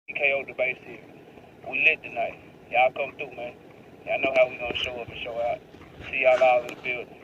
KO debate series. We lit tonight. Y'all come through, man. Y'all know how we gonna show up and show out. See y'all all in the building.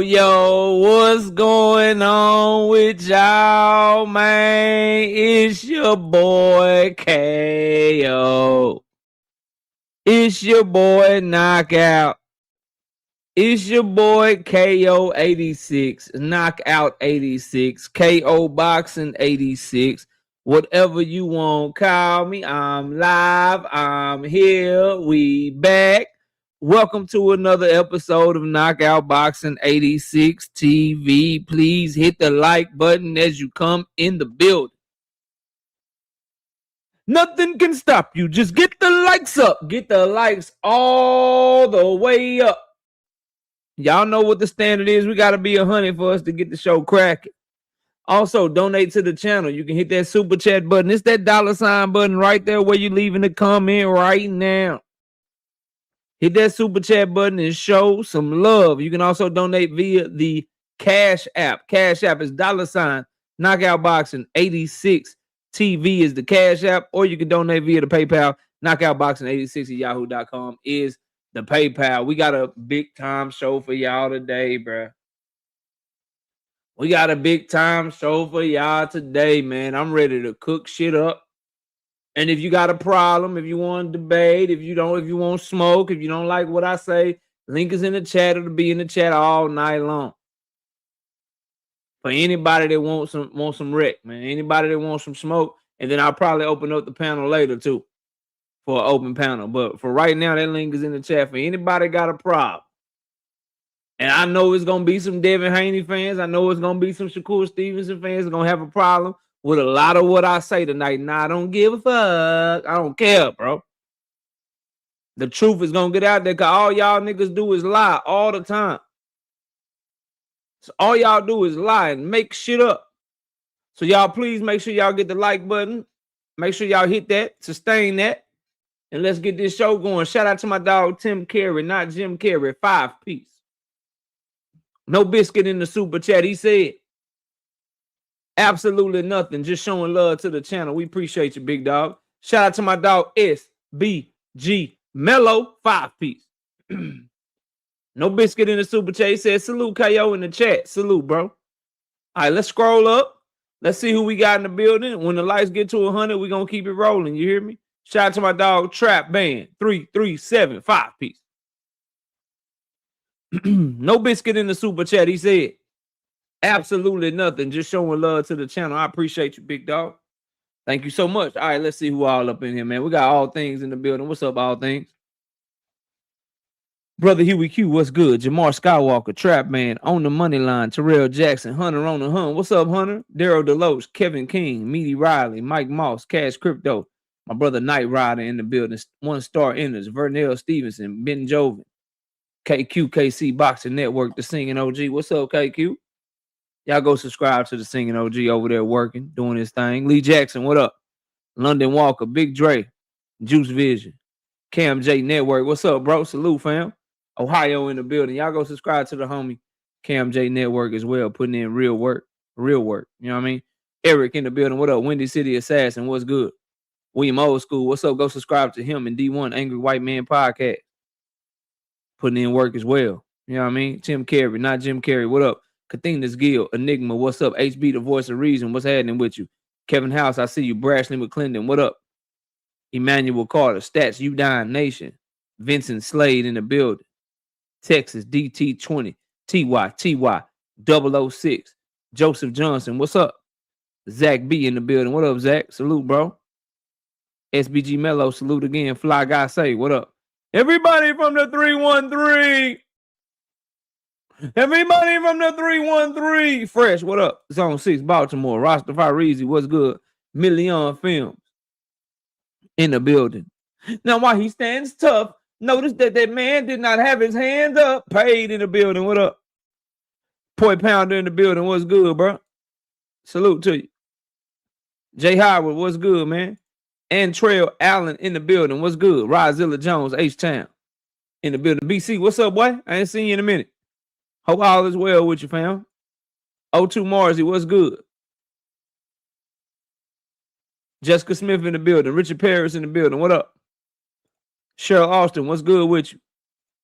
Yo, what's going on with y'all, man? It's your boy KO. It's your boy Knockout. It's your boy KO 86, Knockout 86, KO Boxing 86. Whatever you want, call me. I'm live. I'm here. We back. Welcome to another episode of Knockout Boxing 86 TV. Please hit the like button as you come in the building. Nothing can stop you. Just get the likes up. Get the likes all the way up. Y'all know what the standard is. We got to be 100 for us to get the show cracking. Also, donate to the channel. You can hit that super chat button. It's that $sign button right there where you're leaving a comment right now. Hit that super chat button and show some love. You can also donate via the Cash App. Cash App is $sign Knockout Boxing 86 TV is the Cash App, or you can donate via the PayPal. Knockout Boxing 86 at yahoo.com is the PayPal. We got a big time show for y'all today, bro. We got a big time show for y'all today, man. I'm ready to cook shit up. And if you got a problem, if you want to debate, if you want smoke, if you don't like what I say, link is in the chat. It'll be in the chat all night long. For anybody that wants some wreck, man. Anybody that wants some smoke, and then I'll probably open up the panel later too for an open panel. But for right now, that link is in the chat for anybody got a problem. And I know it's gonna be some Devin Haney fans. I know it's gonna be some Shakur Stevenson fans gonna have a problem with a lot of what I say tonight. Nah, I don't give a fuck. I don't care, bro. The truth is gonna get out there because all y'all niggas do is lie all the time. So all y'all do is lie and make shit up. So y'all please make sure y'all get the like button. Make sure y'all hit that, sustain that, and let's get this show going. Shout out to my dog Tim Carey, not Jim Carrey, 5-piece. No biscuit in the super chat. He said absolutely nothing. Just showing love to the channel. We appreciate you, big dog. Shout out to my dog SBG Mellow, 5-piece. No biscuit in the super chat. He said salute KO in the chat. Salute, bro. All right, let's scroll up. Let's see who we got in the building. When the lights get to 100, we're going to keep it rolling. You hear me? Shout out to my dog Trap Band 337, 5-piece. No biscuit in the super chat. He said Absolutely nothing. Just showing love to the channel. I appreciate you, big dog. Thank you so much. All right, let's see who all up in here, man. We got All Things in the building. What's up, All Things? Brother Huey Q, what's good? Jamar Skywalker, Trap Man, On the Money Line, Terrell Jackson, Hunter on the Hunt. What's up, Hunter? Daryl Deloach, Kevin King, Meaty Riley, Mike Moss, Cash Crypto, my brother Knight Rider in the building, One Star Enders, Vernell Stevenson, Ben Joven, KQKC Boxing Network, The Singing OG. What's up, KQ? Y'all go subscribe to The Singing OG over there working, doing his thing. Lee Jackson, what up? London Walker, Big Dre, Juice Vision, Cam J Network. What's up, bro? Salute, fam. Ohio in the building. Y'all go subscribe to the homie Cam J Network as well, putting in real work. You know what I mean? Eric in the building. What up? Windy City Assassin. What's good? William Old School. What's up? Go subscribe to him and D1 Angry White Man Podcast. Putting in work as well. You know what I mean? Tim Carey, not Jim Carrey. What up? Kathina's Gill, Enigma. What's up? HB, the voice of reason. What's happening with you? Kevin House, I see you. Brashley McClendon. What up? Emmanuel Carter, Stats, You Dying Nation. Vincent Slade in the building. Texas, DT20, TY, 006, Joseph Johnson. What's up? Zach B in the building. What up, Zach? Salute, bro. SBG Mello, salute again. Fly Guy Say, what up? Everybody from the 313. Everybody from the 313. Fresh, what up? Zone 6, Baltimore. Rastafari, what's good? Million Films in the building. Now, while he stands tough, notice that man did not have his hands up. Paid in the building. What up? Poi Pounder in the building. What's good, bro? Salute to you. Jay Howard, what's good, man? And Trail Allen in the building. What's good? Rozilla Jones, H-Town in the building. BC, what's up, boy? I ain't seen you in a minute. Hope all is well with you, fam. O2 Marzi, what's good? Jessica Smith in the building. Richard Paris in the building. What up? Cheryl Austin, what's good with you?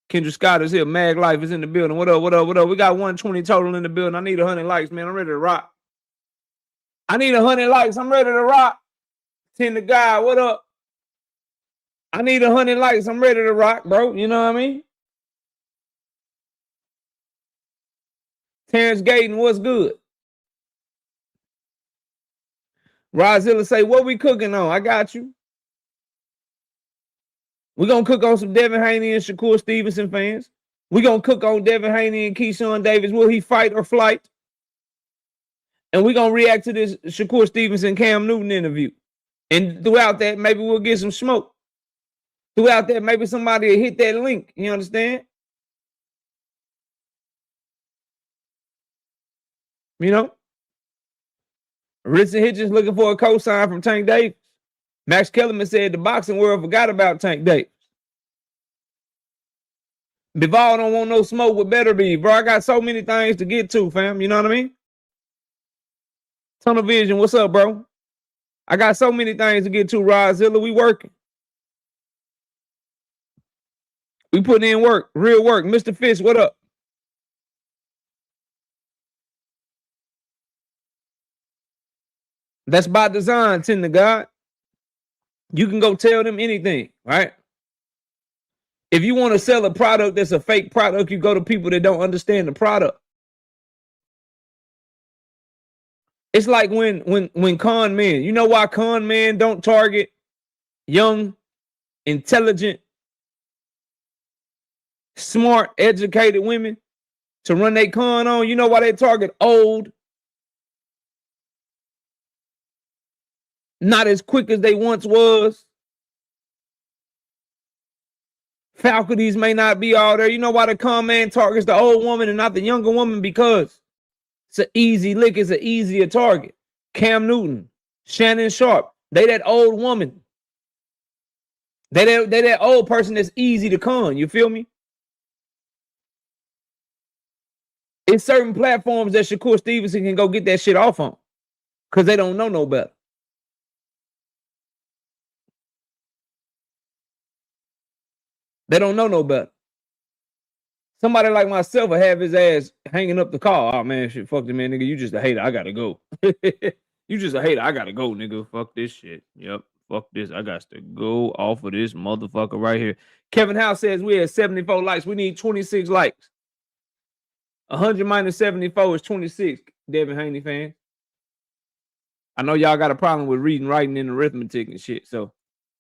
Kendra Scott is here. Mag Life is in the building. What up? We got 120 total in the building. I need 100 likes, man. I'm ready to rock. I need 100 likes. I'm ready to rock. Tender Guy, what up? I need 100 likes. I'm ready to rock, bro. You know what I mean? Terrence Gayton, what's good? Rozilla say, what we cooking on? I got you. We're going to cook on some Devin Haney and Shakur Stevenson fans. We're going to cook on Devin Haney and Keyshawn Davis. Will he fight or flight? And we're going to react to this Shakur Stevenson Cam Newton interview. And throughout that, maybe we'll get some smoke. Throughout that, maybe somebody will hit that link. You understand? You know? Richard Hitchens looking for a cosign from Tank Davis. Max Kellerman said the boxing world forgot about Tank Davis. Bivol don't want no smoke with Better Be, bro. I got so many things to get to, fam. You know what I mean? Tunnel Vision, what's up, bro? I got so many things to get to, Rozilla. We working. We putting in work, real work. Mr. Fish, what up? That's by design, Tender God. You can go tell them anything, right? If you want to sell a product that's a fake product, you go to people that don't understand the product. It's like when con men, you know why con men don't target young, intelligent, smart, educated women to run their con on? You know why they target old, not as quick as they once was? Faculties may not be all there. You know why the con man targets the old woman and not the younger woman? Because it's an easy lick. It's an easier target. Cam Newton, Shannon Sharp, they that old woman. They that old person that's easy to con. You feel me? It's certain platforms that Shakur Stevenson can go get that shit off on because they don't know no better. They don't know no better. Somebody like myself will have his ass hanging up the car. Oh, man, shit, fuck the man, nigga. You just a hater. I gotta go. You just a hater. I gotta go, nigga. Fuck this shit. Yep. Fuck this. I got to go off of this motherfucker right here. Kevin House says we had 74 likes. We need 26 likes. 100 minus 74 is 26. Devin Haney fans. I know y'all got a problem with reading, writing, and arithmetic and shit, so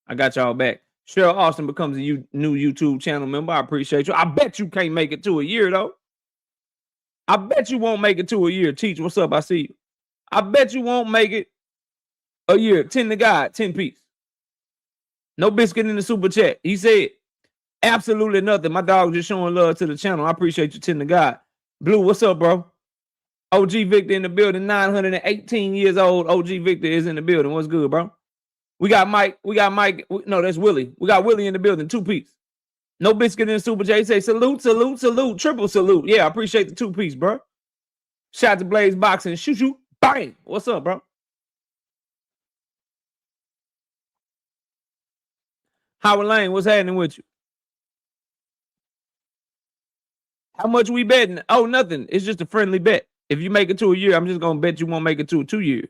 I got y'all back. Cheryl Austin becomes a new YouTube channel member. I appreciate you. I bet you can't make it to a year, though. I bet you won't make it to a year. Teach, what's up? I see you. I bet you won't make it a year. 10 to God, 10 piece. No biscuit in the super chat. He said, absolutely nothing. My dog just showing love to the channel. I appreciate you, 10 to God. Blue, what's up, bro? OG Victor in the building, 918 years old. OG Victor is in the building. What's good, bro? We got Mike. No, that's Willie. We got Willie in the building, 2 piece. No biscuit in the super chat. He say, salute, salute, salute, triple salute. Yeah, I appreciate the 2 piece, bro. Shout out to Blaze Boxing. Shoot. Bang. What's up, bro? Howard Lane, what's happening with you? How much we betting? Oh, nothing. It's just a friendly bet. If you make it to a year, I'm just gonna bet you won't make it to 2 years.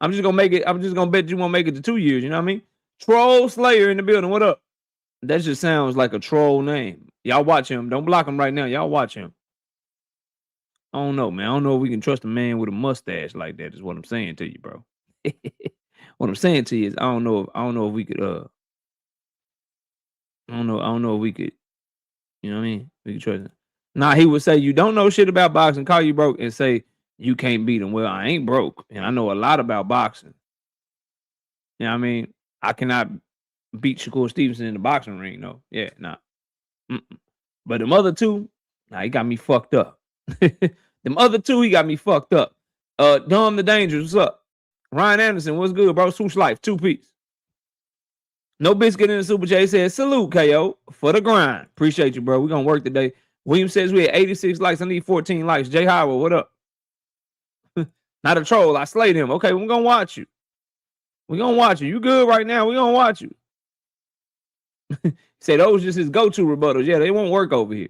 I'm just gonna bet you won't make it to 2 years. You know what I mean? Troll Slayer in the building. What up? That just sounds like a troll name. Y'all watch him. Don't block him right now. Y'all watch him. I don't know, man. I don't know if we can trust a man with a mustache like that. Is what I'm saying to you, bro. What I'm saying to you is I don't know if we could I don't know if we could, you know what I mean? We could trust him. Nah, he would say you don't know shit about boxing, call you broke, and say you can't beat him. Well, I ain't broke, and I know a lot about boxing. You know what I mean? I cannot beat Shakur Stevenson in the boxing ring, though. Yeah, nah. But them other two, he got me fucked up. Them other two, he got me fucked up. Dom the Dangerous, what's up? Ryan Anderson, what's good, bro? Swoosh Life, 2 piece. No biscuit in the super chat. He said, salute, KO, for the grind. Appreciate you, bro. We're going to work today. William says we had 86 likes. I need 14 likes. Jay Howard, what up? Not a troll. I slayed him. Okay, we're going to watch you. We're going to watch you. You good right now? We're going to watch you. He said those just his go-to rebuttals. Yeah, they won't work over here.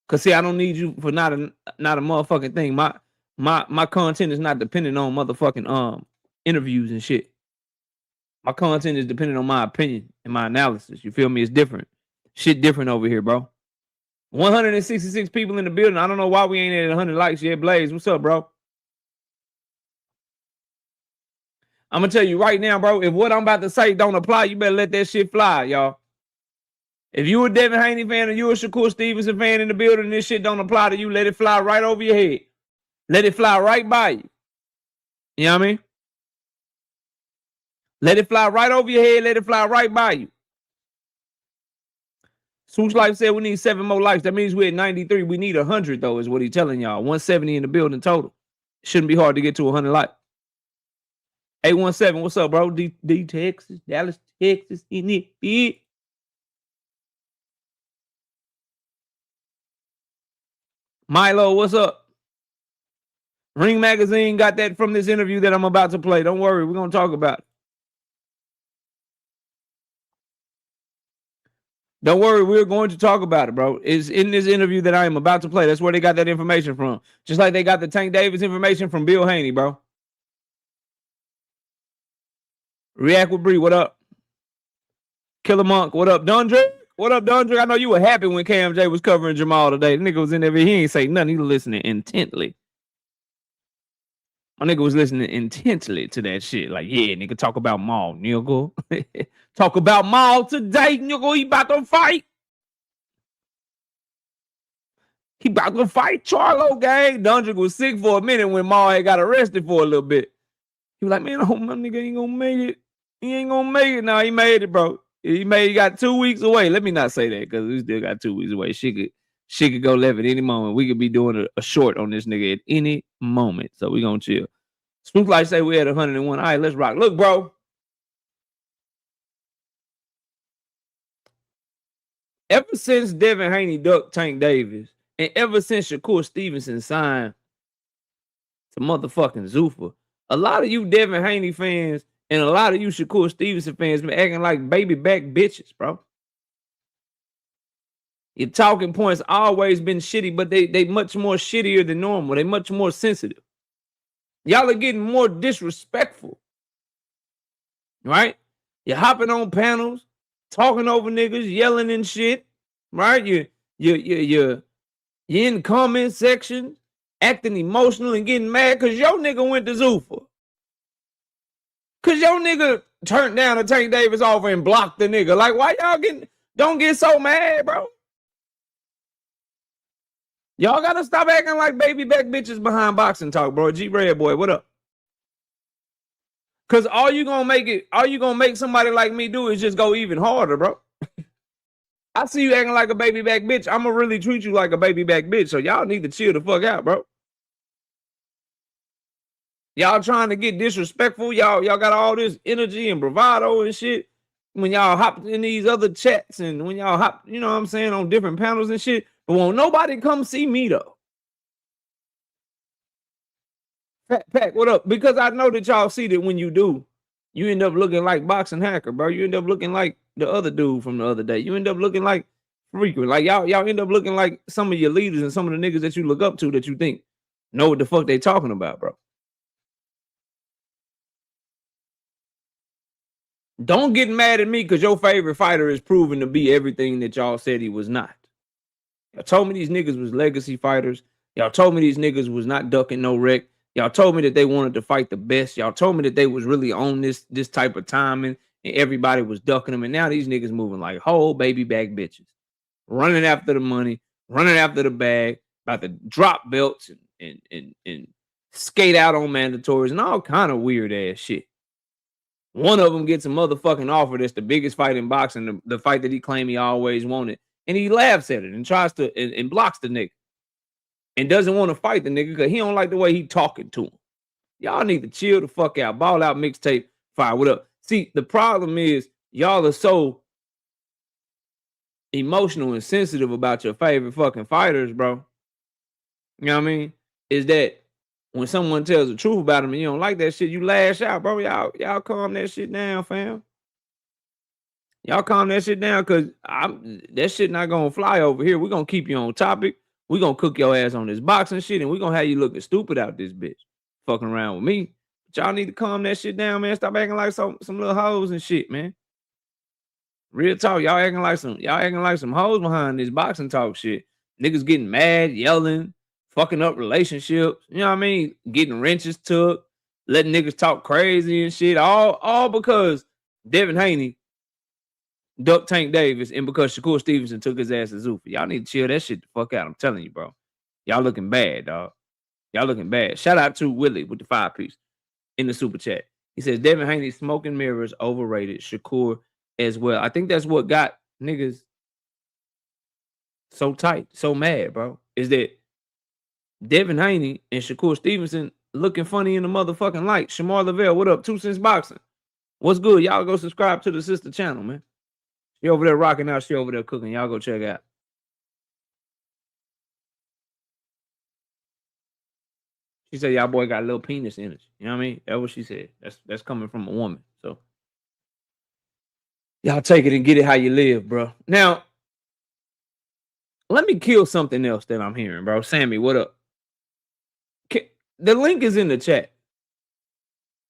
Because, see, I don't need you for not a motherfucking thing. My content is not dependent on motherfucking interviews and shit. My content is dependent on my opinion and my analysis. You feel me? It's different. Shit different over here, bro. 166 people in the building. I don't know why we ain't at 100 likes yet. Blaze, what's up, bro? I'm going to tell you right now, bro, if what I'm about to say don't apply, you better let that shit fly, y'all. If you a Devin Haney fan or you a Shakur Stevenson fan in the building and this shit don't apply to you, let it fly right over your head. Let it fly right by you. You know what I mean? Let it fly right over your head. Let it fly right by you. Swoosh Life said we need 7 more likes. That means we're at 93. We need 100, though, is what he's telling y'all. 170 in the building total. Shouldn't be hard to get to 100 likes. 817, what's up, bro? D Texas, Dallas, Texas, in it. Milo, what's up? Ring Magazine got that from this interview that I'm about to play. Don't worry, we're going to talk about it. Don't worry, we're going to talk about it, bro. It's in this interview that I am about to play. That's where they got that information from. Just like they got the Tank Davis information from Bill Haney, bro. React with Bree, what up? Killer Monk, what up? Dundre, what up, Dundre? I know you were happy when KMJ was covering Jamal today. The nigga was in there, he ain't say nothing. He was listening intently. My nigga was listening intently to that shit. Like, yeah, nigga, talk about Maul, nigga. Talk about Maul today, nigga. He about to fight. He about to fight Charlo, gang. Dundrick was sick for a minute when Maul had got arrested for a little bit. He was like, man, oh, my nigga ain't gonna make it. He ain't gonna make it. Now he made it, bro. He got 2 weeks away. Let me not say that because we still got 2 weeks away. She could go left at any moment. We could be doing a short on this nigga at any moment. So we gonna chill. Spook Light say we at 101. All right, let's rock. Look, bro. Ever since Devin Haney ducked Tank Davis, and ever since Shakur Stevenson signed to motherfucking Zuffa, a lot of you Devin Haney fans and a lot of you Shakur Stevenson fans been acting like baby back bitches, bro. Your talking points always been shitty, but they much more shittier than normal. They much more sensitive. Y'all are getting more disrespectful, right? You're hopping on panels, talking over niggas, yelling and shit, right? You in the comment section acting emotional and getting mad because your nigga went to Zuffa. Because your nigga turned down a Tank Davis offer and blocked the nigga. Like, why y'all don't get so mad, bro? Y'all gotta stop acting like baby back bitches behind boxing talk, bro. G Red boy, what up? Cause all you gonna make somebody like me do is just go even harder, bro. I see you acting like a baby back bitch. I'ma really treat you like a baby back bitch. So y'all need to chill the fuck out, bro. Y'all trying to get disrespectful. Y'all got all this energy and bravado and shit. When y'all hop in these other chats and when y'all hop, you know what I'm saying, on different panels and shit. But won't nobody come see me though. Pack, what up? Because I know that y'all see that when you do, you end up looking like Boxing Hacker, bro. You end up looking like the other dude from the other day. You end up looking like Frequent. Like y'all end up looking like some of your leaders and some of the niggas that you look up to that you think know what the fuck they talking about, bro. Don't get mad at me because your favorite fighter is proven to be everything that y'all said he was not. Y'all told me these niggas was legacy fighters. Y'all told me these niggas was not ducking no wreck. Y'all told me that they wanted to fight the best. Y'all told me that they was really on this type of timing and everybody was ducking them. And now these niggas moving like whole baby back bitches. Running after the money, running after the bag, about to drop belts and skate out on mandatories and all kind of weird ass shit. One of them gets a motherfucking offer that's the biggest fight in boxing, the fight that he claimed he always wanted. And he laughs at it and tries to and blocks the nigga. And doesn't want to fight the nigga because he don't like the way he talking to him. Y'all need to chill the fuck out. Ball out mixtape. Fire. What up? See, the problem is y'all are so emotional and sensitive about your favorite fucking fighters, bro. You know what I mean? Is that when someone tells the truth about them and you don't like that shit, you lash out, bro. Y'all calm that shit down, fam. Y'all calm that shit down because that shit not gonna fly over here. We're gonna keep you on topic. We're gonna cook your ass on this boxing shit, and we're gonna have you looking stupid out this bitch. Fucking around with me. But y'all need to calm that shit down, man. Stop acting like some little hoes and shit, man. Real talk, y'all acting like some hoes behind this boxing talk shit. Niggas getting mad, yelling, fucking up relationships. You know what I mean? Getting wrenches took, letting niggas talk crazy and shit. All because Devin Haney ducked Tank Davis and because Shakur Stevenson took his ass to Zuffa. Y'all need to chill that shit the fuck out. I'm telling you, bro. Y'all looking bad, dog. Y'all looking bad. Shout out to Willie with the 5-piece in the super chat. He says Devin Haney smoking mirrors overrated. Shakur as well. I think that's what got niggas so tight, so mad, bro. Is that Devin Haney and Shakur Stevenson looking funny in the motherfucking light. Shamar Lavelle, what up? 2 Cents Boxing. What's good? Y'all go subscribe to the sister channel, man. She over there rocking out. She over there cooking. Y'all go check out. She said y'all boy got a little penis energy. You know what I mean? That's what she said. That's coming from a woman. So y'all take it and get it how you live, bro. Now, let me kill something else that I'm hearing, bro. Sammy, what up? The link is in the chat.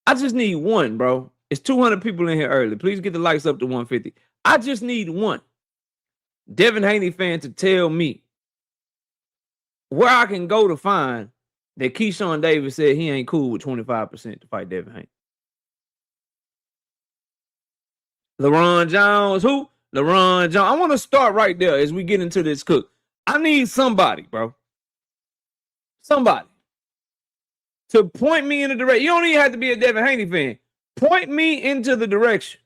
I just need one, bro. It's 200 people in here early. Please get the likes up to 150. I just need one Devin Haney fan to tell me where I can go to find that Keyshawn Davis said he ain't cool with 25% to fight Devin Haney. LaRon Jones, who? LaRon Jones. I want to start right there as we get into this cook. I need somebody, bro. Somebody to point me in the direction. You don't even have to be a Devin Haney fan. Point me into the direction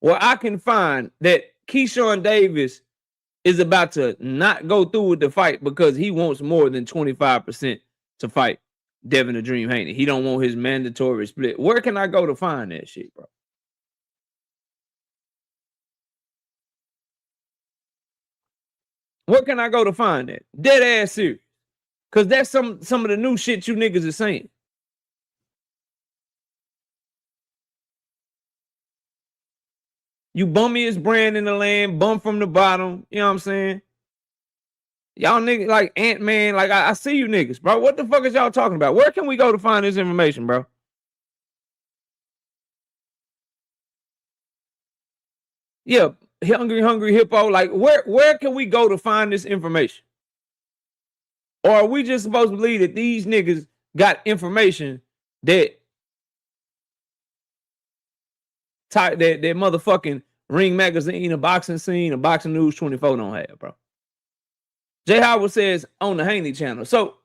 where I can find that Keyshawn Davis is about to not go through with the fight because he wants more than 25% to fight Devin the Dream Haney. He don't want his mandatory split. Where can I go to find that shit, bro? Where can I go to find that? Dead ass serious. Because that's some of the new shit you niggas are saying. You bummiest brand in the land, bum from the bottom. You know what I'm saying? Y'all niggas like Ant-Man. Like, I see you niggas, bro. What the fuck is y'all talking about? Where can we go to find this information, bro? Yeah, hungry hippo. Like, where can we go to find this information? Or are we just supposed to believe that these niggas got information that that motherfucking Ring Magazine, a boxing scene, a boxing news 24 don't have, bro? Jay Howard says on the Haney channel. So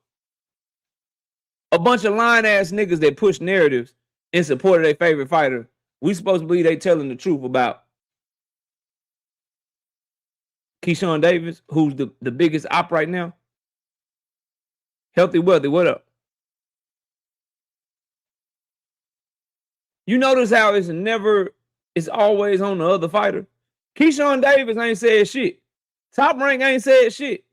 a bunch of lying ass niggas that push narratives in support of their favorite fighter, we supposed to believe they telling the truth about Keyshawn Davis, who's the biggest op right now. Healthy Wealthy, what up? You notice how it's always on the other fighter. Keyshawn Davis ain't said shit. Top Rank ain't said shit.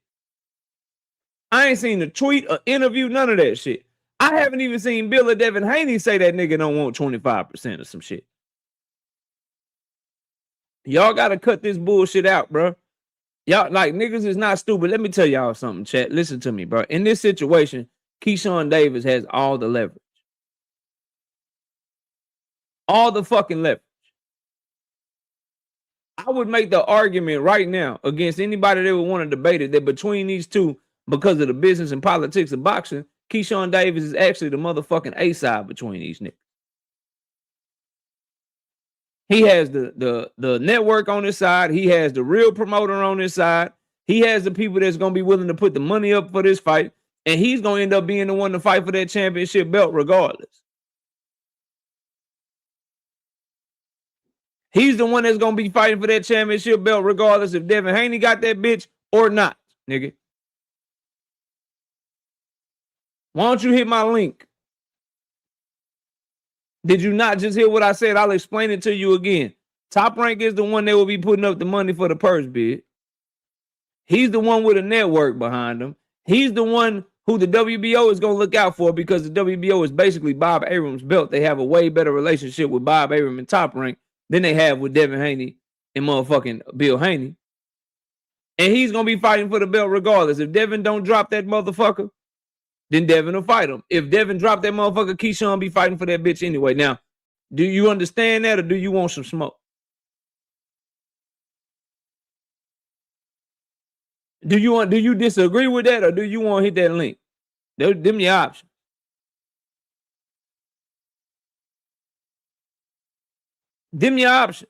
I ain't seen a tweet, or interview, none of that shit. I haven't even seen Bill or Devin Haney say that nigga don't want 25% or some shit. Y'all got to cut this bullshit out, bro. Y'all, like, niggas is not stupid. Let me tell y'all something, chat. Listen to me, bro. In this situation, Keyshawn Davis has all the leverage. All the fucking leverage. I would make the argument right now against anybody that would want to debate it that between these two, because of the business and politics of boxing, Keyshawn Davis is actually the motherfucking A-side between these niggas. He has the network on his side. He has the real promoter on his side. He has the people that's going to be willing to put the money up for this fight. And he's going to end up being the one to fight for that championship belt regardless. He's the one that's going to be fighting for that championship belt regardless if Devin Haney got that bitch or not, nigga. Why don't you hit my link? Did you not just hear what I said? I'll explain it to you again. Top Rank is the one that will be putting up the money for the purse bid. He's the one with a network behind him. He's the one who the WBO is going to look out for because the WBO is basically Bob Abrams' belt. They have a way better relationship with Bob Abrams and Top Rank than they have with Devin Haney and motherfucking Bill Haney. And he's going to be fighting for the belt regardless. If Devin don't drop that motherfucker, then Devin will fight him. If Devin drop that motherfucker, Keyshawn be fighting for that bitch anyway. Now, do you understand that or do you want some smoke? Do you disagree with that or do you want to hit that link? Them your options. Them your options.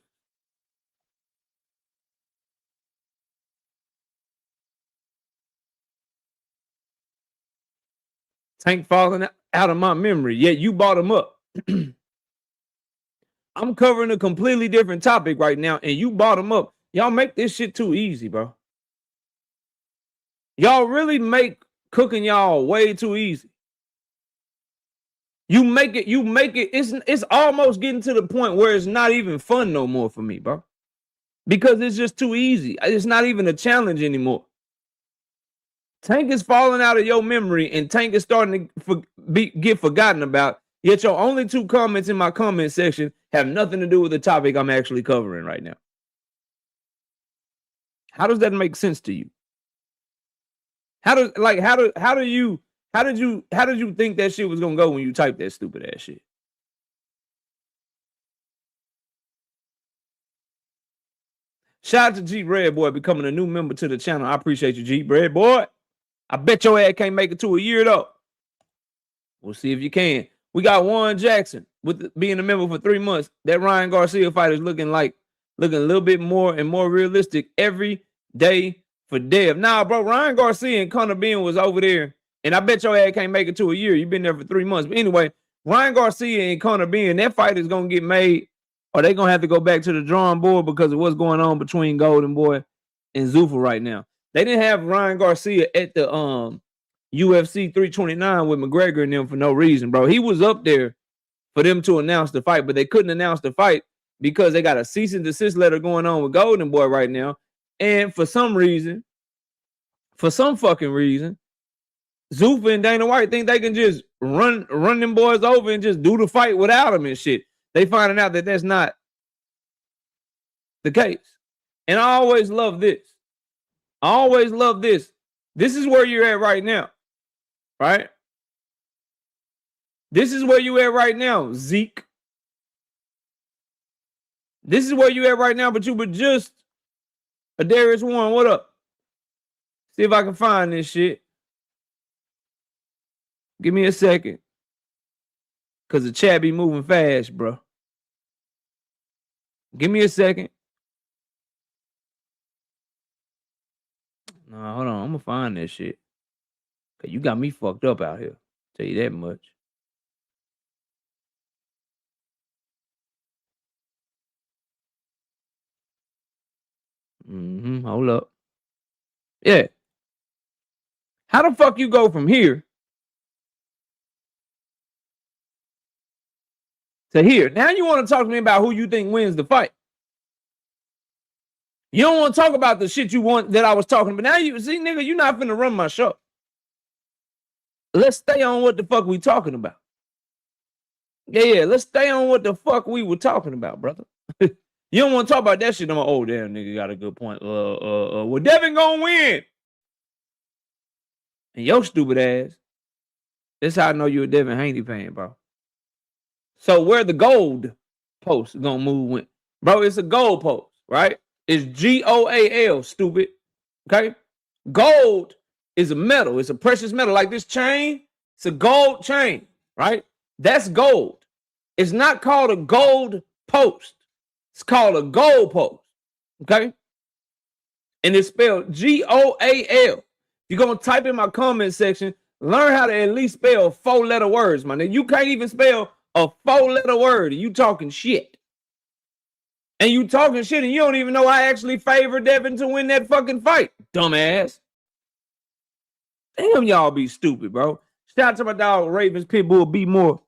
Tank falling out of my memory. Yet you brought him up. I'm covering a completely different topic right now, and you brought him up. Y'all make this shit too easy, bro. Y'all really make cooking y'all way too easy. You make it, it's almost getting to the point where it's not even fun no more for me, bro. Because it's just too easy. It's not even a challenge anymore. Tank is falling out of your memory and Tank is starting to get forgotten about. Yet your only two comments in my comment section have nothing to do with the topic I'm actually covering right now. How does that make sense to you? How did you think that shit was gonna go when you typed that stupid ass shit? Shout out to Jeep Red Boy becoming a new member to the channel. I appreciate you, Jeep Red Boy. I bet your ass can't make it to a year though. We'll see if you can. We got Warren Jackson with being a member for 3 months. That Ryan Garcia fight is looking a little bit more and more realistic every day for Dev. Nah, bro, Ryan Garcia and Conor Ben was over there, and I bet your ass can't make it to a year. You've been there for 3 months. But anyway, Ryan Garcia and Conor Ben, that fight is going to get made, or they're going to have to go back to the drawing board because of what's going on between Golden Boy and Zuffa right now. They didn't have Ryan Garcia at the UFC 329 with McGregor and them for no reason, bro. He was up there for them to announce the fight, but they couldn't announce the fight because they got a cease and desist letter going on with Golden Boy right now. And for some fucking reason, Zuffa and Dana White think they can just run them boys over and just do the fight without them and shit. They finding out that that's not the case. And I always love this. This is where you're at right now. Right? This is where you at right now, Zeke. This is where you at right now, but you were just a Darius Warren. What up? See if I can find this shit. Give me a second. Because the chat be moving fast, bro. Give me a second. No, hold on. I'm going to find that shit. Because you got me fucked up out here. Tell you that much. Hold up. Yeah. How the fuck you go from here to here? Now you want to talk to me about who you think wins the fight. You don't want to talk about the shit you want that I was talking about. Now you see, nigga, you not finna run my show. Let's stay on what the fuck we talking about. Yeah, let's stay on what the fuck we were talking about, brother. You don't want to talk about that shit. I'm like, oh, damn, nigga got a good point. Well, Devin gonna win. And your stupid ass. That's how I know you a Devin Haney fan, bro. So where the gold post gonna move when? Bro, it's a gold post, right? It's GOAL, stupid. Okay? Gold is a metal. It's a precious metal. Like this chain, it's a gold chain, right? That's gold. It's not called a gold post. It's called a gold post. Okay? And it's spelled GOAL. You're going to type in my comment section, learn how to at least spell 4-letter words, man. You can't even spell a 4-letter word, and you talking shit. And you talking shit, and you don't even know I actually favored Devin to win that fucking fight, dumbass. Damn, y'all be stupid, bro. Shout out to my dog Ravens Pitbull Be More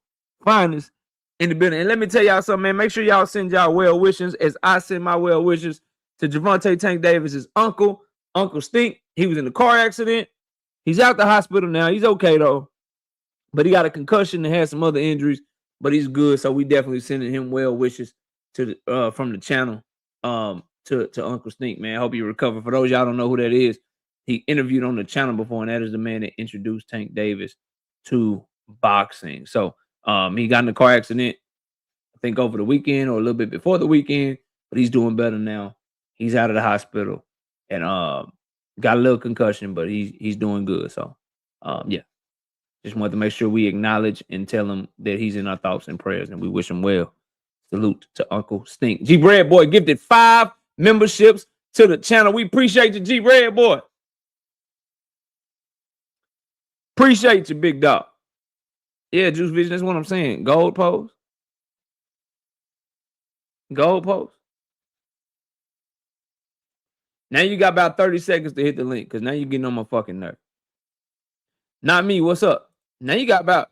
Finest in the building. And let me tell y'all something, man. Make sure y'all send y'all well wishes as I send my well wishes to Javante Tank Davis's uncle, Uncle Stink. He was in a car accident. He's out the hospital now. He's okay, though. But he got a concussion and had some other injuries, but he's good. So we definitely sending him well wishes to from the channel to Uncle Stink, man. I hope you recover. For those y'all don't know who that is, he interviewed on the channel before, and that is the man that introduced Tank Davis to boxing. So he got in a car accident, I think over the weekend or a little bit before the weekend, but he's doing better now. He's out of the hospital and got a little concussion, but he's doing good. So yeah, just wanted to make sure we acknowledge and tell him that he's in our thoughts and prayers, and we wish him well. Salute to Uncle Stink. G Bread Boy gifted 5 memberships to the channel. We appreciate you, G Bread Boy. Appreciate you, big dog. Yeah, Juice Vision, that's what I'm saying. Gold pose. Gold pose. Now you got about 30 seconds to hit the link, because now you're getting on my fucking nerve. Not me, what's up? Now you got about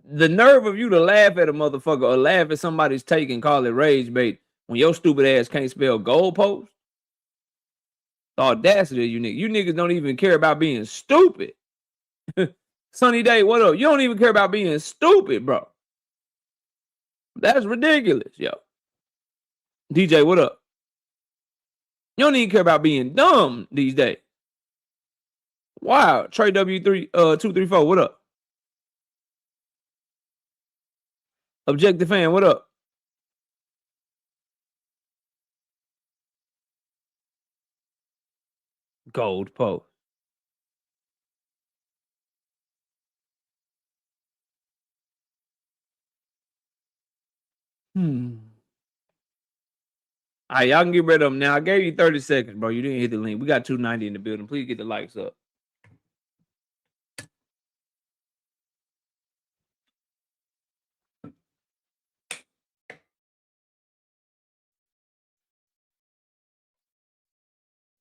the nerve of you to laugh at a motherfucker or laugh at somebody's take and call it rage bait when your stupid ass can't spell gold post. The audacity of you niggas. You niggas don't even care about being stupid. Sunny Day, what up? You don't even care about being stupid, bro. That's ridiculous, yo. DJ, what up? You don't even care about being dumb these days. Wow. Trey W3 234, what up? Objective Fan, what up? Gold post. All right, y'all can get rid of them now. I gave you 30 seconds, bro. You didn't hit the link. We got 290 in the building. Please get the likes up.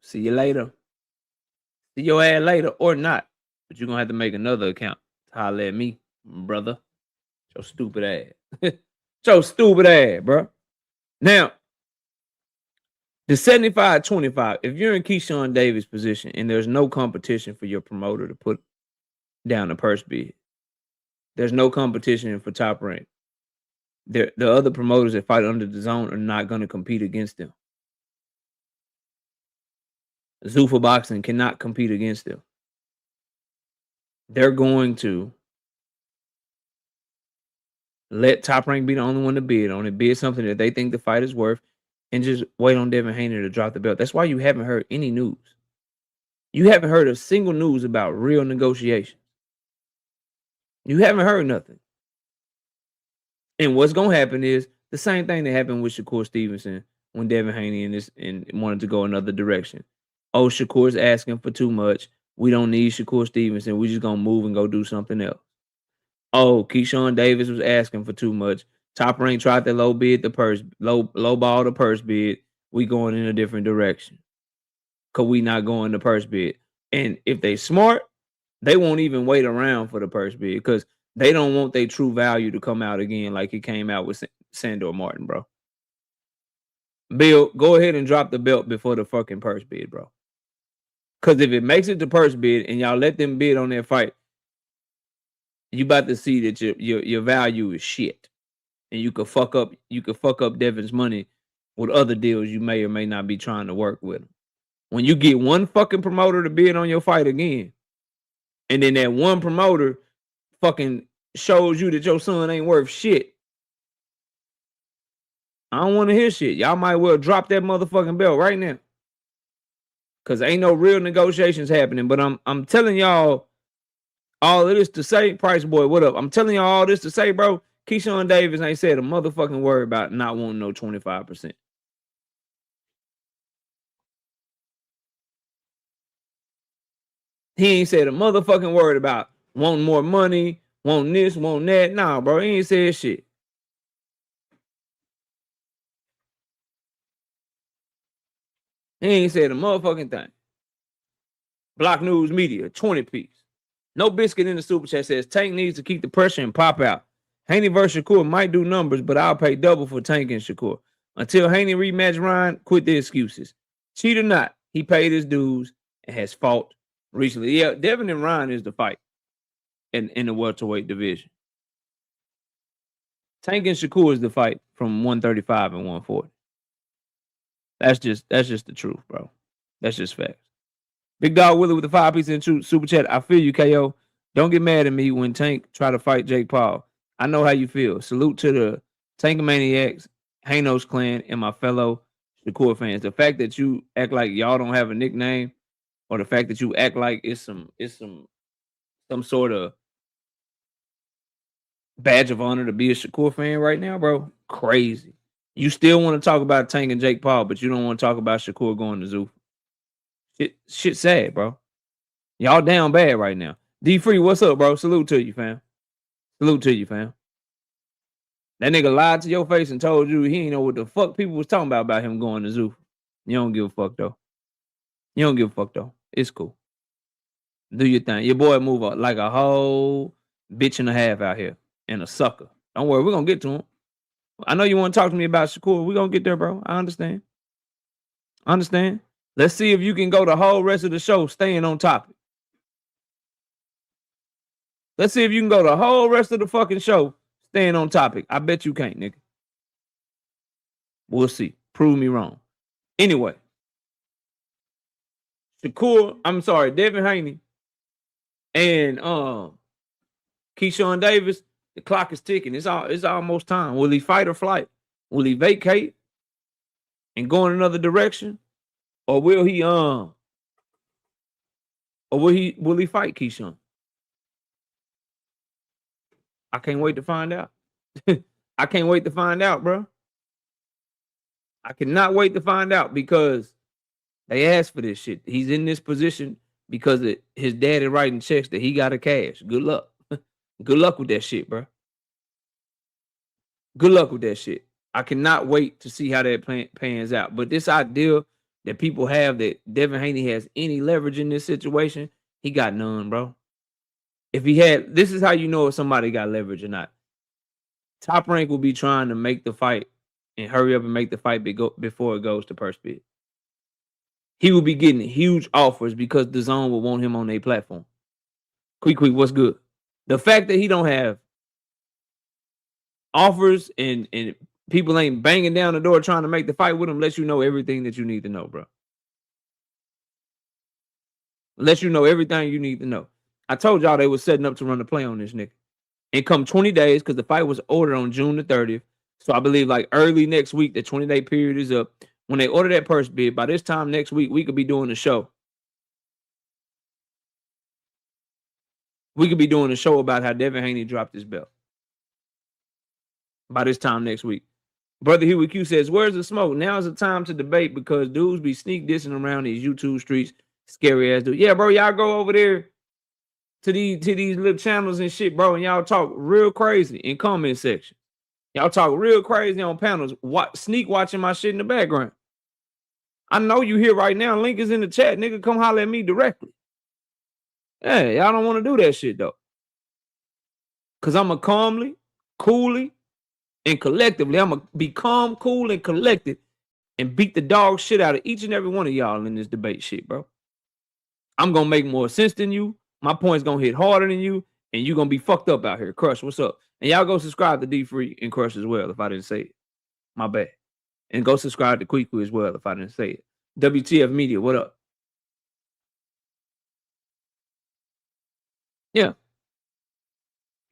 See you later. See your ass later or not. But you're going to have to make another account to holler at me, brother. Your stupid ass. Your stupid ass, bro. Now, the 75-25, if you're in Keyshawn Davis' position and there's no competition for your promoter to put down the purse bid, there's no competition for Top Rank. The other promoters that fight under the zone are not going to compete against them. Zuffa Boxing cannot compete against them. They're going to let Top Rank be the only one to bid on it, bid something that they think the fight is worth, and just wait on Devin Haney to drop the belt. That's why you haven't heard any news. You haven't heard a single news about real negotiations. You haven't heard nothing. And what's gonna happen is the same thing that happened with Shakur Stevenson when Devin Haney and wanted to go another direction. Oh, Shakur's asking for too much. We don't need Shakur Stevenson. We just gonna move and go do something else. Oh, Keyshawn Davis was asking for too much. Top Rank tried to low bid the purse, low ball the purse bid. We going in a different direction. Cause we not going the purse bid. And if they smart, they won't even wait around for the purse bid because they don't want their true value to come out again like it came out with Sandor Martin, bro. Bill, go ahead and drop the belt before the fucking purse bid, bro. Because if it makes it to purse bid and y'all let them bid on their fight, you about to see that your value is shit, and you could fuck up Devin's money with other deals you may or may not be trying to work with. When you get one fucking promoter to bid on your fight again, and then that one promoter fucking shows you that your son ain't worth shit, I don't want to hear shit. Y'all might well drop that motherfucking belt right now. Cause ain't no real negotiations happening. But I'm telling y'all all of this to say, Price Boy, what up? I'm telling y'all all this to say, bro, Keyshawn Davis ain't said a motherfucking word about not wanting no 25%. He ain't said a motherfucking word about wanting more money, wanting this, wanting that. Nah, bro, he ain't said shit. He ain't said a motherfucking thing. Block News Media, 20 piece. No Biscuit in the super chat says Tank needs to keep the pressure and pop out. Haney versus Shakur might do numbers, but I'll pay double for Tank and Shakur. Until Haney rematch Ryan, quit the excuses. Cheat or not, he paid his dues and has fought recently. Yeah, Devin and Ryan is the fight in the welterweight division. Tank and Shakur is the fight from 135 and 140. That's just the truth, bro. That's just facts. Big Dog Willie with the 5-piece and super chat. I feel you, KO. Don't get mad at me when Tank try to fight Jake Paul. I know how you feel. Salute to the Tankamaniacs, Hanos clan, and my fellow Shakur fans. The fact that you act like y'all don't have a nickname, or the fact that you act like it's some sort of badge of honor to be a Shakur fan right now, bro. Crazy. You still want to talk about Tank and Jake Paul, but you don't want to talk about Shakur going to Zoo. Shit sad, bro. Y'all down bad right now. D Free, what's up, bro? Salute to you, fam. Salute to you, fam. That nigga lied to your face and told you he ain't know what the fuck people was talking about him going to Zoo. You don't give a fuck though. You don't give a fuck though. It's cool. Do your thing. Your boy move up like a whole bitch and a half out here and a sucker. Don't worry, we're gonna get to him. I know you want to talk to me about Shakur. We're gonna get there, bro. I understand. Let's see if you can go the whole rest of the show staying on topic. Let's see if you can go the whole rest of the fucking show staying on topic. I bet you can't, nigga. We'll see. Prove me wrong. Anyway, Devin Haney and Keyshawn Davis, the clock is ticking. It's almost time. Will he fight or flight? Will he vacate and go in another direction? Or will he fight Keyshawn? I can't wait to find out. I can't wait to find out, bro. I cannot wait to find out because they asked for this shit. He's in this position because his daddy writing checks that he got to cash. Good luck. Good luck with that shit, bro. Good luck with that shit. I cannot wait to see how that pans out. But this idea that people have that Devin Haney has any leverage in this situation, he got none, bro. If he had, this is how you know if somebody got leverage or not. Top Rank will be trying to make the fight and hurry up and make the fight before it goes to purse bid. He will be getting huge offers because the zone will want him on their platform. Quick, what's good? The fact that he don't have offers and people ain't banging down the door trying to make the fight with him lets you know everything that you need to know, bro. Lets you know everything you need to know. I told y'all they was setting up to run the play on this nigga. And come 20 days, because the fight was ordered on June the 30th. So I believe like early next week, the 20-day period is up. When they order that purse bid, by this time next week, we could be doing the show. We could be doing a show about how Devin Haney dropped his belt by this time next week. Brother Huey Q says, where's the smoke? Now's the time to debate because dudes be sneak dissing around these YouTube streets. Scary ass dude. Yeah, bro, y'all go over there to these little channels and shit, bro, and y'all talk real crazy in comment section. Y'all talk real crazy on panels. Sneak watching my shit in the background. I know you here right now. Link is in the chat. Nigga, come holler at me directly. Yeah, y'all don't want to do that shit, though. Because I'm a calmly, coolly, and collectively, I'm going to be calm, cool, and collected and beat the dog shit out of each and every one of y'all in this debate shit, bro. I'm going to make more sense than you. My point's going to hit harder than you, and you're going to be fucked up out here. Crush, what's up? And y'all go subscribe to D-Free and Crush as well if I didn't say it. My bad. And go subscribe to Quiku as well if I didn't say it. WTF Media, what up? Yeah.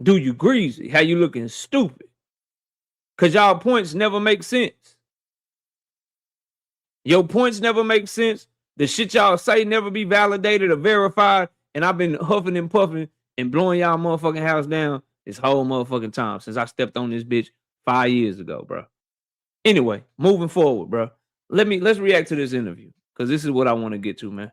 Do you greasy? How you looking stupid? Because y'all points never make sense. Your points never make sense. The shit y'all say never be validated or verified. And I've been huffing and puffing and blowing y'all motherfucking house down this whole motherfucking time since I stepped on this bitch 5 years ago, bro. Anyway, moving forward, bro. Let's react to this interview because this is what I want to get to, man.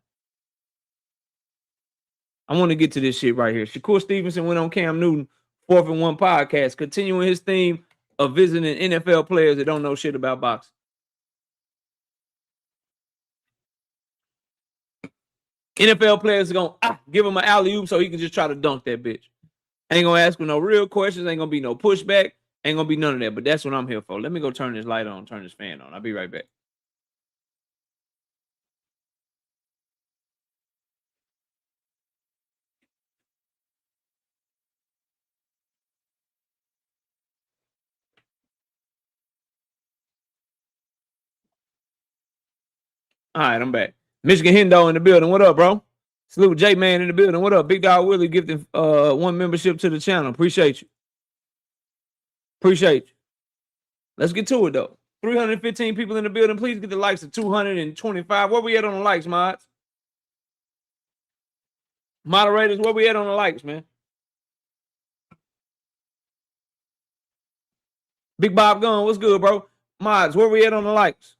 I want to get to this shit right here. Shakur Stevenson went on Cam Newton 4th and 1 podcast, continuing his theme of visiting NFL players that don't know shit about boxing. NFL players are going to give him an alley-oop so he can just try to dunk that bitch. Ain't going to ask him no real questions. Ain't going to be no pushback. Ain't going to be none of that. But that's what I'm here for. Let me go turn this light on, turn this fan on. I'll be right back. All right, I'm back. Michigan Hendo in the building. What up, bro? Salute J Man in the building. What up? Big Dog Willie gifted 1 membership to the channel. Appreciate you. Appreciate you. Let's get to it, though. 315 people in the building. Please get the likes of 225. Where we at on the likes, mods? Moderators, where we at on the likes, man? Big Bob Gunn, what's good, bro? Mods, where we at on the likes?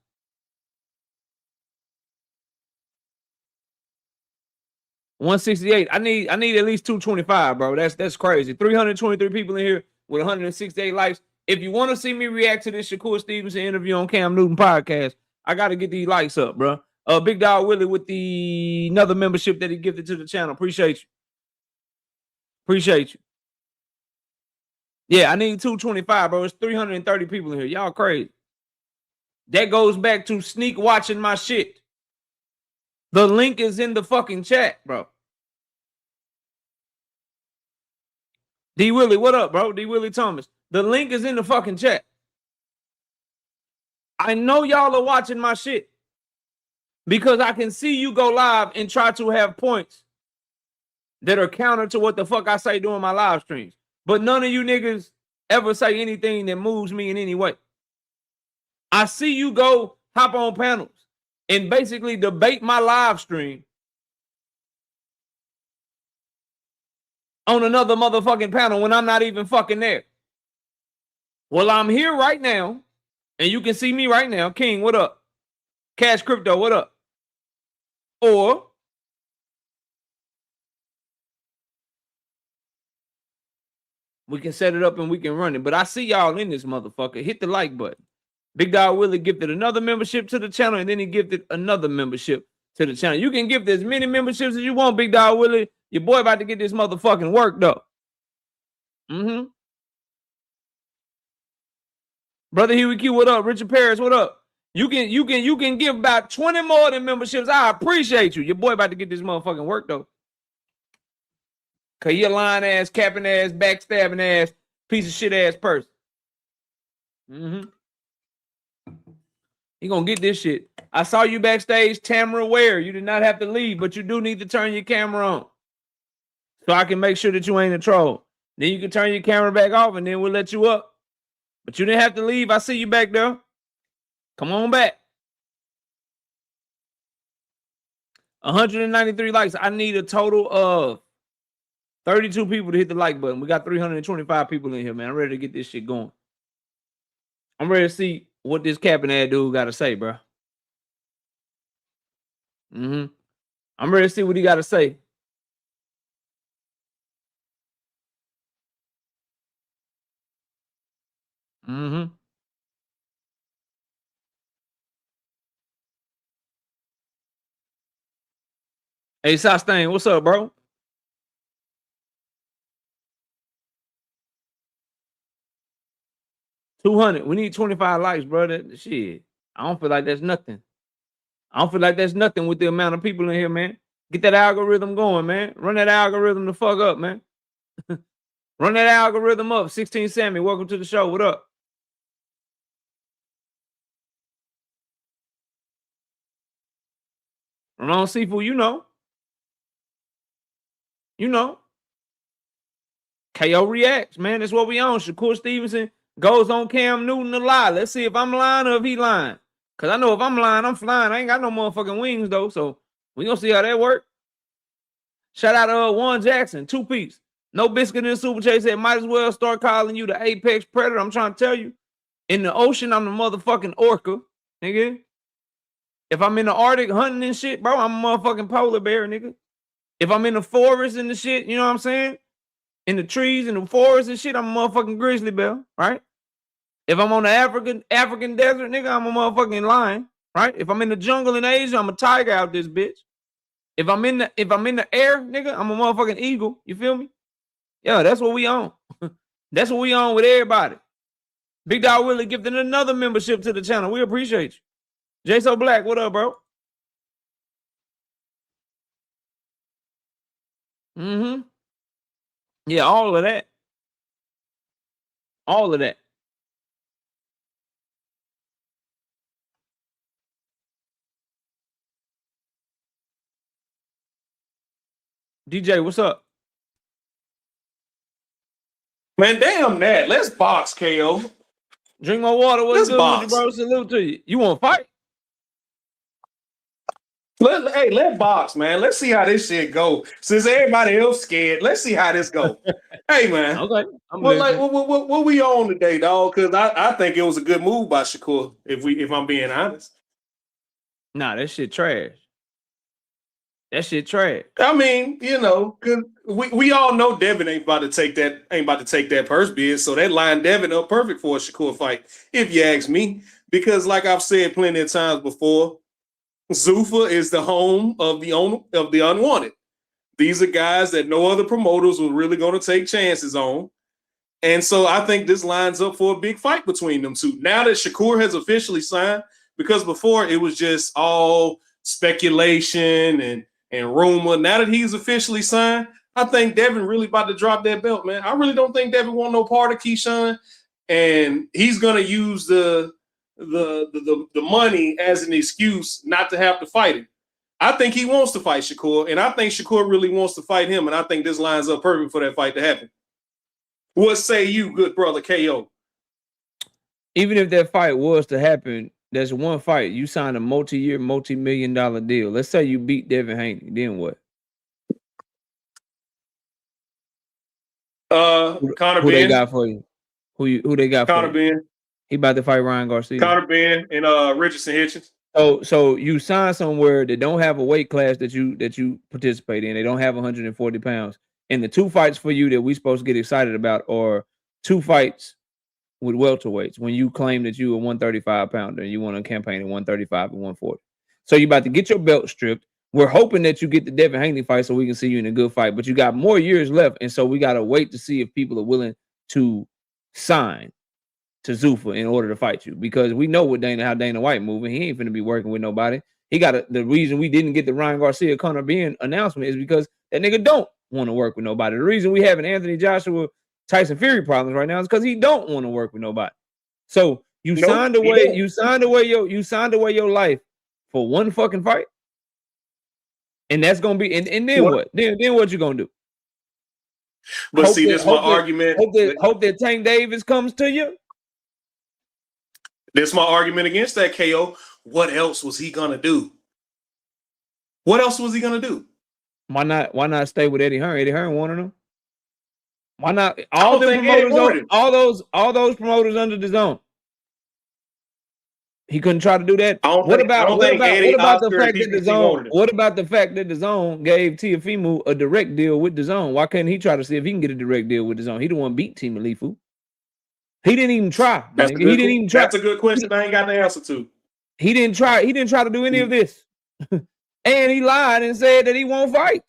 $168. I need at least 225, bro. That's crazy. 323 people in here with 168 likes. If you want to see me react to this Shakur Stevenson interview on Cam Newton podcast, I got to get these likes up, bro. Big Dog Willie with the another membership that he gifted to the channel. Appreciate you. Appreciate you. Yeah, I need 225, bro. It's 330 people in here. Y'all crazy. That goes back to sneak watching my shit. The link is in the fucking chat, bro. D Willie, what up, bro? D Willie Thomas. The link is in the fucking chat. I know y'all are watching my shit because I can see you go live and try to have points that are counter to what the fuck I say during my live streams. But none of you niggas ever say anything that moves me in any way. I see you go hop on panels and basically debate my live stream on another motherfucking panel when I'm not even fucking there. Well, I'm here right now, and you can see me right now. King, what up? Cash Crypto, what up? Or we can set it up and we can run it. But I see y'all in this motherfucker. Hit the like button. Big Dog Willie gifted another membership to the channel, and then he gifted another membership to the channel. You can gift as many memberships as you want, Big Dog Willie. Your boy about to get this motherfucking work, though. Brother Huey Q, what up? Richard Paris, what up? You can give about 20 more than memberships. I appreciate you. Your boy about to get this motherfucking work, though. Cause you a lying ass, capping ass, backstabbing ass, piece of shit ass person. You gonna get this shit. I saw you backstage, Tamara Ware. You did not have to leave, but you do need to turn your camera on. So I can make sure that you ain't a troll. Then you can turn your camera back off and then we'll let you up. But you didn't have to leave. I see you back there. Come on back. 193 likes. I need a total of 32 people to hit the like button. We got 325 people in here, man. I'm ready to get this shit going. I'm ready to see what this capping ad dude got to say, bro. I'm ready to see what he got to say. Hey, Sostain, what's up, bro? 200. We need 25 likes, bro. Shit. I don't feel like that's nothing. I don't feel like that's nothing with the amount of people in here, man. Get that algorithm going, man. Run that algorithm the fuck up, man. Run that algorithm up. 16 Sammy, welcome to the show. What up? Ramon Seafood, you know. You know. KO reacts, man. That's what we on. Shakur Stevenson goes on Cam Newton to lie. Let's see if I'm lying or if he lying. Because I know if I'm lying, I'm flying. I ain't got no motherfucking wings, though. So we going to see how that work. Shout out to Warren Jackson, 2-piece. No Biscuit in the Super Chase said, might as well start calling you the apex predator. I'm trying to tell you. In the ocean, I'm the motherfucking orca, nigga. If I'm in the Arctic hunting and shit, bro, I'm a motherfucking polar bear, nigga. If I'm in the forest and the shit, you know what I'm saying? In the trees and the forest and shit, I'm a motherfucking grizzly bear, right? If I'm on the African desert, nigga, I'm a motherfucking lion, right? If I'm in the jungle in Asia, I'm a tiger out this bitch. If I'm in the air, nigga, I'm a motherfucking eagle. You feel me? Yeah, that's what we on. That's what we on with everybody. Big Dog Willie gifted another membership to the channel. We appreciate you. J So Black, what up, bro? Yeah, all of that. All of that. DJ, what's up? Man, damn that. Let's box, KO. Drink my water. What's good with you, bro? Salute to you. You want to fight? Let box, man. Let's see how this shit go. Since everybody else scared, let's see how this go. Hey, man. Okay. What we on today, dog? Because I think it was a good move by Shakur, if I'm being honest. Nah, that shit trash. That shit trash. I mean, you know, because we all know Devin ain't about to take that purse bid, so that lined Devin up perfect for a Shakur fight, if you ask me. Because like I've said plenty of times before, Zuffa is the home of the unwanted. These are guys that no other promoters were really going to take chances on. And so I think this lines up for a big fight between them two. Now that Shakur has officially signed, because before it was just all speculation and rumor. Now that he's officially signed, I think Devin really about to drop that belt, man. I really don't think Devin want no part of Keyshawn, and he's going to use the money as an excuse not to have to fight him. I think he wants to fight Shakur, and I think Shakur really wants to fight him, and I think this lines up perfect for that fight to happen. What say you, good brother KO? Even if that fight was to happen, there's one fight. You signed a multi-year, multi-million-dollar deal. Let's say you beat Devin Haney. Then what? Conor who Ben. They got for you? Who they got Conor for you? Ben. He about to fight Ryan Garcia. Conor Ben and Richardson Hitchens. So you sign somewhere that don't have a weight class that you participate in. They don't have 140 pounds. And the two fights for you that we supposed to get excited about are two fights with welterweights when you claim that you a 135 pounder and you want to campaign at 135 and 140. So you about to get your belt stripped. We're hoping that you get the Devin Haney fight so we can see you in a good fight, but you got more years left. And so we got to wait to see if people are willing to sign to Zuffa in order to fight you, because we know how Dana White moving. He ain't finna be working with nobody. The reason we didn't get the Ryan Garcia Conor Ben announcement is because that nigga don't want to work with nobody. The reason we having Anthony Joshua Tyson Fury problems right now is because he don't want to work with nobody. So you signed away your life for one fucking fight, and that's gonna be and then what? Then what you gonna do? But see, this is my argument. Hope that Tank Davis comes to you. That's my argument against that, KO. What else was he gonna do? What else was he gonna do? Why not stay with Eddie Hearn? Eddie Hearn wanted him. Why not? All them promoters, all those promoters under the zone. He couldn't try to do that. What about the fact that the zone gave Teofimo a direct deal with the zone? Why couldn't he try to see if he can get a direct deal with the zone? He didn't want to beat Team Alifu. He didn't even try. That's a good question. I ain't got the answer to. He didn't try. He didn't try to do any of this, and he lied and said that he won't fight.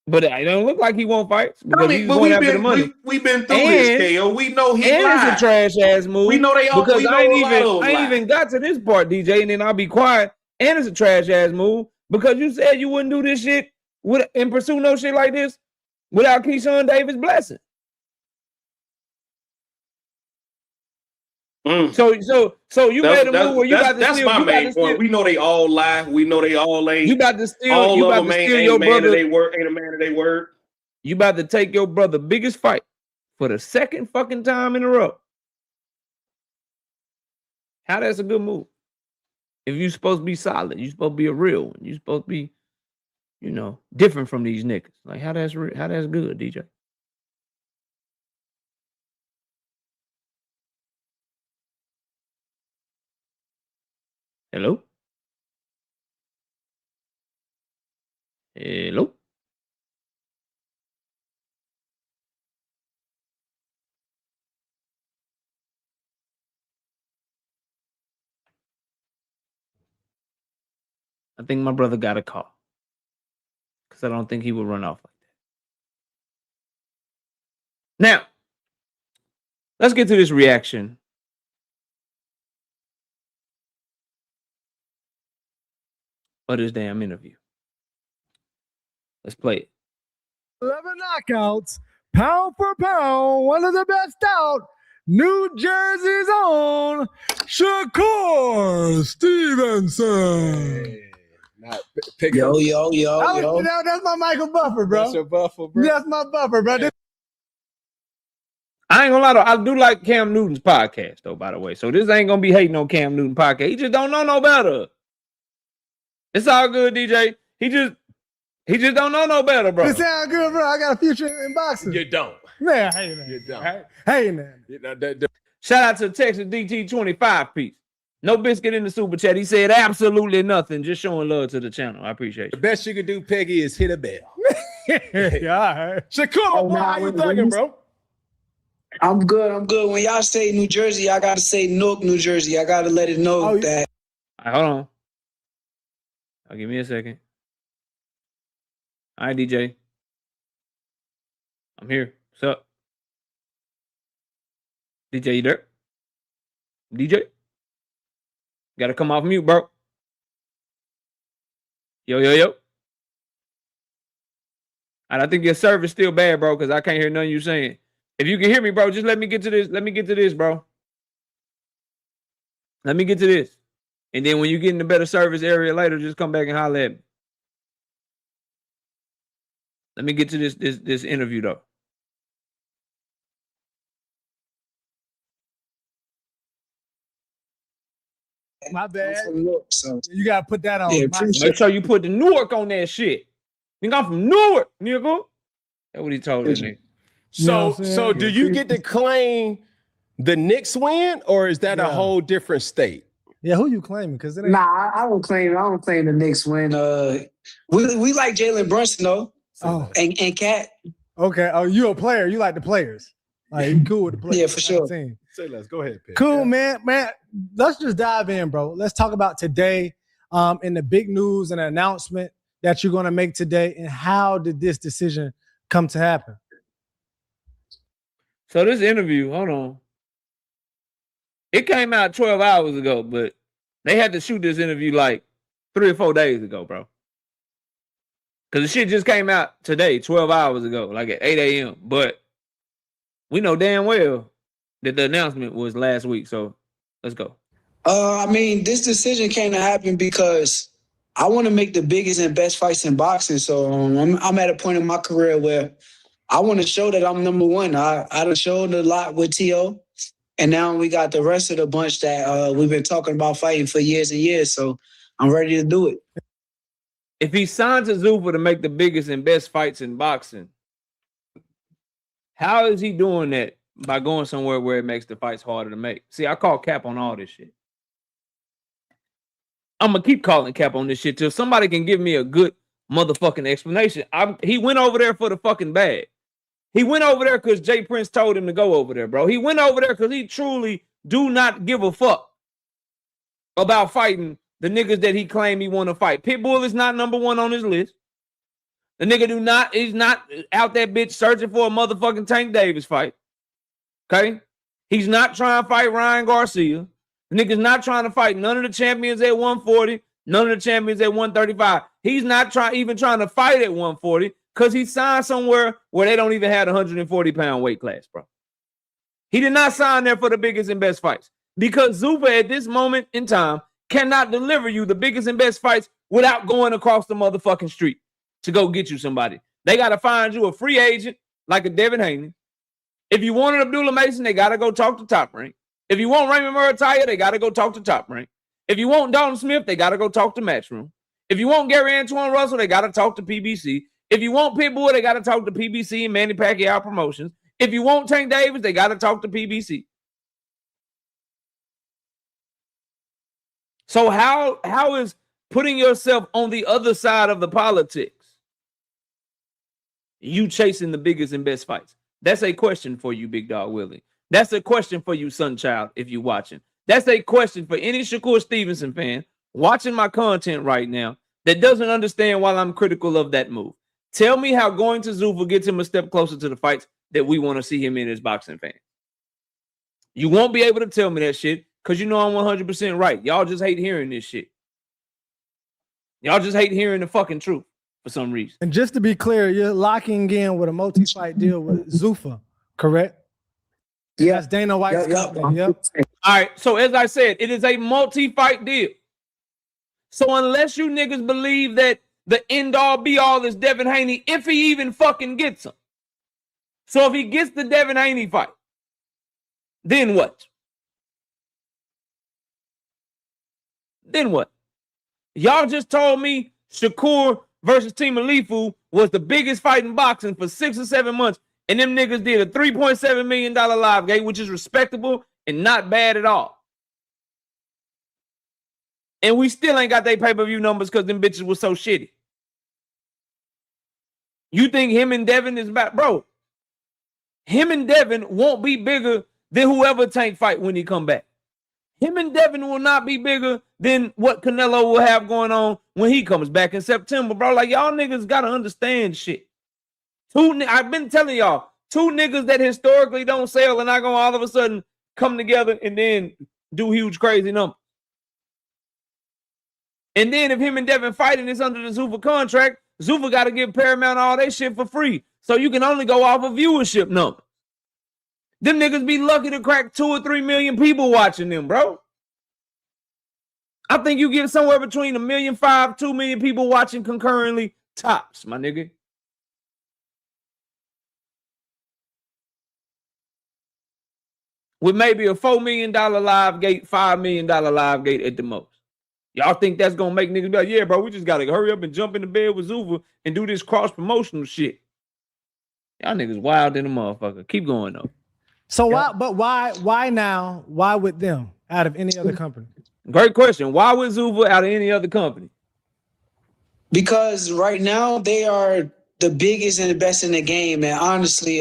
But it don't look like he won't fight because he's going after the money. We've been through this, KO. We know he lied. And it's a trash ass move. We know they all. Because I ain't even got to this part, DJ, and then I'll be quiet. And it's a trash ass move because you said you wouldn't do this shit and pursue no shit like this without Keyshawn Davis' blessing. So you made a move where you got to that's steal. That's my main point. We know they all lie. We know they all ain't. You about to steal. All you of about them to steal ain't your man brother. Of they word, ain't a man of they word. You about to take your brother biggest fight for the second fucking time in a row. How that's a good move? If you're supposed to be solid, you're supposed to be a real one. You're supposed to be, different from these niggas. Like how that's good, DJ. Hello? Hello? I think my brother got a call. Because I don't think he would run off like that. Now, let's get to this reaction. Of this damn interview. Let's play it. 11 knockouts, pound for pound, one of the best out. New Jersey's own Shakur Stevenson. Yo. That's my Michael Buffer, bro. That's your buffer, bro. That's my buffer, bro. I ain't gonna lie though, I do like Cam Newton's podcast though, by the way. So this ain't gonna be hating on Cam Newton podcast. He just don't know no better. It's all good, DJ. He just don't know no better, bro. It sound good, bro. I got a future in boxing. You don't. Man, hey, man. You don't. Hey, man. Shout out to Texas DT25 piece. No biscuit in the super chat. He said absolutely nothing. Just showing love to the channel. I appreciate The you. best you can do, Peggy, is hit a bell. Yeah, all right. Shakur, how you thinking, bro? I'm good. When y'all say New Jersey, I gotta say Newark, New Jersey. I gotta let it know that. All right, hold on. Give me a second. All right, DJ. I'm here. What's up? DJ, you there? DJ? Gotta come off mute, bro. Yo. And I think your service still bad, bro, because I can't hear none of you saying. If you can hear me, bro, just let me get to this. Let me get to this, bro. Let me get to this. And then when you get in the better service area later, just come back and holler at me. Let me get to this interview, though. My bad. I'm from Newark, so. You got to put that on. Yeah, Make sure you put the Newark on that shit. Nigga, I'm from Newark, nigga. That's what he told this nigga. So do you get to claim the Knicks win, or is that a whole different state? Yeah, who you claiming? Because it ain't. Nah, I don't claim the Knicks win. We like Jalen Brunson though. Oh. And Cat. Okay. Oh, you a player. You like the players. Like, you cool with the players. Yeah, for sure. Say less. Go ahead, Peg. Cool, man. Let's just dive in, bro. Let's talk about today in the big news and announcement that you're going to make today, and how did this decision come to happen? So this interview, hold on. It came out 12 hours ago, but they had to shoot this interview like 3 or 4 days ago, bro. Because the shit just came out today, 12 hours ago, like at 8 a.m. But we know damn well that the announcement was last week. So let's go. This decision came to happen because I want to make the biggest and best fights in boxing. So I'm at a point in my career where I want to show that I'm number one. I done showed a lot with T.O., and now we got the rest of the bunch that we've been talking about fighting for years and years. So I'm ready to do it. If he signed to Zuffa to make the biggest and best fights in boxing, How is he doing that? By going somewhere where it makes the fights harder to make. See, I call cap on all this shit. I'm gonna keep calling cap on this shit till somebody can give me a good motherfucking explanation. He went over there for the fucking bag. He went over there because Jay Prince told him to go over there, bro. He went over there because he truly do not give a fuck about fighting the niggas that he claimed he want to fight. Pitbull is not number one on his list. The nigga is not out that bitch searching for a motherfucking Tank Davis fight. Okay? He's not trying to fight Ryan Garcia. The nigga's not trying to fight none of the champions at 140, none of the champions at 135. He's not even trying to fight at 140 because he signed somewhere where they don't even have a 140-pound weight class, bro. He did not sign there for the biggest and best fights because Zuffa at this moment in time cannot deliver you the biggest and best fights without going across the motherfucking street to go get you somebody. They got to find you a free agent like a Devin Haney. If you want an Abdullah Mason, they got to go talk to Top Rank. If you want Raymond Murataya, they got to go talk to Top Rank. If you want Dalton Smith, they got to go talk to Matchroom. If you want Gary Antoine Russell, they got to talk to PBC. If you want Pitbull, they got to talk to PBC and Manny Pacquiao Promotions. If you want Tank Davis, they got to talk to PBC. So how is putting yourself on the other side of the politics you chasing the biggest and best fights? That's a question for you, Big Dog Willie. That's a question for you, Sunchild, if you're watching. That's a question for any Shakur Stevenson fan watching my content right now that doesn't understand why I'm critical of that move. Tell me how going to Zuffa gets him a step closer to the fights that we want to see him in as boxing fans. You won't be able to tell me that shit because you know I'm 100% right. Y'all just hate hearing this shit. Y'all just hate hearing the fucking truth for some reason. And just to be clear, you're locking in with a multi-fight deal with Zuffa, correct? Yeah. That's Dana White's company. Yep. All right, so as I said, it is a multi-fight deal. So unless you niggas believe that the end-all be-all is Devin Haney, if he even fucking gets him. So if he gets the Devin Haney fight, then what? Then what? Y'all just told me Shakur versus Team Alifu was the biggest fight in boxing for 6 or 7 months, and them niggas did a $3.7 million live gate, which is respectable and not bad at all. And we still ain't got their pay-per-view numbers because them bitches were so shitty. You think him and Devin is about, bro? Him and Devin won't be bigger than whoever Tank fight when he come back. Him and Devin will not be bigger than what Canelo will have going on when he comes back in September, bro. Like, y'all niggas got to understand shit. I've been telling y'all, two niggas that historically don't sell and not going to all of a sudden come together and then do huge, crazy numbers. And then if him and Devin fighting this under the Zuffa contract, Zuffa got to give Paramount all that shit for free. So you can only go off of viewership numbers. Them niggas be lucky to crack 2 or 3 million people watching them, bro. I think you get somewhere between 1.5 million, 2 million people watching concurrently, tops, my nigga. With maybe a $4 million live gate, $5 million live gate at the most. Y'all think that's going to make niggas be like, yeah, bro, we just got to hurry up and jump in the bed with Zuffa and do this cross-promotional shit. Y'all niggas wild in the motherfucker. Keep going, though. So why now? Why with them out of any other company? Great question. Why with Zuffa out of any other company? Because right now they are the biggest and the best in the game, and honestly,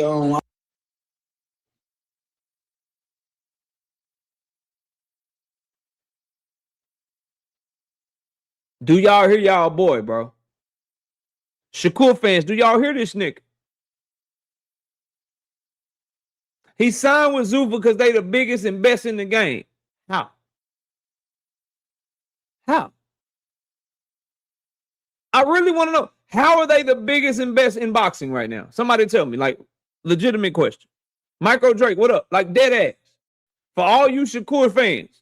do y'all hear y'all boy, bro? Shakur fans, do y'all hear this nigga? He signed with Zuffa because they the biggest and best in the game. How? How? I really want to know. How are they the biggest and best in boxing right now? Somebody tell me, like, legitimate question. Micro Drake, what up? Like, dead ass. For all you Shakur fans.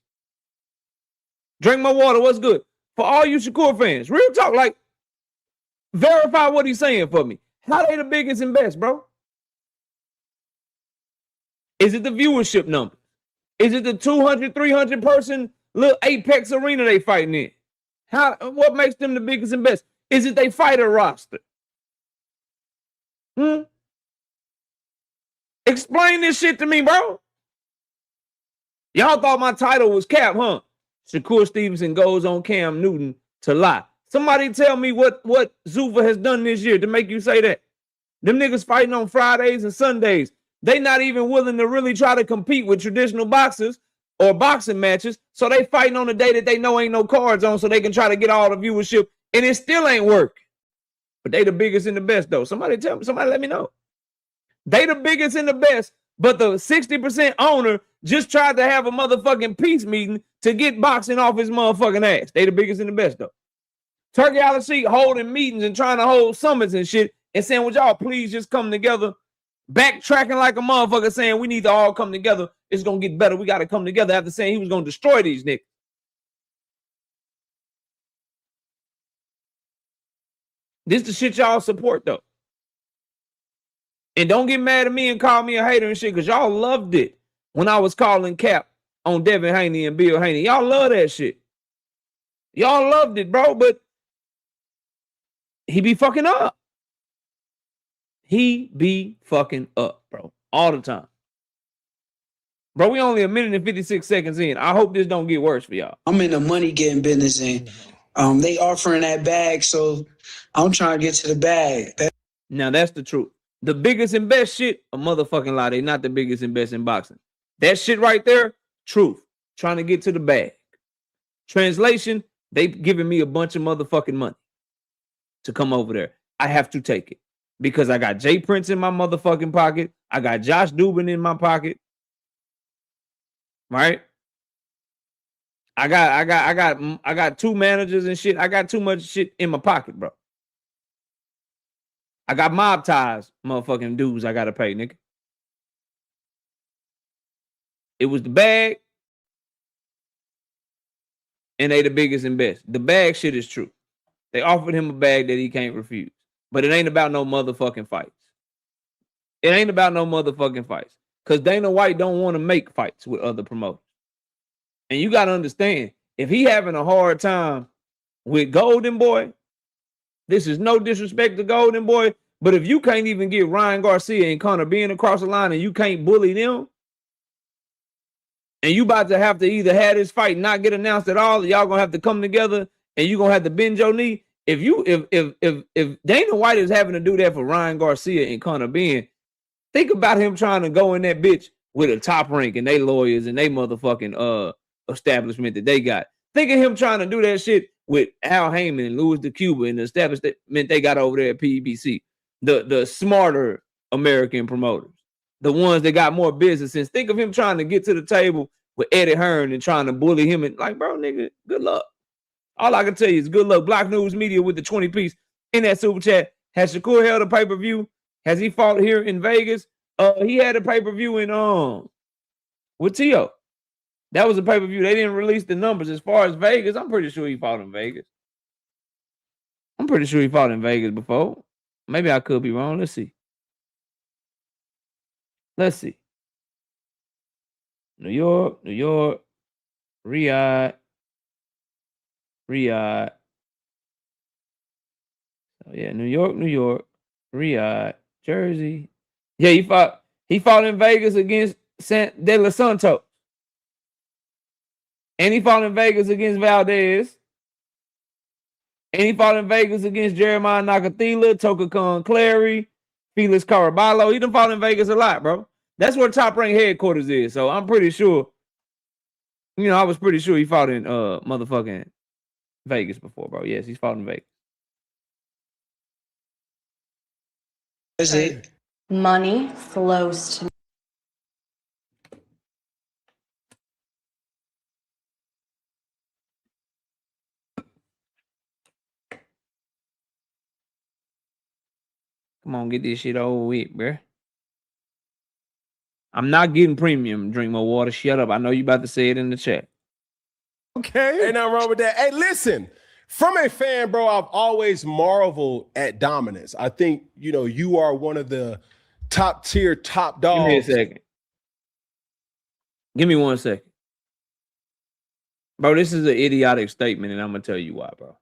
Drink my water, what's good? For all you Shakur fans. Real talk, like, verify what he's saying for me. How they the biggest and best, bro? Is it the viewership number? Is it the 200, 300 person little Apex arena they fighting in? What makes them the biggest and best? Is it they fighter roster? Explain this shit to me, bro. Y'all thought my title was cap, huh? Shakur Stevenson goes on Cam Newton to lie. Somebody tell me what Zuffa has done this year to make you say that. Them niggas fighting on Fridays and Sundays. They not even willing to really try to compete with traditional boxers or boxing matches. So they fighting on the day that they know ain't no cards on so they can try to get all the viewership. And it still ain't working. But they the biggest and the best, though. Somebody tell me. Somebody let me know. They the biggest and the best. But the 60% owner just tried to have a motherfucking peace meeting to get boxing off his motherfucking ass. They the biggest and the best, though. Turkey out of seat holding meetings and trying to hold summits and shit and saying, would y'all please just come together? Backtracking like a motherfucker saying we need to all come together. It's going to get better. We got to come together after saying he was going to destroy these niggas. This the shit y'all support, though. And don't get mad at me and call me a hater and shit, because y'all loved it when I was calling cap on Devin Haney and Bill Haney. Y'all love that shit. Y'all loved it, bro, but he be fucking up. He be fucking up, bro, all the time. Bro, we only 1 minute and 56 seconds in. I hope this don't get worse for y'all. I'm in the money getting business, and they offering that bag, so I'm trying to get to the bag. Now, that's the truth. The biggest and best shit, a motherfucking lie. They not the biggest and best in boxing. That shit right there, truth. Trying to get to the bag. Translation, they giving me a bunch of motherfucking money to come over there. I have to take it because I got Jay Prince in my motherfucking pocket. I got Josh Dubin in my pocket. Right? I got 2 managers and shit. I got too much shit in my pocket, bro. I got mob ties, motherfucking dues I gotta pay, nigga. It was the bag, and they the biggest and best. The bag shit is true. They offered him a bag that he can't refuse. But it ain't about no motherfucking fights. It ain't about no motherfucking fights. Because Dana White don't want to make fights with other promoters. And you gotta understand, if he having a hard time with Golden Boy, this is no disrespect to Golden Boy, but if you can't even get Ryan Garcia and Conor being across the line and you can't bully them, and you about to have to either have this fight and not get announced at all, y'all gonna have to come together and you gonna have to bend your knee. If Dana White is having to do that for Ryan Garcia and Conor Benn, think about him trying to go in that bitch with a top rank and they lawyers and they motherfucking establishment that they got. Think of him trying to do that shit with Al Heyman and Louis DeCuba and the establishment they got over there at PBC. The smarter American promoters. The ones that got more business sense. Think of him trying to get to the table with Eddie Hearn and trying to bully him. And like, bro, nigga, good luck. All I can tell you is good luck. Block News Media with the 20-piece in that super chat. Has Shakur held a pay-per-view? Has he fought here in Vegas? He had a pay-per-view in with Tio. That was a pay-per-view. They didn't release the numbers. As far as Vegas, I'm pretty sure he fought in Vegas. I'm pretty sure he fought in Vegas before. Maybe I could be wrong. Let's see. Let's see. New York, Riyadh. Oh, yeah, New York, Riyadh, Jersey. Yeah, he fought in Vegas against De La Santos. And he fought in Vegas against Valdez. And he fought in Vegas against Jeremiah Nakathila, Tokakon Clary, Felix Caraballo. He done fought in Vegas a lot, bro. That's where Top Rank headquarters is. So I'm pretty sure, I was pretty sure he fought in motherfucking Vegas before, bro. Yes, he's fought in Vegas. That's it. Money flows to me. Come on, get this shit over with, bruh. I'm not getting premium. Drink more water. Shut up. I know you about to say it in the chat. Okay. Ain't nothing wrong with that. Hey, listen. From a fan, bro, I've always marveled at dominance. I think, you are one of the top tier, top dogs. Give me a second. Give me 1 second. Bro, this is an idiotic statement, and I'm going to tell you why, bro.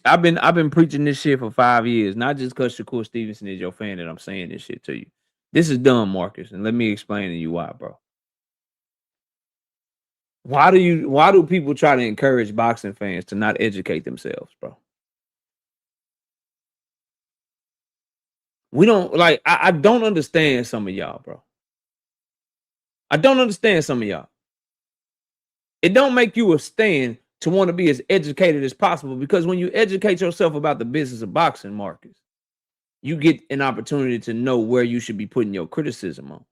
I've been preaching this shit for 5 years, not just because Shakur Stevenson is your fan that I'm saying this shit to you. This is dumb, Marcus, and let me explain to you why, bro. Why do people try to encourage boxing fans to not educate themselves, bro? We don't like, I don't understand some of y'all, bro. I don't understand some of y'all. It don't make you a stand to want to be as educated as possible, because when you educate yourself about the business of boxing, Marcus, you get an opportunity to know where you should be putting your criticism on.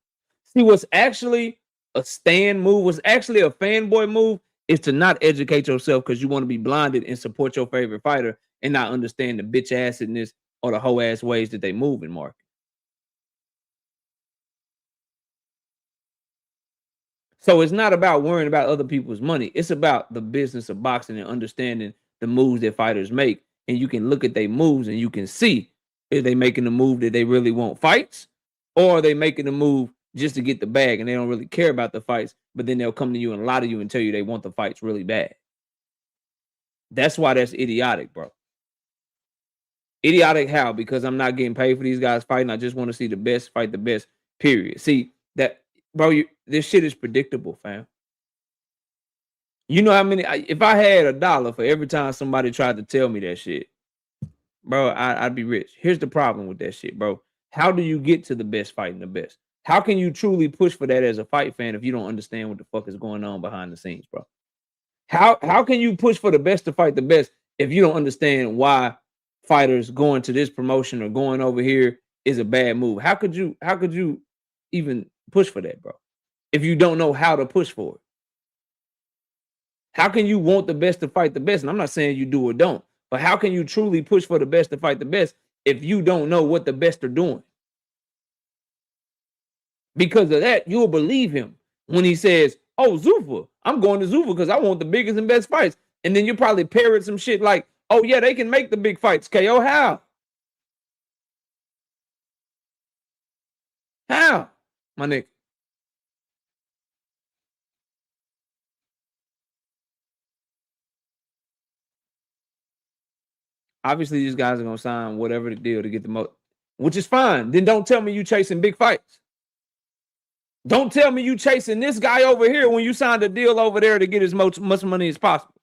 See, what's actually a stand move, what's actually a fanboy move, is to not educate yourself because you want to be blinded and support your favorite fighter and not understand the bitch assedness or the hoe ass ways that they move in market. So it's not about worrying about other people's money. It's about the business of boxing and understanding the moves that fighters make. And you can look at their moves and you can see if they making the move that they really want fights, or are they making the move just to get the bag and they don't really care about the fights, but then they'll come to you and lie to you and tell you they want the fights really bad. That's why that's idiotic, bro. Idiotic how? Because I'm not getting paid for these guys fighting. I just want to see the best fight the best, period. See, that, bro, this shit is predictable, fam. You know how many, if I had $1 for every time somebody tried to tell me that shit, bro, I'd be rich. Here's the problem with that shit, bro. How do you get to the best fighting the best? How can you truly push for that as a fight fan if you don't understand what the fuck is going on behind the scenes, bro? How can you push for the best to fight the best if you don't understand why fighters going to this promotion or going over here is a bad move? How could you even push for that, bro, if you don't know how to push for it? How can you want the best to fight the best? And I'm not saying you do or don't, but how can you truly push for the best to fight the best if you don't know what the best are doing? Because of that, you'll believe him when he says, oh, Zuffa, I'm going to Zuffa because I want the biggest and best fights. And then you probably parrot some shit like, oh, yeah, they can make the big fights. KO, how? How, my nigga? Obviously, these guys are going to sign whatever the deal to get the most, which is fine. Then don't tell me you chasing big fights. Don't tell me you chasing this guy over here when you signed a deal over there to get as much money as possible.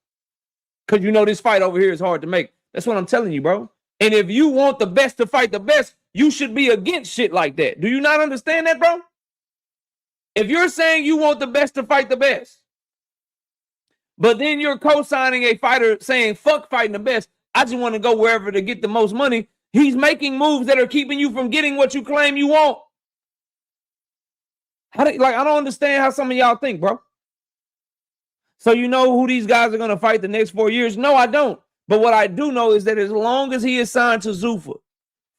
Because you know this fight over here is hard to make. That's what I'm telling you, bro. And if you want the best to fight the best, you should be against shit like that. Do you not understand that, bro? If you're saying you want the best to fight the best, but then you're co-signing a fighter saying, fuck fighting the best, I just want to go wherever to get the most money, he's making moves that are keeping you from getting what you claim you want. I don't understand how some of y'all think, bro. So you know who these guys are going to fight the next 4 years? No, I don't. But what I do know is that as long as he is signed to Zuffa,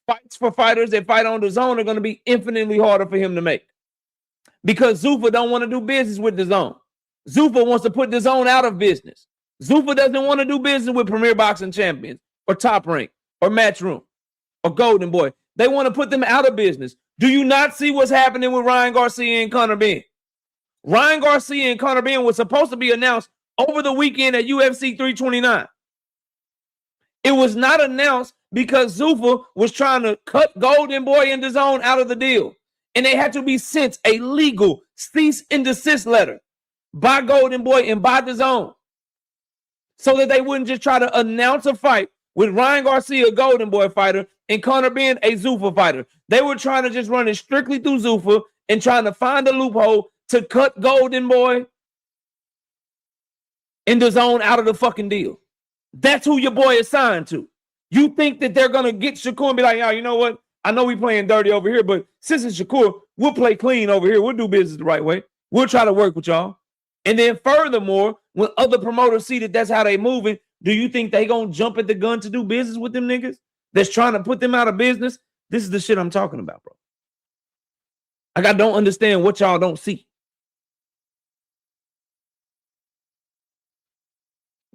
fights for fighters that fight on DAZN are going to be infinitely harder for him to make. Because Zuffa don't want to do business with DAZN. Zuffa wants to put DAZN out of business. Zuffa doesn't want to do business with Premier Boxing Champions or Top Rank or Matchroom or Golden Boy. They want to put them out of business. Do you not see what's happening with Ryan Garcia and Conor Benn? Ryan Garcia and Conor Benn was supposed to be announced over the weekend at UFC 329. It was not announced because Zuffa was trying to cut Golden Boy and DAZN out of the deal. And they had to be sent a legal cease and desist letter by Golden Boy and by DAZN so that they wouldn't just try to announce a fight with Ryan Garcia, a Golden Boy fighter, and Conor Benn, a Zuffa fighter. They were trying to just run it strictly through Zuffa and trying to find a loophole to cut Golden Boy and DAZN out of the fucking deal. That's who your boy is signed to. You think that they're going to get Shakur and be like, yeah, you know what? I know we playing dirty over here, but since it's Shakur, we'll play clean over here. We'll do business the right way. We'll try to work with y'all. And then furthermore, when other promoters see that that's how they moving, do you think they going to jump at the gun to do business with them niggas that's trying to put them out of business? This is the shit I'm talking about, bro. Like, I don't understand what y'all don't see.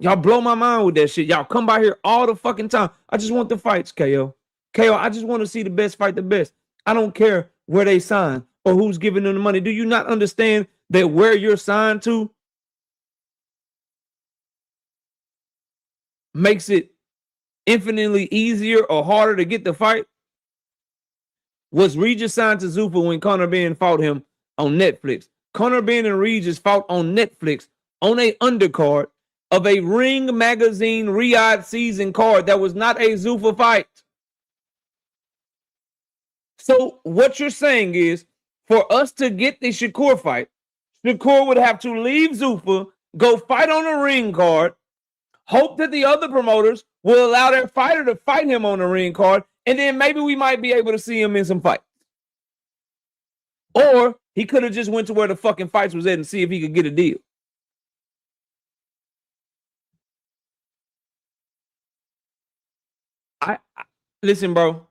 Y'all blow my mind with that shit. Y'all come by here all the fucking time. I just want the fights, KO. KO, I just want to see the best fight the best. I don't care where they sign or who's giving them the money. Do you not understand that where you're signed to makes it infinitely easier or harder to get the fight? Was Regis signed to Zuffa when Conor Ben fought him on Netflix? Conor Ben and Regis fought on Netflix on a undercard of a Ring Magazine Riyadh season card that was not a Zuffa fight. So what you're saying is, for us to get the Shakur fight, Shakur would have to leave Zuffa, go fight on a ring card, hope that the other promoters will allow their fighter to fight him on the ring card, and then maybe we might be able to see him in some fights. Or he could have just went to where the fucking fights was at and see if he could get a deal. Listen, bro.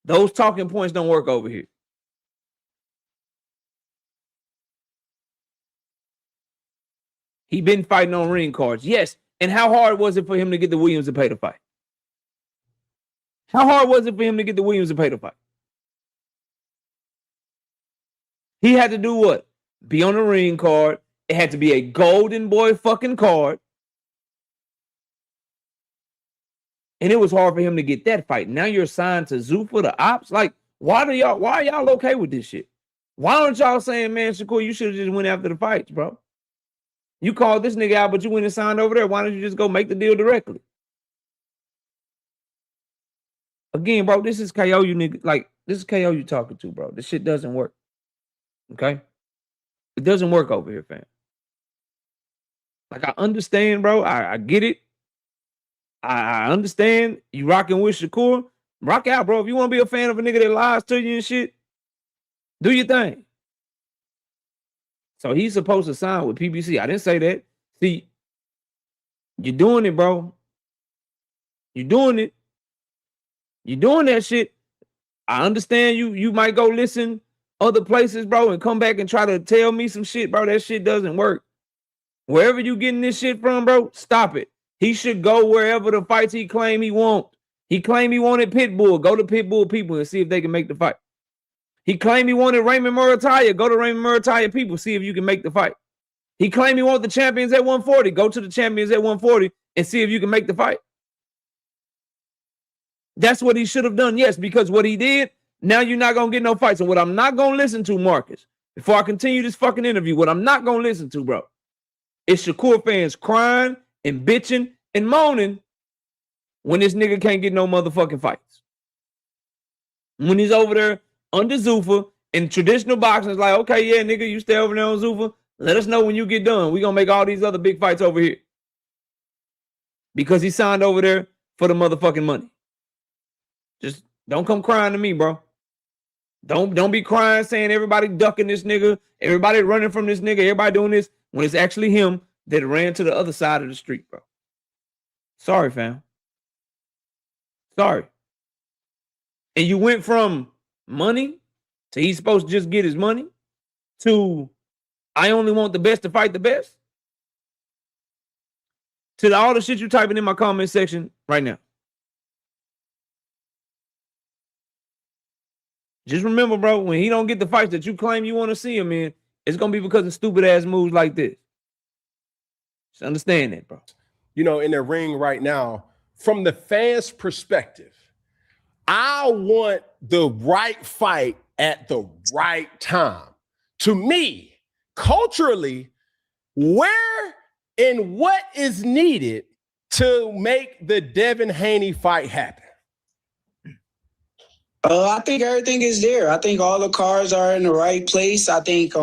Those talking points don't work over here. He been fighting on ring cards. Yes. And how hard was it for him to get the Williams to pay the fight? How hard was it for him to get the Williams to pay the fight? He had to do what? Be on the ring card. It had to be a golden boy fucking card. And it was hard for him to get that fight. Now you're signed to Zuffa, the ops. Like, why are y'all okay with this shit? Why aren't y'all saying, man, Shakur, you should have just went after the fights, bro? You called this nigga out, but you went and signed over there. Why don't you just go make the deal directly? Again, bro, this is KO you nigga. Like, this is KO you talking to, bro. This shit doesn't work. Okay? It doesn't work over here, fam. Like, I understand, bro. I get it. I understand you rocking with Shakur. Rock out, bro. If you want to be a fan of a nigga that lies to you and shit, do your thing. So he's supposed to sign with PBC. I didn't say that. See, you're doing it, bro. You're doing it. You're doing that shit. I understand you might go listen other places, bro, and come back and try to tell me some shit, bro. That shit doesn't work. Wherever you getting this shit from, bro, stop it. He should go wherever the fights he claim he want. He claimed he wanted Pitbull. Go to Pitbull people and see if they can make the fight. He claimed he wanted Raymond Murataya. Go to Raymond Murataya people. See if you can make the fight. He claimed he wanted the champions at 140. Go to the champions at 140 and see if you can make the fight. That's what he should have done, yes, because what he did, now you're not going to get no fights. And what I'm not going to listen to, Marcus, before I continue this fucking interview, what I'm not going to listen to, bro, is Shakur fans crying and bitching and moaning when this nigga can't get no motherfucking fights. When he's over there under Zuffa in traditional boxing, it's like, okay, yeah, nigga, you stay over there on Zuffa. Let us know when you get done. We're going to make all these other big fights over here. Because he signed over there for the motherfucking money. Just don't come crying to me, bro. Don't be crying saying everybody ducking this nigga, everybody running from this nigga, everybody doing this, when it's actually him that ran to the other side of the street, bro. Sorry, fam. Sorry. And you went from money to he's supposed to just get his money to I only want the best to fight the best to all the shit you typing in my comment section right now. Just remember, bro, when he don't get the fights that you claim you want to see him in, it's going to be because of stupid ass moves like this. Just understand that, bro. You know, in the ring right now, from the fans' perspective, I want the right fight at the right time. To me, culturally, where and what is needed to make the Devin Haney fight happen? I think everything is there. I think all the cards are in the right place. I think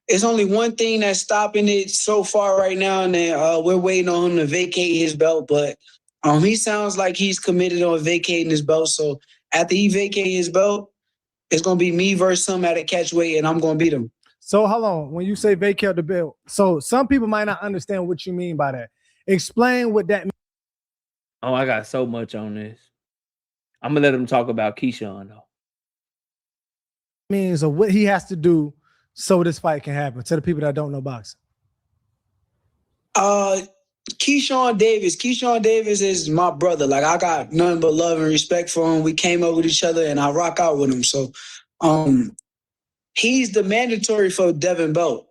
it's only one thing that's stopping it so far right now, and then we're waiting on him to vacate his belt. But he sounds like he's committed on vacating his belt. So after he vacates his belt, it's gonna be me versus him at a catchweight, and I'm gonna beat him. So hold on. When you say vacate the belt, so some people might not understand what you mean by that. Explain what that means. Oh, I got so much on this. I'm gonna let him talk about Keyshawn though. Means of what he has to do so this fight can happen to the people that don't know boxing. Keyshawn Davis. Keyshawn Davis is my brother. Like, I got nothing but love and respect for him. We came up with each other and I rock out with him. So he's the mandatory for Devin belt.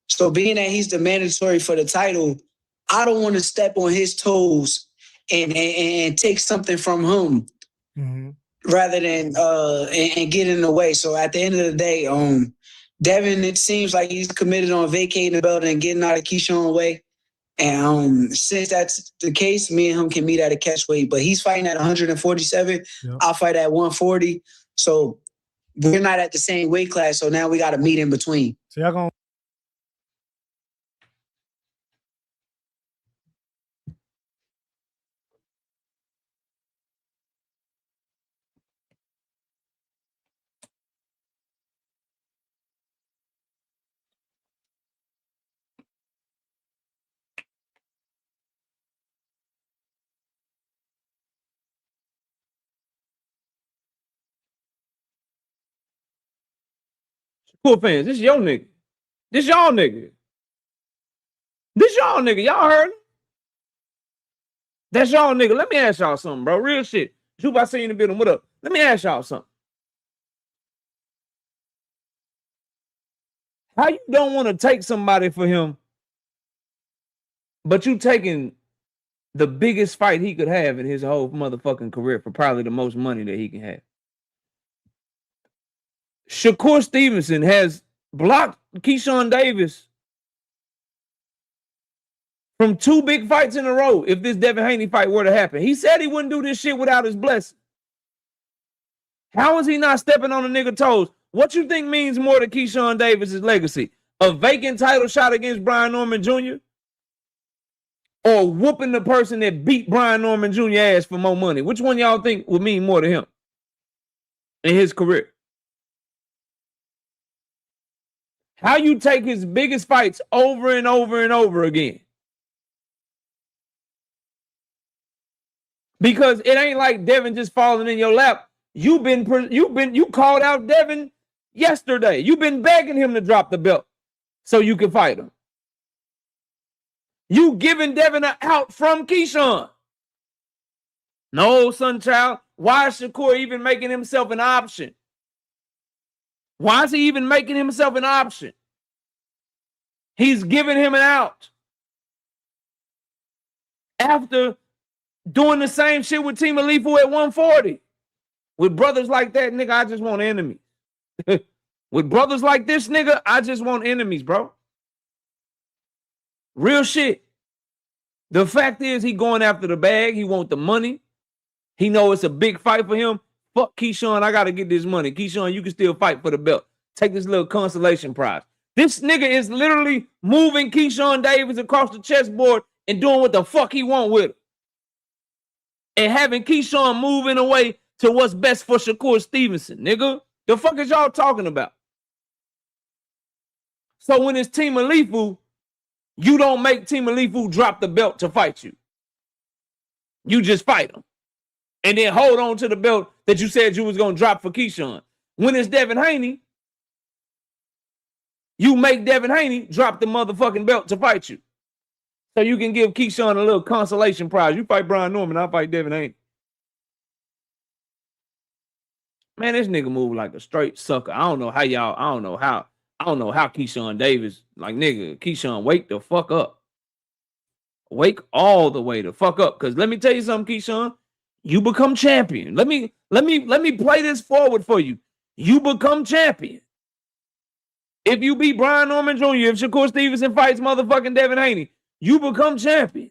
So being that he's the mandatory for the title, I don't want to step on his toes and take something from him. Mm-hmm. rather than and get in the way. So at the end of the day, Devin, it seems like he's committed on vacating the belt and getting out of Keyshawn way. And since that's the case, me and him can meet at a catch weight. But he's fighting at 147. Yep. I'll fight at 140. So we're not at the same weight class. So now we got to meet in between. So y'all gonna. Cool fans, this your nigga. This y'all nigga. This y'all nigga. Y'all heard him? That's y'all nigga. Let me ask y'all something, bro. Real shit. Jupe, I see you in the building. What up? Let me ask y'all something. How you don't want to take somebody for him, but you taking the biggest fight he could have in his whole motherfucking career for probably the most money that he can have? Shakur Stevenson has blocked Keyshawn Davis from 2 big fights in a row if this Devin Haney fight were to happen. He said he wouldn't do this shit without his blessing. How is he not stepping on a nigga toes? What you think means more to Keyshawn Davis's legacy? A vacant title shot against Brian Norman Jr.? Or whooping the person that beat Brian Norman Jr. ass for more money? Which one y'all think would mean more to him in his career? How you take his biggest fights over and over and over again? Because it ain't like Devin just falling in your lap. You called out Devin yesterday. You've been begging him to drop the belt so you can fight him. You giving Devin an out from Keyshawn. No, son child. Why is Shakur even making himself an option? Why is he even making himself an option? He's giving him an out. After doing the same shit with Team Alifu at 140. With brothers like that, nigga, I just want enemies. With brothers like this, nigga, I just want enemies, bro. Real shit. The fact is, he going after the bag. He want the money. He know it's a big fight for him. Fuck Keyshawn, I got to get this money. Keyshawn, you can still fight for the belt. Take this little consolation prize. This nigga is literally moving Keyshawn Davis across the chessboard and doing what the fuck he want with it. And having Keyshawn moving away to what's best for Shakur Stevenson, nigga. The fuck is y'all talking about? So when it's Team Alifu, you don't make Team Alifu drop the belt to fight you. You just fight them. And then hold on to the belt that you said you was going to drop for Keyshawn. When it's Devin Haney, you make Devin Haney drop the motherfucking belt to fight you. So you can give Keyshawn a little consolation prize. You fight Brian Norman, I'll fight Devin Haney. Man, this nigga move like a straight sucker. I don't know how Keyshawn Davis, like, nigga, Keyshawn, wake the fuck up. Wake all the way the fuck up. Because let me tell you something, Keyshawn. You become champion. Let me play this forward for you. You become champion. If you beat Brian Norman Jr., if Shakur Stevenson fights motherfucking Devin Haney, you become champion.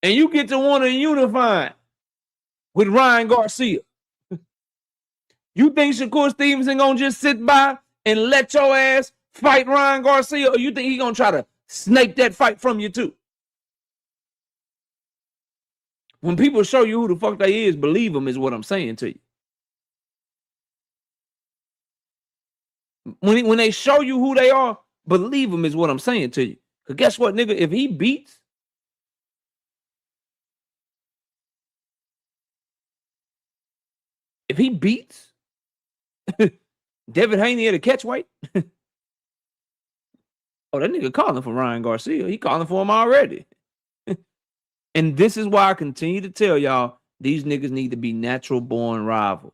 And you get to want to unify with Ryan Garcia. You think Shakur Stevenson gonna just sit by and let your ass fight Ryan Garcia, or you think he gonna try to snake that fight from you too? When people show you who the fuck they is, believe them is what I'm saying to you. When they show you who they are, believe them is what I'm saying to you. Because guess what, nigga? If he beats Devin Haney at a catch weight, oh, that nigga calling for Ryan Garcia. He calling for him already. And this is why I continue to tell y'all, these niggas need to be natural born rivals.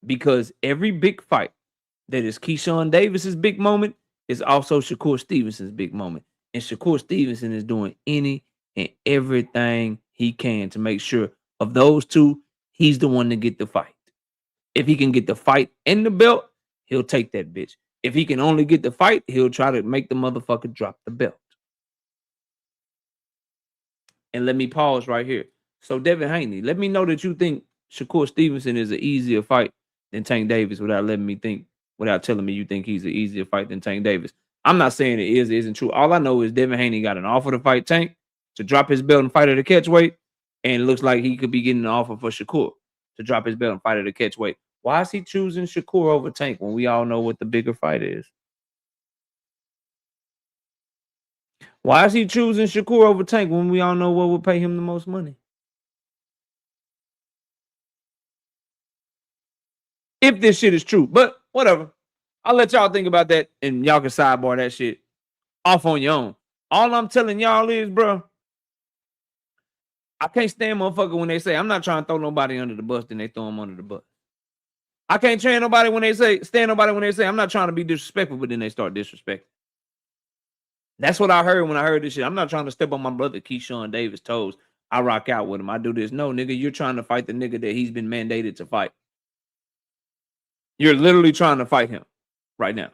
Because every big fight that is Keyshawn Davis's big moment is also Shakur Stevenson's big moment. And Shakur Stevenson is doing any and everything he can to make sure of those two, he's the one to get the fight. If he can get the fight and the belt, he'll take that bitch. If he can only get the fight, he'll try to make the motherfucker drop the belt. And let me pause right here. So, Devin Haney, let me know that you think Shakur Stevenson is an easier fight than Tank Davis without letting me think, without telling me you think he's an easier fight than Tank Davis. I'm not saying it is or isn't true. All I know is Devin Haney got an offer to fight Tank, to drop his belt and fight at a catch weight, and it looks like he could be getting an offer for Shakur to drop his belt and fight at a catch weight. Why is he choosing Shakur over Tank when we all know what the bigger fight is? Why is he choosing Shakur over Tank when we all know what would pay him the most money? If this shit is true, but whatever. I'll let y'all think about that and y'all can sidebar that shit off on your own. All I'm telling y'all is, bro, I can't stand motherfucker when they say, I'm not trying to throw nobody under the bus, then they throw them under the bus. I can't stand nobody when they say, I'm not trying to be disrespectful, but then they start disrespecting. That's what I heard when I heard this shit. I'm not trying to step on my brother Keyshawn Davis' toes. I rock out with him. I do this. No, nigga, you're trying to fight the nigga that he's been mandated to fight. You're literally trying to fight him right now.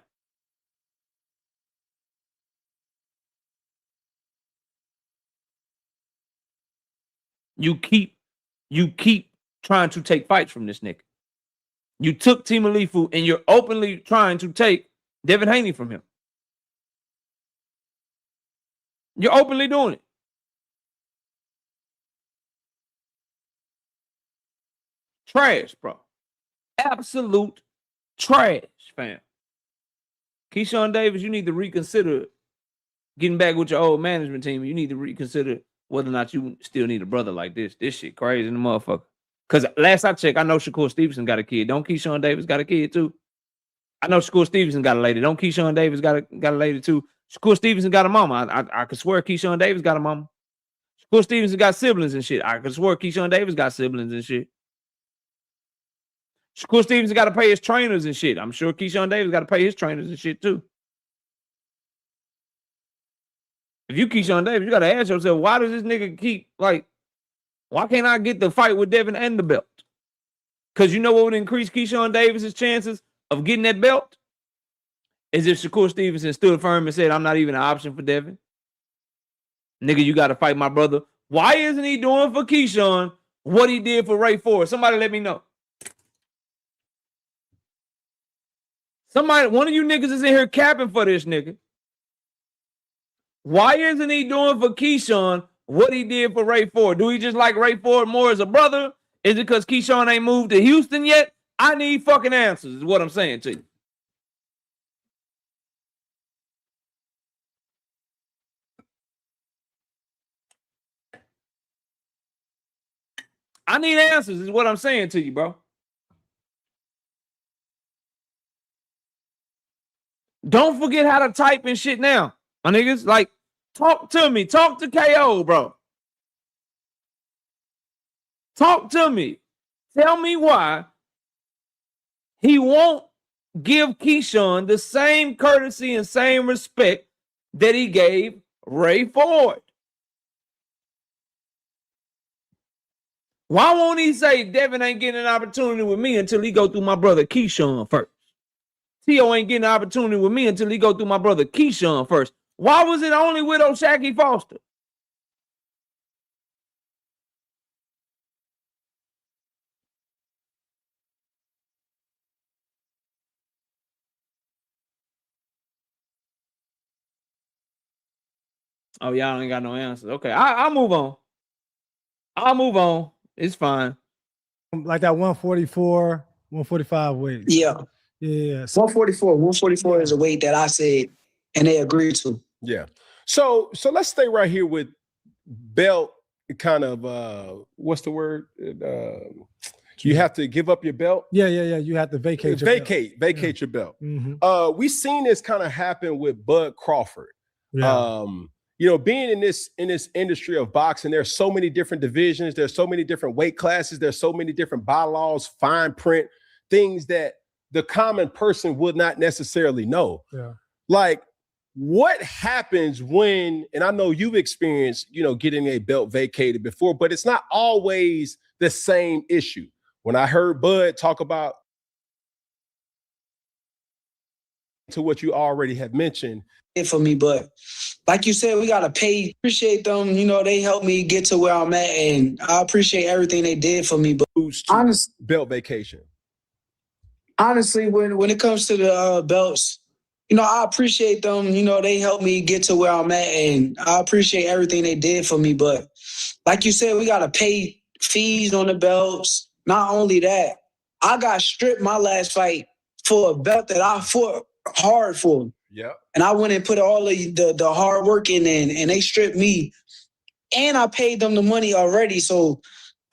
You keep trying to take fights from this nigga. You took Timalifu and you're openly trying to take Devin Haney from him. You're openly doing it. Trash, bro. Absolute trash, fam. Keyshawn Davis, you need to reconsider getting back with your old management team. You need to reconsider whether or not you still need a brother like this. This shit crazy in the motherfucker. Because last I checked, I know Shakur Stevenson got a kid. Don't Keyshawn Davis got a kid too? I know Shakur Stevenson got a lady. Don't Keyshawn Davis got a lady too? Shakur Stevenson got a mama. I could swear Keyshawn Davis got a mama. Shakur Stevenson got siblings and shit. I could swear Keyshawn Davis got siblings and shit. Shakur Stevenson got to pay his trainers and shit. I'm sure Keyshawn Davis got to pay his trainers and shit too. If you Keyshawn Davis, you got to ask yourself, why does this nigga keep, like, why can't I get the fight with Devin and the belt? Because you know what would increase Keyshawn Davis's chances of getting that belt? Is if Shakur Stevenson stood firm and said, I'm not even an option for Devin. Nigga, you got to fight my brother. Why isn't he doing for Keyshawn what he did for Ray Ford? Somebody let me know. Somebody, one of you niggas is in here capping for this nigga. Why isn't he doing for Keyshawn what he did for Ray Ford? Do he just like Ray Ford more as a brother? Is it because Keyshawn ain't moved to Houston yet? I need fucking answers is what I'm saying to you. I need answers is what I'm saying to you, bro. Don't forget how to type and shit now. My niggas, like, talk to me. Talk to KO, bro. Talk to me. Tell me why he won't give Keyshawn the same courtesy and same respect that he gave Ray Ford. Why won't he say Devin ain't getting an opportunity with me until he go through my brother Keyshawn first? T.O. ain't getting an opportunity with me until he go through my brother Keyshawn first. Why was it only with O'Shaquie Foster? Oh, y'all ain't got no answers. Okay, I'll move on. I'll move on. It's fine. Like that 144, 145 weight. Yeah. Yeah. So 144 is a weight that I said and they agreed to. Yeah. So let's stay right here with belt kind of what's the word? You have to give up your belt. Yeah. You have to vacate your belt. Mm-hmm. We've seen this kind of happen with Bud Crawford. Yeah. You know, being in this industry of boxing, there's so many different divisions, there's so many different weight classes, there's so many different bylaws, fine print, things that the common person would not necessarily know. Yeah. Like, what happens when, and I know you've experienced, you know, getting a belt vacated before, but it's not always the same issue. When I heard Bud talk about to what you already have mentioned. For me, but like you said, we gotta pay. Appreciate them. You know, they helped me get to where I'm at, and I appreciate everything they did for me. But Belt vacation. Honestly, when it comes to the belts, you know, I appreciate them. You know, they helped me get to where I'm at, and I appreciate everything they did for me. But like you said, we gotta pay fees on the belts. Not only that, I got stripped my last fight for a belt that I fought hard for. Yeah. And I went and put all of the hard work in, and they stripped me. And I paid them the money already. So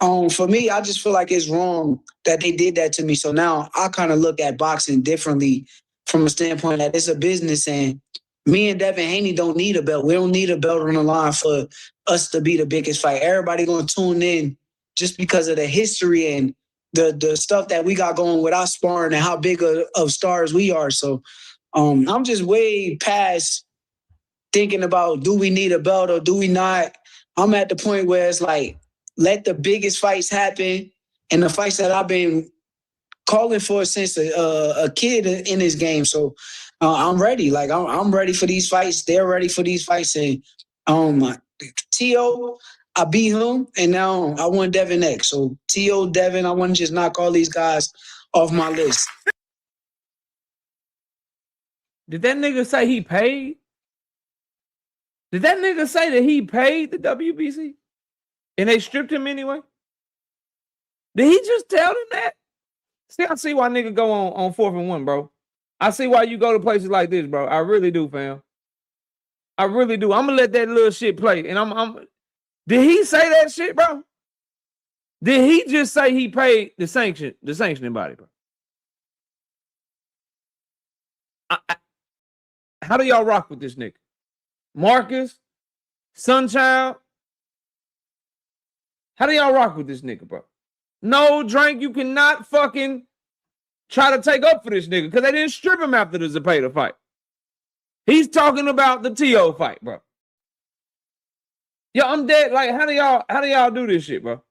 for me, I just feel like it's wrong that they did that to me. So now I kind of look at boxing differently from a standpoint that it's a business, and me and Devin Haney don't need a belt. We don't need a belt on the line for us to be the biggest fight. Everybody going to tune in just because of the history and the stuff that we got going with our sparring and how big of stars we are. So I'm just way past thinking about, do we need a belt or do we not? I'm at the point where it's like, let the biggest fights happen, and the fights that I've been calling for since a kid in this game. So I'm ready. Like I'm ready for these fights. They're ready for these fights. And T.O., I beat him, and now I want Devin next. So T.O., Devin, I want to just knock all these guys off my list. Did that nigga say he paid? Did that nigga say that he paid the WBC? And they stripped him anyway? Did he just tell them that? See, I see why nigga go on 4th and 1, bro. I see why you go to places like this, bro. I really do, fam. I really do. I'm gonna let that little shit play. And I'm did he say that shit, bro? Did he just say he paid the sanctioning body, bro? How do y'all rock with this nigga? Marcus? Sunchild? How do y'all rock with this nigga, bro? No, Drink, you cannot fucking try to take up for this nigga because they didn't strip him after the Zepeda fight. He's talking about the T.O. fight, bro. Yo, I'm dead. Like, how do y'all do this shit, bro?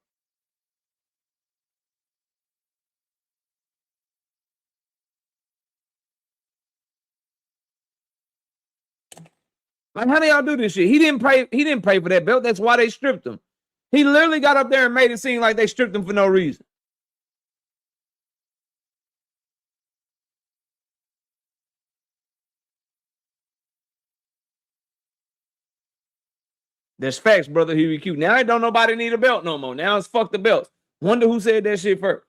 Like, how do y'all do this shit? He didn't pay for that belt. That's why they stripped him. He literally got up there and made it seem like they stripped him for no reason. There's facts, brother. He be cute. Now don't nobody need a belt no more. Now it's fuck the belts. Wonder who said that shit first.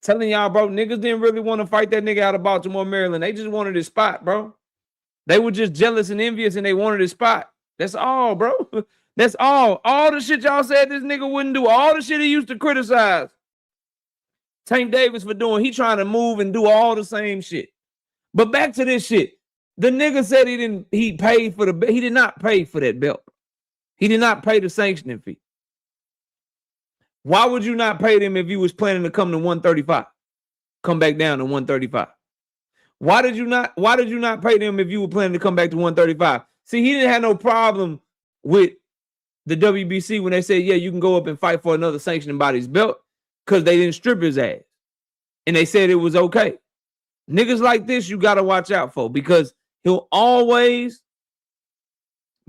Telling y'all, bro, niggas didn't really want to fight that nigga out of Baltimore, Maryland. They just wanted his spot, bro. They were just jealous and envious, and they wanted his spot. That's all, bro. That's all. All the shit y'all said this nigga wouldn't do. All the shit he used to criticize Tank Davis for doing. He trying to move and do all the same shit. But back to this shit. The nigga said he paid for the, he did not pay for that belt. He did not pay the sanctioning fee. Why would you not pay them if you was planning to come to 135? Come back down to 135. Why did you not pay them if you were planning to come back to 135? See, he didn't have no problem with the WBC when they said, yeah, you can go up and fight for another sanctioning body's belt because they didn't strip his ass. And they said it was okay. Niggas like this, you got to watch out for because he'll always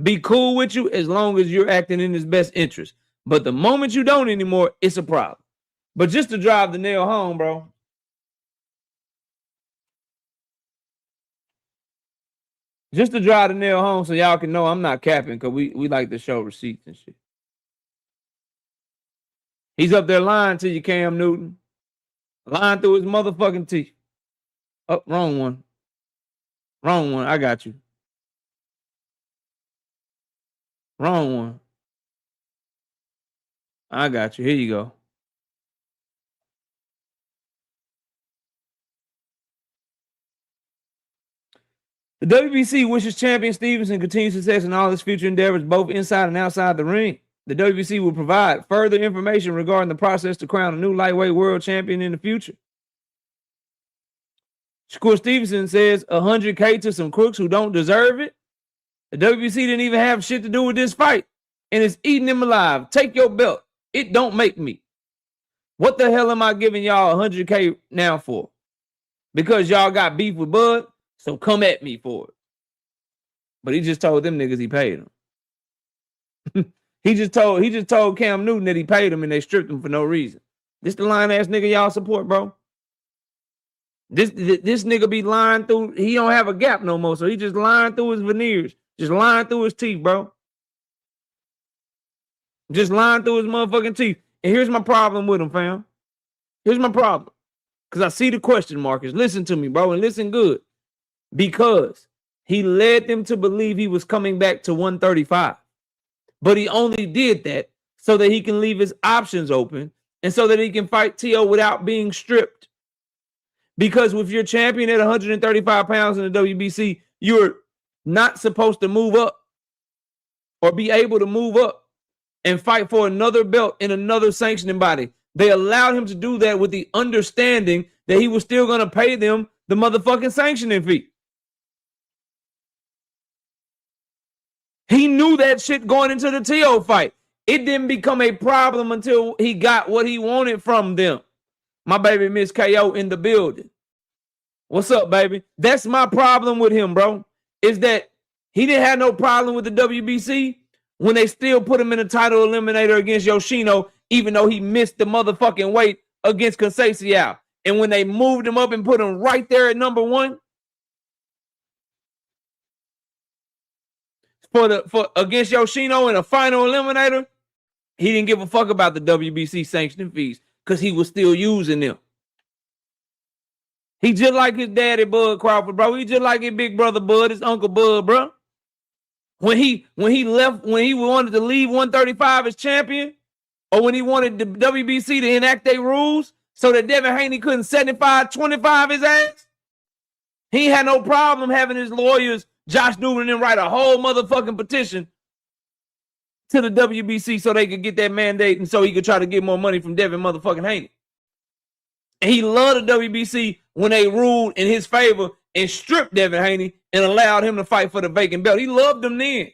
be cool with you as long as you're acting in his best interest. But the moment you don't anymore, it's a problem. But just to drive the nail home, bro. Just to drive the nail home so y'all can know I'm not capping because we like to show receipts and shit. He's up there lying to you, Cam Newton. Lying through his motherfucking teeth. Oh, wrong one. Wrong one. I got you. Wrong one. I got you. Here you go. The WBC wishes champion Stevenson continued success in all his future endeavors, both inside and outside the ring. The WBC will provide further information regarding the process to crown a new lightweight world champion in the future. Shakur Stevenson says 100K to some crooks who don't deserve it. The WBC didn't even have shit to do with this fight, and it's eating him alive. Take your belt. It don't make me. What the hell am I giving y'all 100K now for? Because y'all got beef with Bud, so come at me for it. But he just told them niggas he paid him. he just told Cam Newton that he paid him and they stripped him for no reason. This the lying ass nigga y'all support, bro. This nigga be lying through. He don't have a gap no more, so he just lying through his veneers, just lying through his teeth, bro. Just lying through his motherfucking teeth. And here's my problem with him, fam. Here's my problem. Because I see the question markers. Listen to me, bro, and listen good. Because he led them to believe he was coming back to 135. But he only did that so that he can leave his options open and so that he can fight T.O. without being stripped. Because if you're champion at 135 pounds in the WBC, you're not supposed to move up or be able to move up and fight for another belt in another sanctioning body. They allowed him to do that with the understanding that he was still going to pay them the motherfucking sanctioning fee. He knew that shit going into the T.O. fight. It didn't become a problem until he got what he wanted from them. My baby Miss KO in the building. What's up, baby? That's my problem with him, bro. Is that he didn't have no problem with the WBC when they still put him in a title eliminator against Yoshino, even though he missed the motherfucking weight against Conceição. And when they moved him up and put him right there at number one for against Yoshino in a final eliminator, he didn't give a fuck about the WBC sanctioning fees because he was still using them. He just like his daddy Bud Crawford, bro. He just like his big brother Bud, his uncle Bud, bro. When he wanted to leave 135 as champion, or when he wanted the WBC to enact their rules so that Devin Haney couldn't 75-25 his ass, he had no problem having his lawyers, Josh Newman, and write a whole motherfucking petition to the WBC so they could get that mandate and so he could try to get more money from Devin motherfucking Haney. And he loved the WBC when they ruled in his favor and stripped Devin Haney and allowed him to fight for the vacant belt. He loved them then.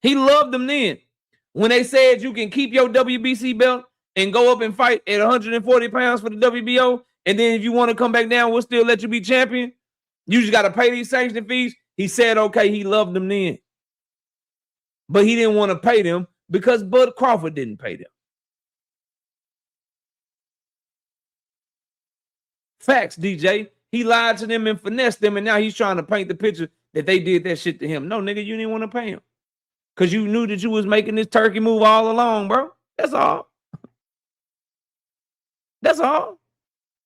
He loved them then. When they said you can keep your WBC belt and go up and fight at 140 pounds for the WBO, and then if you want to come back down, we'll still let you be champion. You just got to pay these sanctioning fees. He said, okay, he loved them then. But he didn't want to pay them because Bud Crawford didn't pay them. Facts, DJ. He lied to them and finessed them, and now he's trying to paint the picture that they did that shit to him. No, nigga, you didn't want to pay him. Because you knew that you was making this turkey move all along, bro. That's all. That's all.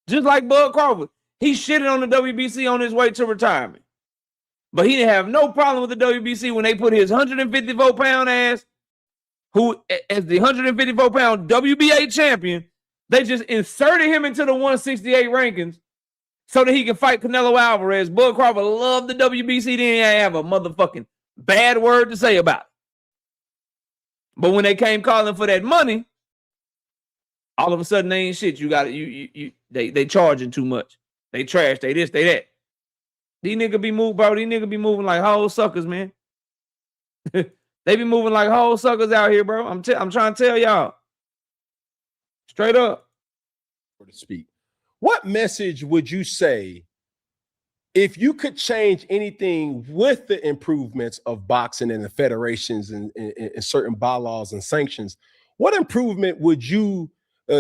Just like Bud Crawford. He shitted on the WBC on his way to retirement. But he didn't have no problem with the WBC when they put his 154-pound ass, who as the 154-pound WBA champion, they just inserted him into the 168 rankings so that he can fight Canelo Alvarez. Bud Crawford loved the WBC. They didn't have a motherfucking bad word to say about it. But when they came calling for that money, all of a sudden they ain't shit. You got it. They charging too much. They trash. They this. They that. These niggas be moving, bro. These niggas be moving like whole suckers, man. They be moving like whole suckers out here, bro. I'm trying to tell y'all. Straight up. To speak. What message would you say if you could change anything with the improvements of boxing and the federations and certain bylaws and sanctions? What improvement would you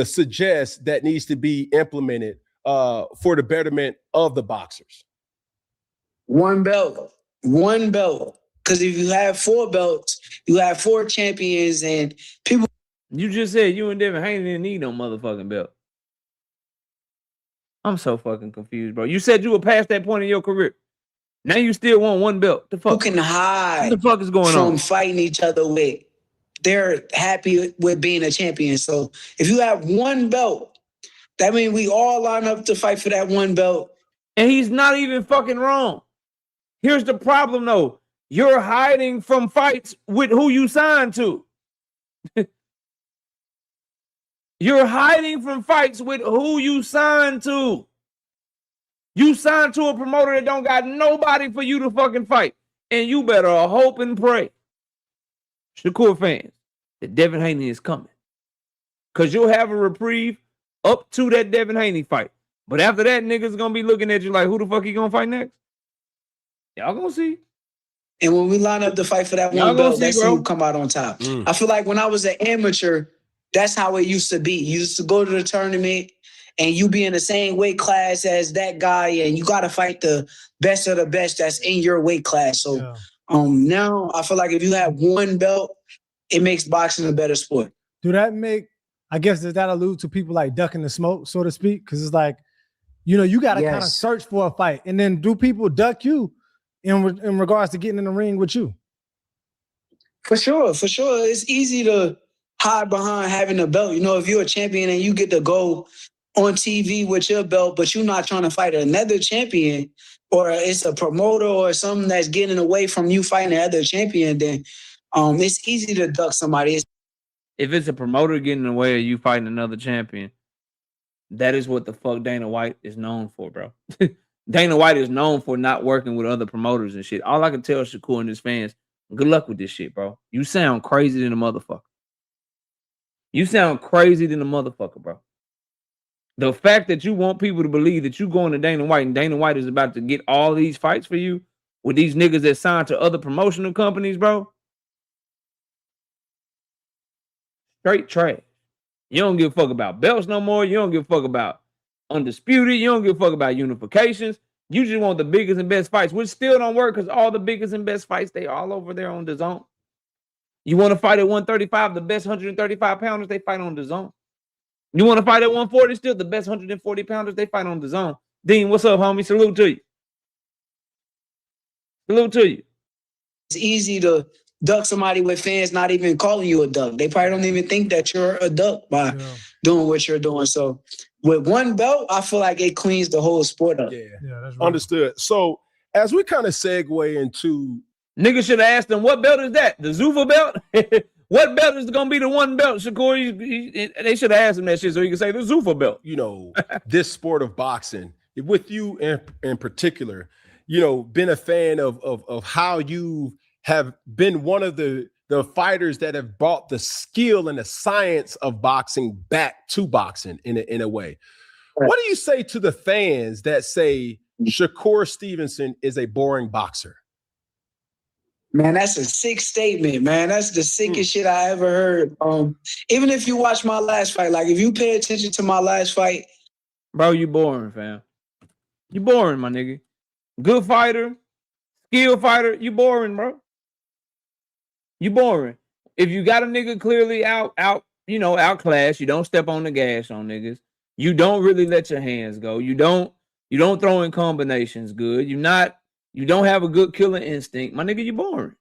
suggest that needs to be implemented for the betterment of the boxers? One belt. Because if you have 4 belts, you have 4 champions, and people. You just said you and Devin Haney didn't need no motherfucking belt. I'm so fucking confused, bro. You said you were past that point in your career. Now you still want 1 belt. The fuck? Who can hide what the fuck is going from on? fighting each other with? They're happy with being a champion. So if you have 1 belt, that means we all line up to fight for that 1 belt. And he's not even fucking wrong. Here's the problem, though. You're hiding from fights with who you signed to. You're hiding from fights with who you signed to. You signed to a promoter that don't got nobody for you to fucking fight. And you better hope and pray. Shakur fans, that Devin Haney is coming. Because you'll have a reprieve up to that Devin Haney fight. But after that, niggas gonna be looking at you like, who the fuck he gonna fight next? Y'all gonna see. And when we line up to fight for that Y'all one gonna belt, see, that's bro. who come out on top. I feel like when I was an amateur, that's how it used to be. You used to go to the tournament and you be in the same weight class as that guy, and you got to fight the best of the best that's in your weight class. So now I feel like if you have one belt, it makes boxing a better sport. Do that make, I guess, does that allude to people like ducking the smoke, so to speak? Because it's like, you know, you got to kind of search for a fight. And then do people duck you in regards to getting in the ring with you? For sure. It's easy to hide behind having a belt. You know, if you're a champion and you get to go on TV with your belt, but you're not trying to fight another champion, or it's a promoter or something that's getting away from you fighting another champion, then it's easy to duck somebody. If it's a promoter getting in the way of you fighting another champion, that is what the fuck Dana White is known for, bro. Dana White is known for not working with other promoters and shit. All I can tell Shakur and his fans, good luck with this shit, bro. You sound crazy than a motherfucker. You sound crazy than a motherfucker, bro. The fact that you want people to believe that you going to Dana White and Dana White is about to get all these fights for you with these niggas that signed to other promotional companies, bro. Straight trash. You don't give a fuck about belts no more. You don't give a fuck about undisputed. You don't give a fuck about unifications. You just want the biggest and best fights, which still don't work because all the biggest and best fights, they all over there on the zone. You want to fight at 135, the best 135 pounders, they fight on the zone. You want to fight at 140, still the best 140 pounders, they fight on the zone. Dean, what's up, homie? Salute to you. Salute to you. It's easy to duck somebody with fans not even calling you a duck. They probably don't even think that you're a duck by doing what you're doing. So with one belt, I feel like it cleans the whole sport up. Yeah, that's right. Understood. So as we kind of segue into... Niggas should have asked them, what belt is that? The Zuffa belt? What belt is going to be the one belt, Shakur? They should have asked him that shit so he could say the Zuffa belt. You know, this sport of boxing, with you in particular, you know, been a fan of how you have been one of the fighters that have brought the skill and the science of boxing back to boxing in a way. Right. What do you say to the fans that say Shakur Stevenson is a boring boxer? Man, that's a sick statement, man. That's the sickest shit I ever heard. Even if you watch my last fight, like if you pay attention to my last fight. Bro, you boring, fam. You boring, my nigga. Good fighter, skilled fighter, you boring, bro. You boring. If you got a nigga clearly outclassed, you don't step on the gas on niggas. You don't really let your hands go. You don't throw in combinations good. You don't have a good killing instinct. My nigga, you boring.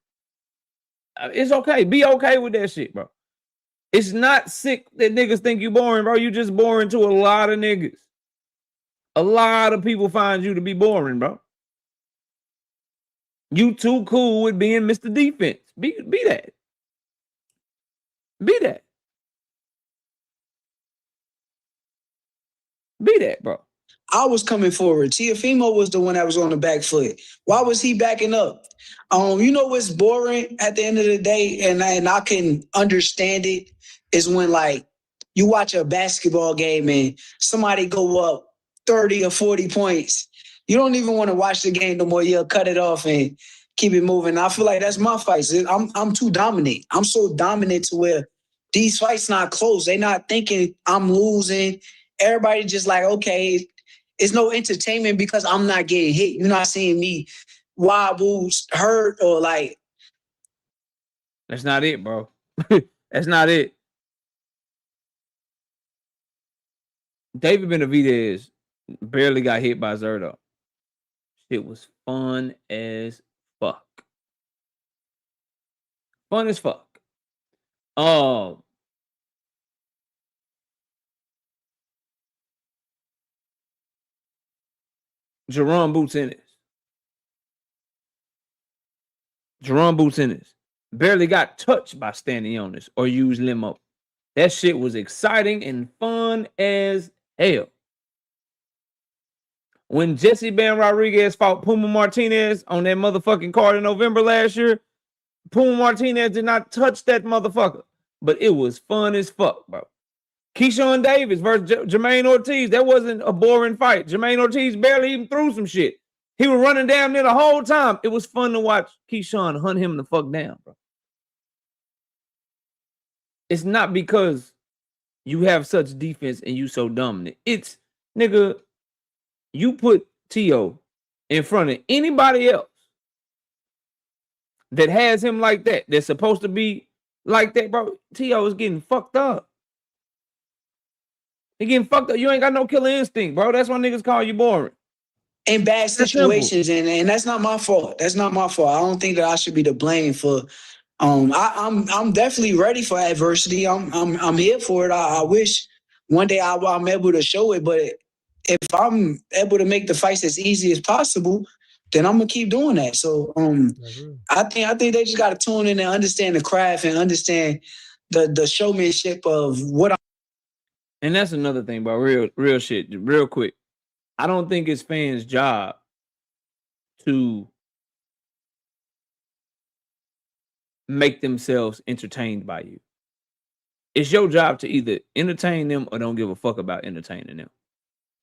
It's okay. Be okay with that shit, bro. It's not sick that niggas think you boring, bro. You just boring to a lot of niggas. A lot of people find you to be boring, bro. You too cool with being Mr. Defense. Be that. Be that. Be that, bro. I was coming forward. Teofimo was the one that was on the back foot. Why was he backing up? You know what's boring at the end of the day, and I can understand it, is when like you watch a basketball game and somebody go up 30 or 40 points. You don't even want to watch the game no more. You'll cut it off and keep it moving. I feel like that's my fights. I'm too dominant. I'm so dominant to where these fights not close. They not thinking I'm losing. Everybody just like, okay, it's no entertainment because I'm not getting hit. You're not seeing me wobble, hurt, or like. That's not it, bro. That's not it. David Benavidez barely got hit by Zerto. Shit was fun as fuck. Fun as fuck. Jerome Boots Ennis. Jerome Boots Ennis barely got touched by Stanionis or used limo. That shit was exciting and fun as hell. When Jesse Ben Rodriguez fought Puma Martinez on that motherfucking card in November last year, Puma Martinez did not touch that motherfucker. but it was fun as fuck, bro. Keyshawn Davis versus Jermaine Ortiz. That wasn't a boring fight. Jermaine Ortiz barely even threw some shit. He was running down there the whole time. It was fun to watch Keyshawn hunt him the fuck down, bro. It's not because you have such defense and you so dominant. It's, nigga, you put T.O. in front of anybody else that has him like that, that's supposed to be like that, bro. T.O. is getting fucked up. He getting fucked up. You ain't got no killer instinct, bro. That's why niggas call you boring. In bad situations, and that's not my fault. That's not my fault. I don't think that I should be to blame for. I'm definitely ready for adversity. I'm here for it. I wish one day I'm able to show it, but if I'm able to make the fights as easy as possible, then I'm gonna keep doing that. So I think they just gotta tune in and understand the craft and understand the showmanship of what I'm. And that's another thing, bro. Real shit, real quick. I don't think it's fans' job to make themselves entertained by you. It's your job to either entertain them or don't give a fuck about entertaining them.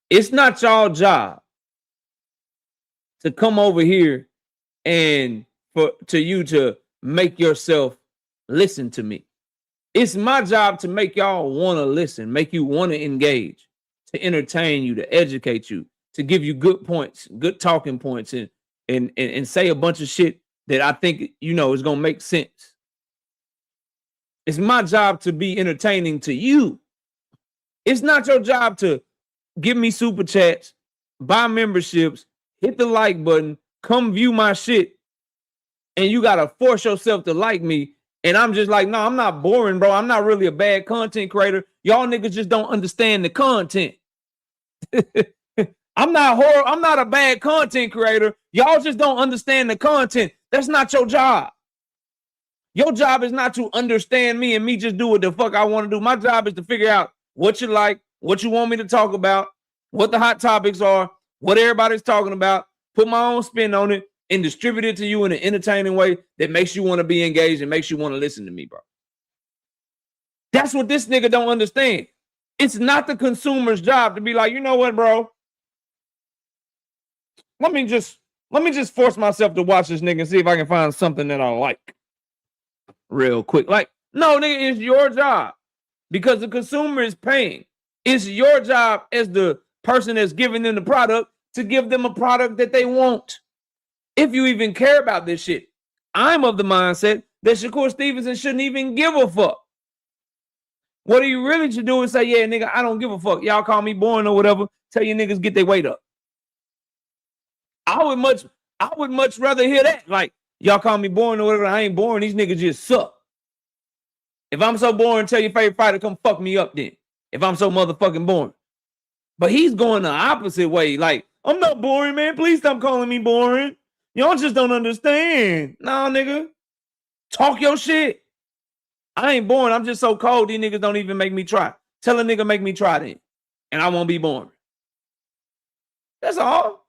It's not y'all job to come over here and to you to make yourself listen to me. It's my job to make y'all want to listen, make you want to engage, to entertain you, to educate you, to give you good points, good talking points, and say a bunch of shit that I think, you know, is going to make sense. It's my job to be entertaining to you. It's not your job to give me super chats, buy memberships, hit the like button, come view my shit, and you got to force yourself to like me. And I'm just like, no, I'm not boring, bro. I'm not really a bad content creator. Y'all niggas just don't understand the content. I'm not a bad content creator. Y'all just don't understand the content. That's not your job. Your job is not to understand me and me just do what the fuck I want to do. My job is to figure out what you like, what you want me to talk about, what the hot topics are, what everybody's talking about, put my own spin on it, and distribute it to you in an entertaining way that makes you want to be engaged and makes you want to listen to me, bro. That's what this nigga don't understand. It's not the consumer's job to be like, you know what, bro? Let me just force myself to watch this nigga and see if I can find something that I like real quick. Like, no, nigga, it's your job because the consumer is paying. It's your job as the person that's giving them the product to give them a product that they want. If you even care about this shit, I'm of the mindset that Shakur Stevenson shouldn't even give a fuck. What he really should do is say, yeah, nigga, I don't give a fuck. Y'all call me boring or whatever. Tell you niggas get their weight up. I would much rather hear that. Like, y'all call me boring or whatever. I ain't boring. These niggas just suck. If I'm so boring, tell your favorite fighter come fuck me up then. If I'm so motherfucking boring. But he's going the opposite way. Like, I'm not boring, man. Please stop calling me boring. Y'all just don't understand. Nah, nigga. Talk your shit. I ain't boring. I'm just so cold, these niggas don't even make me try. Tell a nigga make me try then. And I won't be boring. That's all.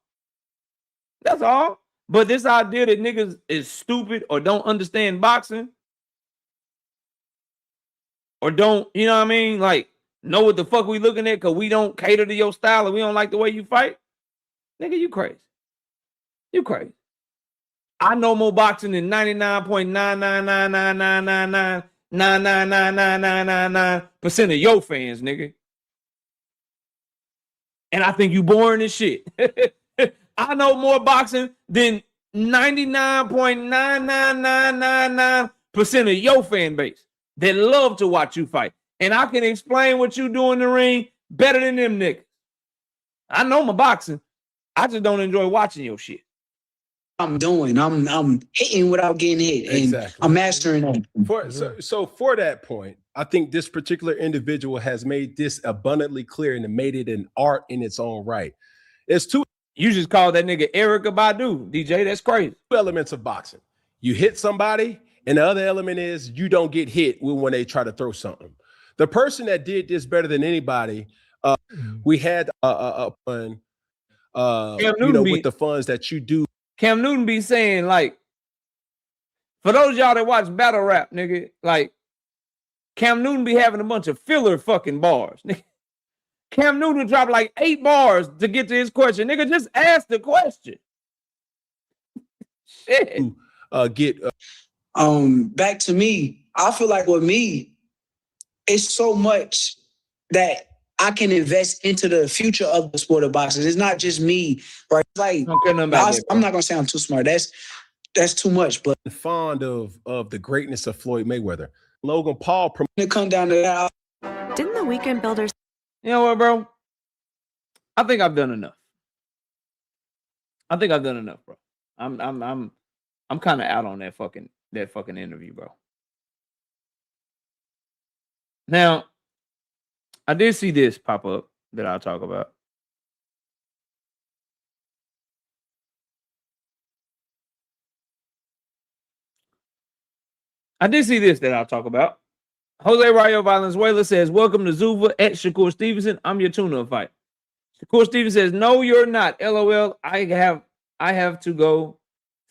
That's all. But this idea that niggas is stupid or don't understand boxing or don't, you know what I mean? Like, know what the fuck we looking at because we don't cater to your style and we don't like the way you fight. Nigga, you crazy. You crazy. I know more boxing than 99.99999999999% of your fans, nigga. And I think you boring as shit. I know more boxing than 99.99999% of your fan base that love to watch you fight. And I can explain what you do in the ring better than them niggas. I know my boxing. I just don't enjoy watching your shit. I'm doing. I'm hitting without getting hit, and exactly. I'm mastering them. So for that point, I think this particular individual has made this abundantly clear and made it an art in its own right. There's two. You just called that nigga Erykah Badu, DJ. That's crazy. Two elements of boxing. You hit somebody, and the other element is you don't get hit when they try to throw something. The person that did this better than anybody, we had with the funds that you do. Cam Newton be saying, like, for those y'all that watch battle rap, nigga, like, Cam Newton be having a bunch of filler fucking bars. Cam Newton dropped like 8 bars to get to his question. Nigga, just ask the question. Shit. Back to me. I feel like with me, it's so much that I can invest into the future of the sport of boxing. It's not just me, right? Like, I'm not gonna say I'm too smart. That's too much. But fond of the greatness of Floyd Mayweather. Logan Paul to come down to that. Didn't the Weekend Builders? You know what, bro? I think I've done enough. Bro. I'm kind of out on that fucking interview, bro. Now, I did see this pop up that I'll talk about. Jose Rayo Valenzuela says, welcome to Zuva at Shakur Stevenson. I'm your tune-up fight. Shakur Stevenson says, no, you're not. LOL. I have to go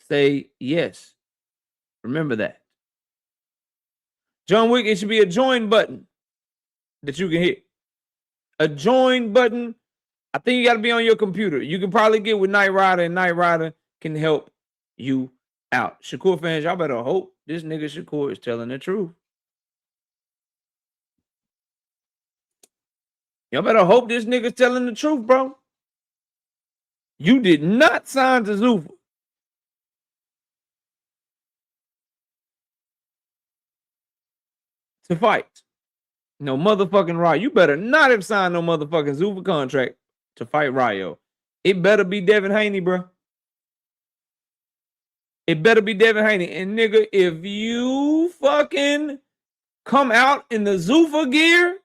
say yes. Remember that. John Wick, it should be a join button that you can hit. A join button. I think you got to be on your computer. You can probably get with Knight Rider, and Knight Rider can help you out. Shakur fans, y'all better hope this nigga Shakur is telling the truth. Y'all better hope this nigga's telling the truth, bro. You did not sign to Zuva. To fight. No motherfucking Rayo. You better not have signed no motherfucking Zuva contract to fight Rayo. It better be Devin Haney, bro. It better be Devin Haney. And nigga, if you fucking come out in the Zuva gear,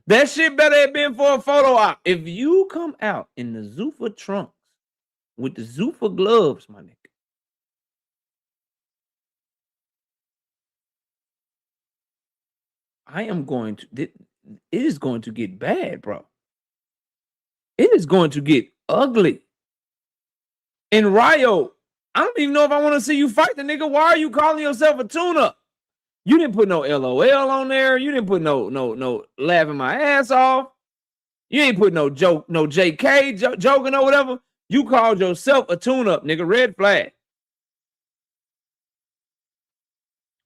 that shit better have been for a photo op. If you come out in the Zufa trunks with the Zufa gloves, my nigga, it is going to get bad, bro. It is going to get ugly. And Rayo, I don't even know if I want to see you fight the nigga. Why are you calling yourself a tune-up? You didn't put no LOL on there. You didn't put no laughing my ass off. You ain't put no joke, no JK joking or whatever. You called yourself a tune-up, nigga. Red flag.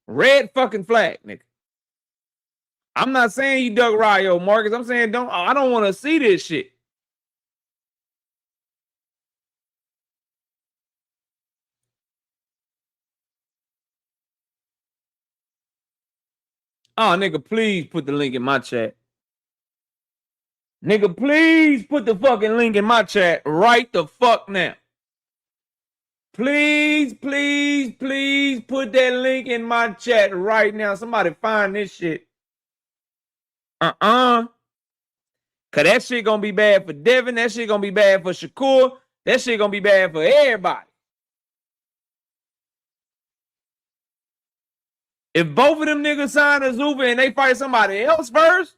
Red fucking flag, nigga. I'm not saying you dug Rayo, Marcus. I'm saying I don't want to see this shit. Oh, nigga, please put the link in my chat. Nigga, please put the fucking link in my chat right the fuck now. Please, please, please put that link in my chat right now. Somebody find this shit. Cause that shit gonna be bad for Devin. That shit gonna be bad for Shakur. That shit gonna be bad for everybody. If both of them niggas sign a Zuva and they fight somebody else first,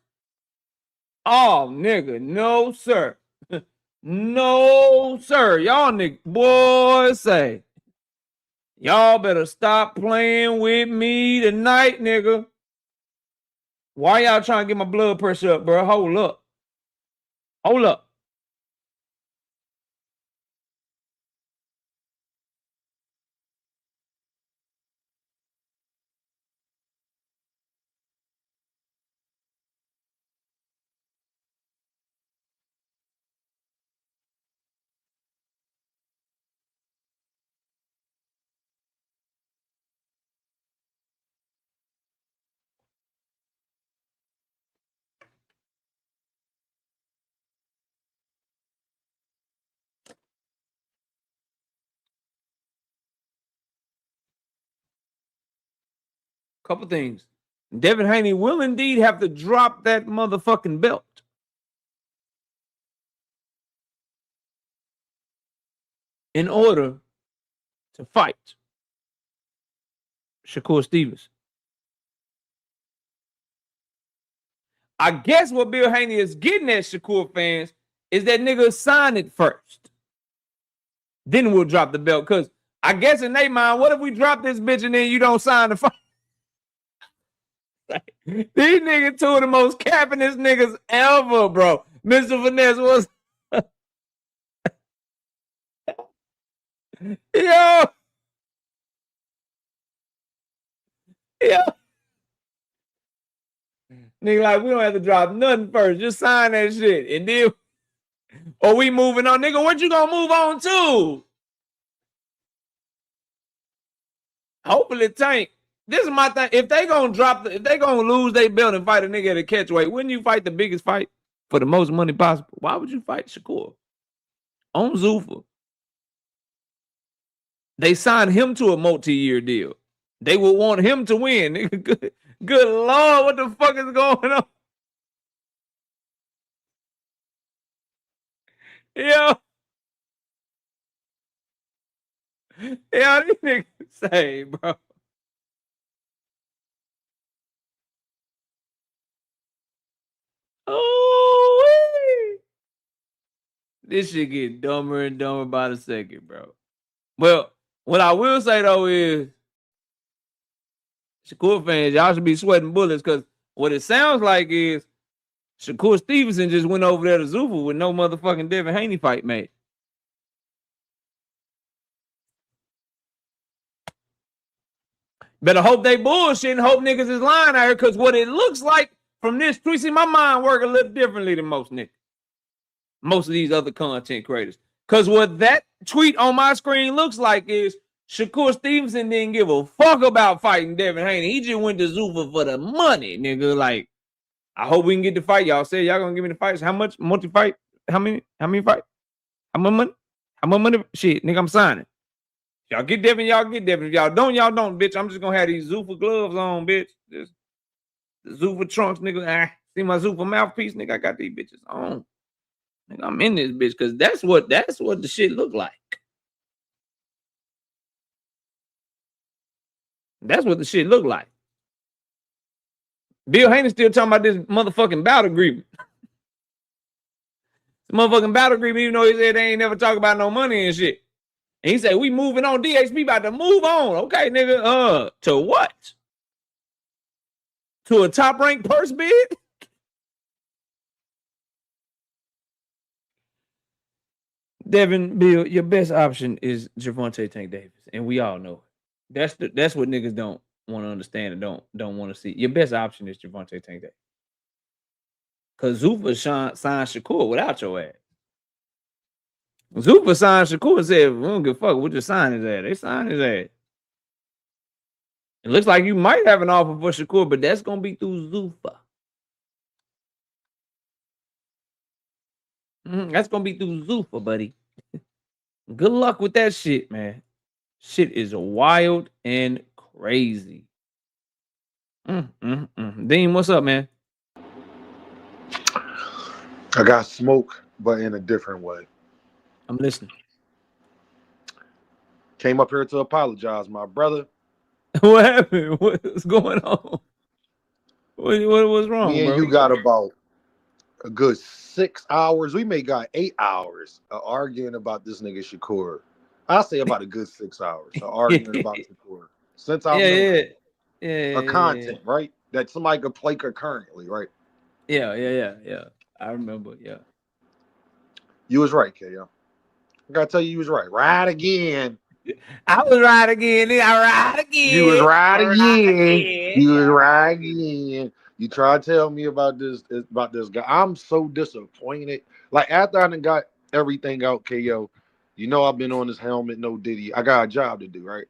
oh, nigga, no, sir. No, sir. Y'all nigga, boy, say. Y'all better stop playing with me tonight, nigga. Why y'all trying to get my blood pressure up, bro? Hold up. Hold up. Couple things. Devin Haney will indeed have to drop that motherfucking belt. In order to fight Shakur Stevenson. I guess what Bill Haney is getting at, Shakur fans, is that nigga sign it first. Then we'll drop the belt. Because I guess in their mind, what if we drop this bitch and then you don't sign the fight? These niggas two of the most cappingest niggas ever, bro. Mr. Finesse was yo. Nigga, like, we don't have to drop nothing first. Just sign that shit. And then, or we moving on. Nigga, what you gonna move on to? Hopefully Tank. This is my thing. If they gonna if they gonna lose their belt and fight a nigga at a catchweight, wouldn't you fight the biggest fight for the most money possible? Why would you fight Shakur? On Zuffa. They signed him to a multi-year deal. They would want him to win. Nigga, good Lord, what the fuck is going on? Yo. Yeah, these niggas say, bro. Oh, this shit get dumber and dumber by the second, bro. Well, what I will say though is, Shakur fans, y'all should be sweating bullets because what it sounds like is Shakur Stevenson just went over there to Zuffa with no motherfucking Devin Haney fight made. Better hope they bullshit and hope niggas is lying out here because what it looks like from this tweet, see, my mind work a little differently than most niggas. Most of these other content creators. Because what that tweet on my screen looks like is Shakur Stevenson didn't give a fuck about fighting Devin Haney. He just went to Zuffa for the money, nigga. Like, I hope we can get the fight. Y'all said y'all gonna give me the fights. How much? Multi-fight? How many fights? How much money? How much money? Shit, nigga, I'm signing. Y'all get Devin, y'all get Devin. If y'all don't, bitch. I'm just gonna have these Zuffa gloves on, bitch. Just the Zuffa trunks, nigga. See my Zuffa mouthpiece, nigga. I got these bitches on. Nigga, I'm in this bitch because that's what the shit look like. That's what the shit look like. Bill Haney still talking about this motherfucking battle agreement. The motherfucking battle agreement, even though he said they ain't never talk about no money and shit. And he said, we moving on. DHB about to move on. Okay, nigga. To what? To a top-ranked purse bid? Devin, Bill, your best option is Gervonta Tank Davis. And we all know it. That's what niggas don't want to understand and don't want to see. Your best option is Gervonta Tank Davis. Because Zuffa signed Shakur without your ass. Zuffa signed Shakur and said, we don't give a fuck. We'll just sign his ass. They signed his ass. It looks like you might have an offer for Shakur, but that's going to be through Zuffa. That's going to be through Zuffa, buddy. Good luck with that shit, man. Shit is wild and crazy. Dean, what's up, man? I got smoke, but in a different way. I'm listening. Came up here to apologize, my brother. What happened? What's going on? What was wrong, Me and bro? you got about a good 6 hours. We may got 8 hours of arguing about this nigga Shakur. I'll say about a good 6 hours of arguing about Shakur. Since I know content, right? That somebody could play concurrently, right? Yeah. I remember, yeah. You was right, K.O. I gotta tell you was right. Right again. I was right again. I right again. You was right again. You was right again. You try to tell me about this guy. I'm so disappointed. Like after I done got everything out, KO, you know I've been on this helmet, no Diddy. I got a job to do, right?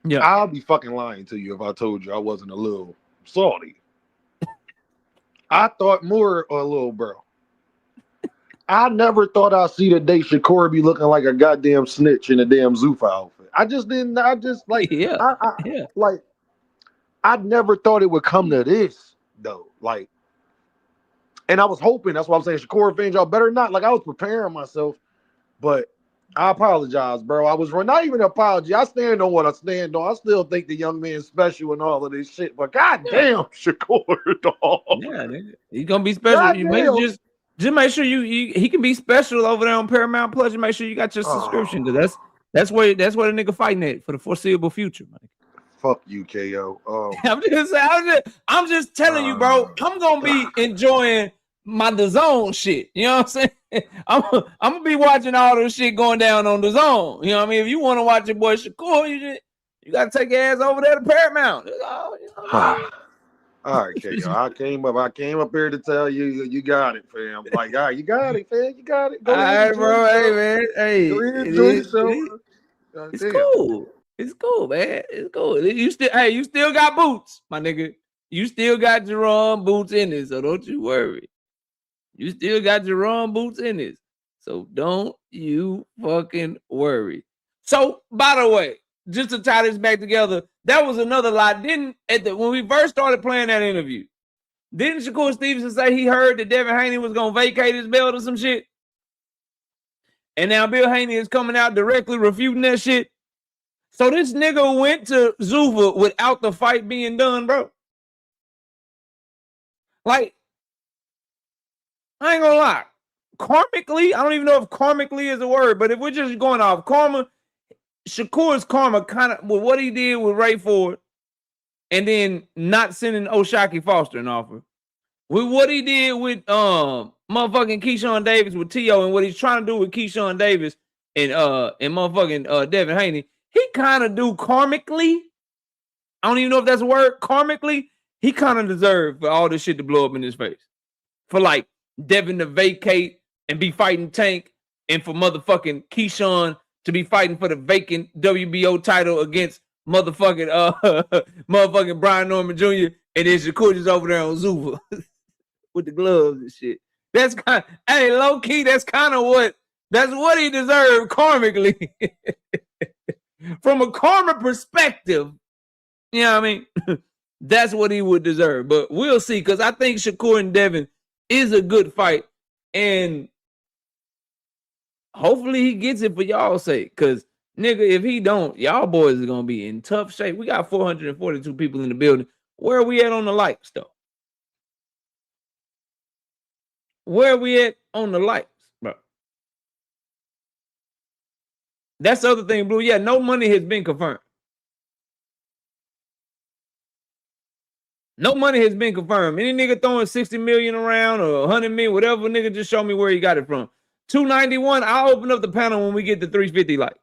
Yeah. I'll be fucking lying to you if I told you I wasn't a little salty. I thought more a little bro. I never thought I'd see the day Shakur be looking like a goddamn snitch in a damn Zuffa outfit. I just didn't. I just like, like, I never thought it would come to this though. Like, and I was hoping. That's why I'm saying, Shakur fans, y'all better not. Like, I was preparing myself, but I apologize, bro. I was not even an apology. I stand on what I stand on. I still think the young man's special and all of this shit, but goddamn, Shakur, dog. Yeah, he's gonna be special. God you may just make sure he can be special over there on Paramount Plus. And make sure you got your subscription because that's where the nigga fighting at for the foreseeable future, man. Fuck you, KO. I'm just telling you, bro. I'm gonna be enjoying my DAZN shit. You know what I'm saying? I'm gonna be watching all this shit going down on DAZN. You know what I mean? If you want to watch your boy Shakur, you gotta take your ass over there to Paramount. All right, KO. I came up here to tell you got it, fam. Like, all right, you got it, fam. You got it. Go ahead, bro. Hey, man. Hey, go ahead, enjoy yourself. It's cool. It's cool, man. It's cool. You still got boots, my nigga. You still got Jerome boots in it, so don't you worry. You still got Jerome boots in it, so don't you fucking worry. So, by the way, just to tie this back together, that was another lie. When we first started playing that interview, didn't Shakur Stevenson say he heard that Devin Haney was gonna vacate his belt or some shit? And now Bill Haney is coming out directly refuting that shit. So this nigga went to Zuffa without the fight being done, bro. Like, I ain't gonna lie. Karmically, I don't even know if karmically is a word, but if we're just going off karma, Shakur's karma kind of with what he did with Ray Ford and then not sending O'Shaquie Foster an offer. With what he did with motherfucking Keyshawn Davis with T.O. and what he's trying to do with Keyshawn Davis and motherfucking Devin Haney, he kind of do karmically. I don't even know if that's a word. Karmically, he kind of deserved for all this shit to blow up in his face. For like Devin to vacate and be fighting Tank, and for motherfucking Keyshawn to be fighting for the vacant WBO title against motherfucking Brian Norman Jr. and then Shakur just over there on Zuffa with the gloves and shit. That's kind of, hey, low key, that's what he deserved karmically. From a karma perspective, you know what I mean? That's what he would deserve. But we'll see, because I think Shakur and Devin is a good fight. And hopefully he gets it for y'all's sake. Because, nigga, if he don't, y'all boys are going to be in tough shape. We got 442 people in the building. Where are we at on the likes, though? Where are we at on the likes, bro? That's the other thing, Blue. Yeah, no money has been confirmed. No money has been confirmed. Any nigga throwing 60 million around or 100 million, whatever, nigga, just show me where he got it from. 291, I'll open up the panel when we get to 350 likes.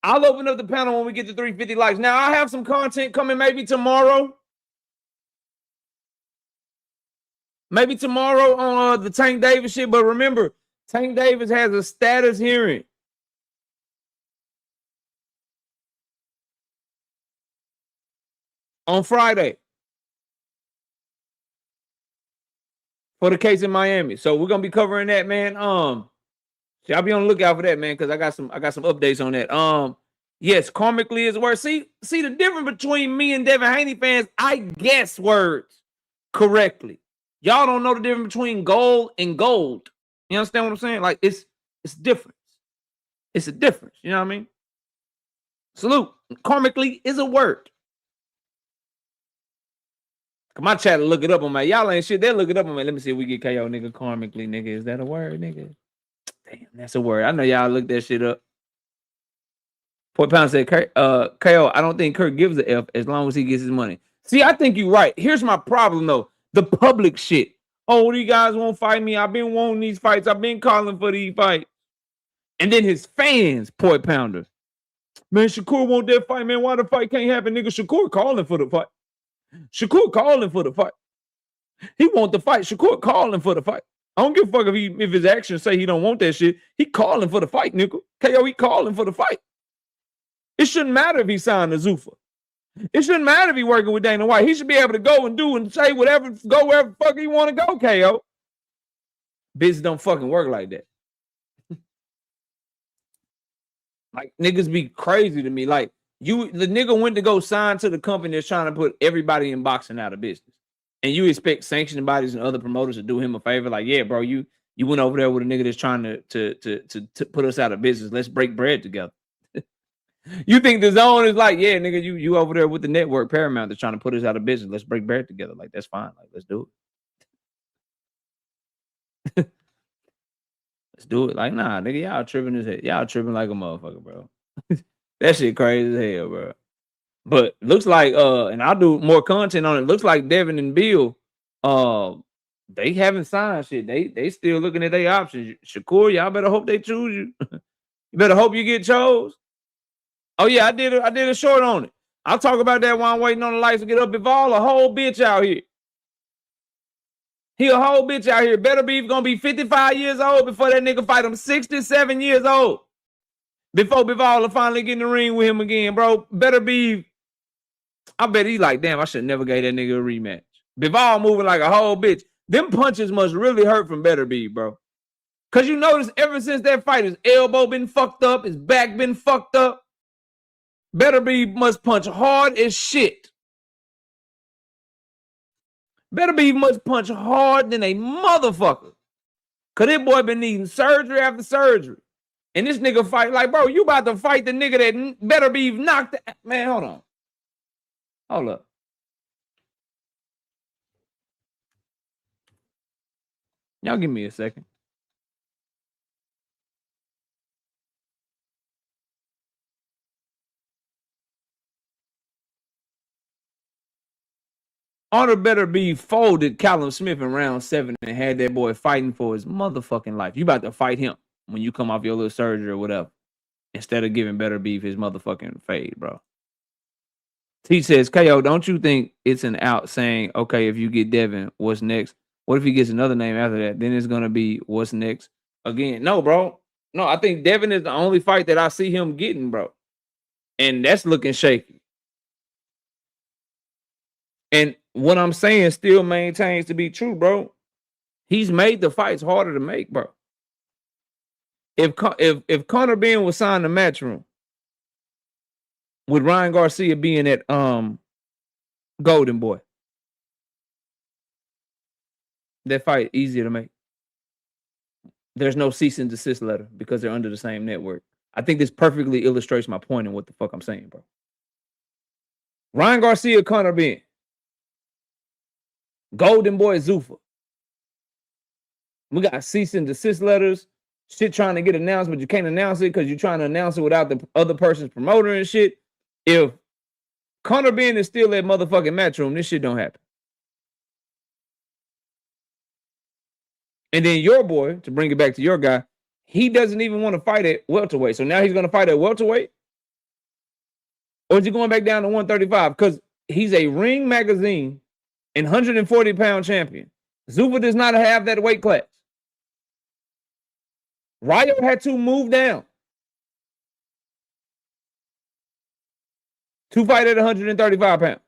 I'll open up the panel when we get to 350 likes. Now, I have some content coming maybe tomorrow. Maybe tomorrow on the Tank Davis shit. But remember, Tank Davis has a status hearing. On Friday. For the case in Miami. So we're gonna be covering that, man. Y'all be on the lookout for that, man, because I got some updates on that. Yes, karmically is a word. See the difference between me and Devin Haney fans, I guess words correctly. Y'all don't know the difference between gold and gold. You understand what I'm saying? Like, it's different. It's a difference. You know what I mean? Salute. Karmically is a word. My chat will look it up on my. Y'all ain't shit. They'll look it up on my. Let me see if we get KO, nigga. Karmically, nigga. Is that a word, nigga? Damn, that's a word. I know y'all looked that shit up. Point Pound said, KO, I don't think Kurt gives a F as long as he gets his money. See, I think you're right. Here's my problem, though. The public shit. Oh, these guys won't fight me. I've been wanting these fights. I've been calling for these fights. And then his fans, Point Pounder. Man, Shakur want that fight, man. Why the fight can't happen, nigga? Shakur calling for the fight. Shakur calling for the fight. He want the fight. Shakur calling for the fight. I don't give a fuck if his actions say he don't want that shit. He calling for the fight, nigga. KO, he calling for the fight. It shouldn't matter if he signed to Zuffa. It shouldn't matter if he working with Dana White. He should be able to go and do and say whatever, go wherever the fuck he want to go, KO. Business don't fucking work like that. Like, niggas be crazy to me. Like, the nigga went to go sign to the company that's trying to put everybody in boxing out of business. And you expect sanctioning bodies and other promoters to do him a favor? Like, yeah, bro, you went over there with a nigga that's trying to put us out of business. Let's break bread together. You think the zone is like, yeah, nigga, you over there with the network Paramount that's trying to put us out of business. Let's break bread together. Like, that's fine. Like, let's do it. Let's do it. Like, nah, nigga, y'all tripping as hell. Y'all tripping like a motherfucker, bro. That shit crazy as hell, bro. But looks like and I'll do more content on it. Looks like Devin and Bill, they haven't signed shit. They still looking at their options. Shakur, y'all better hope they choose you. You better hope you get chose. Oh yeah, I did a short on it. I'll talk about that while I'm waiting on the lights to get up. If all a whole bitch out here. He a whole bitch out here. Better be gonna be 55 years old before that nigga fight him 67 years old. Before Bivol will finally get in the ring with him again, bro. Better be. I bet he's like, damn, I should never gave that nigga a rematch. Bivol moving like a whole bitch. Them punches must really hurt from Better Be, bro. Cause you notice ever since that fight, his elbow been fucked up, his back been fucked up. Better Be must punch hard as shit. Better Be must punch hard than a motherfucker. Cause this boy been needing surgery after surgery. And this nigga fight like, bro, you about to fight the nigga that Better Be knocked. Man, hold on. Hold up. Y'all give me a second. Honor Better Be folded Callum Smith in round 7 and had that boy fighting for his motherfucking life. You about to fight him when you come off your little surgery or whatever. Instead of giving Better Beef his motherfucking fade, bro. T says, KO, don't you think it's an out saying, okay, if you get Devin, what's next? What if he gets another name after that? Then it's going to be what's next again. No, bro. No, I think Devin is the only fight that I see him getting, bro. And that's looking shaky. And what I'm saying still maintains to be true, bro. He's made the fights harder to make, bro. If Conor Ben was signed to Matchroom, with Ryan Garcia being at Golden Boy, that fight easier to make. There's no cease and desist letter because they're under the same network. I think this perfectly illustrates my point in what the fuck I'm saying, bro. Ryan Garcia, Conor Ben, Golden Boy, Zuffa. We got cease and desist letters. Shit trying to get announced, but you can't announce it because you're trying to announce it without the other person's promoter and shit. If Conor Ben is still at motherfucking Matchroom, this shit don't happen. And then your boy, to bring it back to your guy, he doesn't even want to fight at welterweight. So now he's going to fight at welterweight? Or is he going back down to 135? Because he's a Ring Magazine and 140-pound champion. Zuffa does not have that weight class. Ryo had to move down to fight at 135 pounds.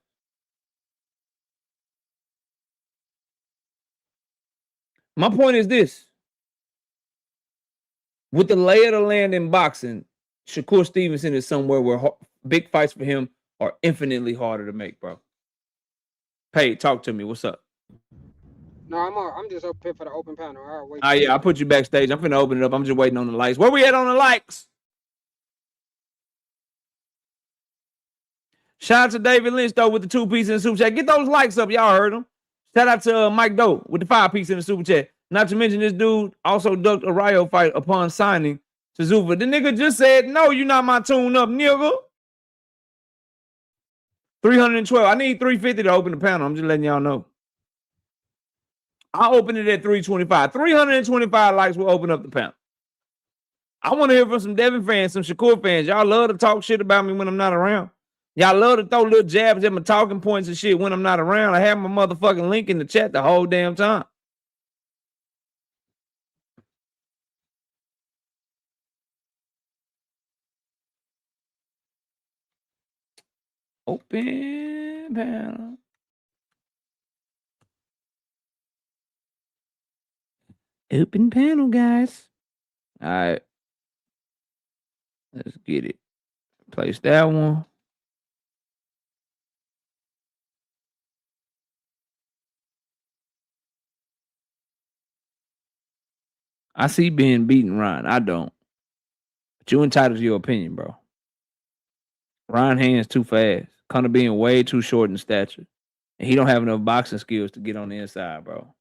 My point is this. With the lay of the land in boxing, Shakur Stevenson is somewhere where big fights for him are infinitely harder to make, bro. Hey, talk to me. What's up? No, I'm just up here for the open panel. All right, wait. Oh, yeah, I put you backstage. I'm finna open it up. I'm just waiting on the lights. Where we at on the lights? Shout out to David Lynch, though, with the 2-piece in the super chat. Get those likes up. Y'all heard him. Shout out to Mike Doe with the 5-piece in the super chat. Not to mention this dude also ducked a Ryo fight upon signing to Zuffa. The nigga just said, no, you're not my tune-up, nigga. 312. I need 350 to open the panel. I'm just letting y'all know. I'll open it at 325. 325 likes will open up the panel. I want to hear from some Devin fans, some Shakur fans. Y'all love to talk shit about me when I'm not around. Y'all love to throw little jabs at my talking points and shit when I'm not around. I have my motherfucking link in the chat the whole damn time. Open panel. Open panel, guys. All right. Let's get it. Place that one. I see being beaten, Ryan. I don't. But you entitled to your opinion, bro. Ryan hands too fast. Conor being way too short in stature. And he don't have enough boxing skills to get on the inside, bro.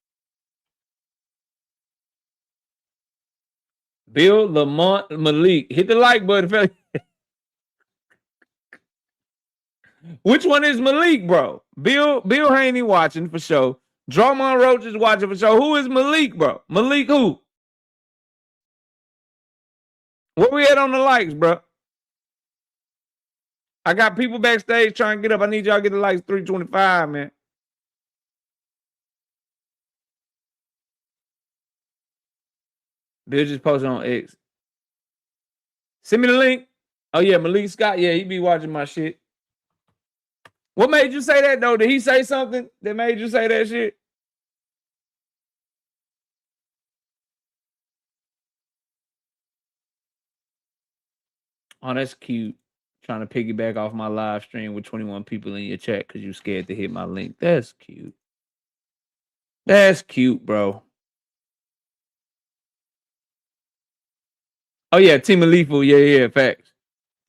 Bill Lamont Malik. Hit the like button, fella. Which one is Malik, bro? Bill Haney watching for sure. Drummond Roach is watching for sure. Who is Malik, bro? Malik who? Where we at on the likes, bro? I got people backstage trying to get up. I need y'all to get the likes 325, man. Bill just posted on X. Send me the link. Oh, yeah, Malik Scott. Yeah, he be watching my shit. What made you say that, though? Did he say something that made you say that shit? Oh, that's cute. Trying to piggyback off my live stream with 21 people in your chat because you scared to hit my link. That's cute. That's cute, bro. Oh, yeah, Team Lethal. Yeah, facts.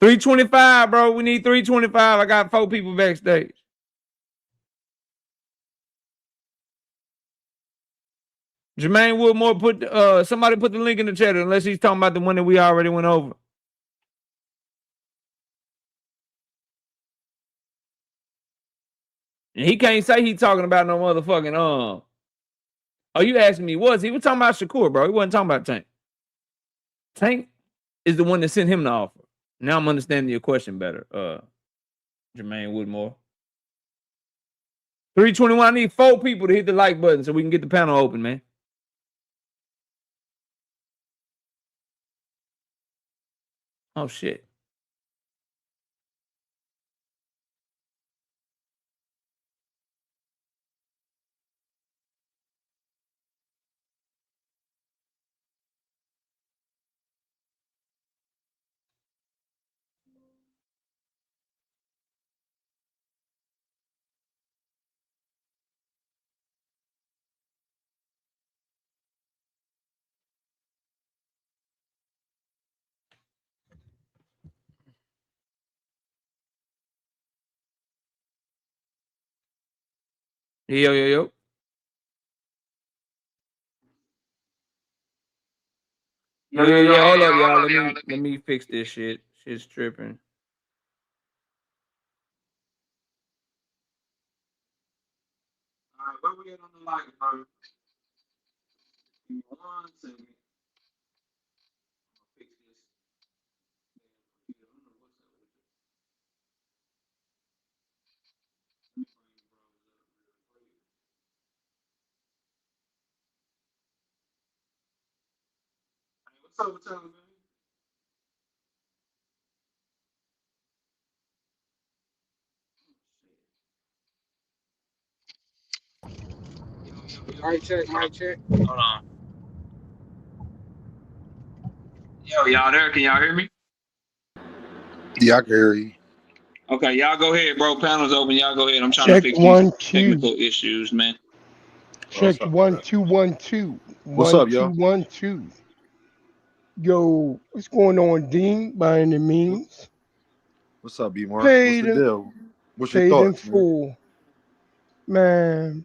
325, bro. We need 325. I got 4 people backstage. Jermaine Woodmore put somebody put the link in the chat unless he's talking about the one that we already went over. And he can't say he talking about no motherfucking Oh, you asking me, was he was talking about Shakur, bro. He wasn't talking about Tank. Tank is the one that sent him the offer. Now I'm understanding your question better, Jermaine Woodmore. 321. I need 4 people to hit the like button so we can get the panel open, man. Oh shit. Yo. Yo, hold up, y'all. Let me fix this shit. Shit's tripping. All right, where we at on the like, bro? Give me 1 second. I'll fix this. What's up, man? Mic check, mic check. Hold on. Yo, y'all there? Can y'all hear me? Yeah, I can hear you. Okay, y'all go ahead, bro. Panel's open. Y'all go ahead. I'm trying Check to fix 1, these 2. technical issues, man. Check 1 2 1 2. What's up, y'all? 1 2 1 2. Yo, what's going on, Dean? By any means, What's up, B-Mark? What's paid the in, deal? What's your paid in thoughts, man? full. Man,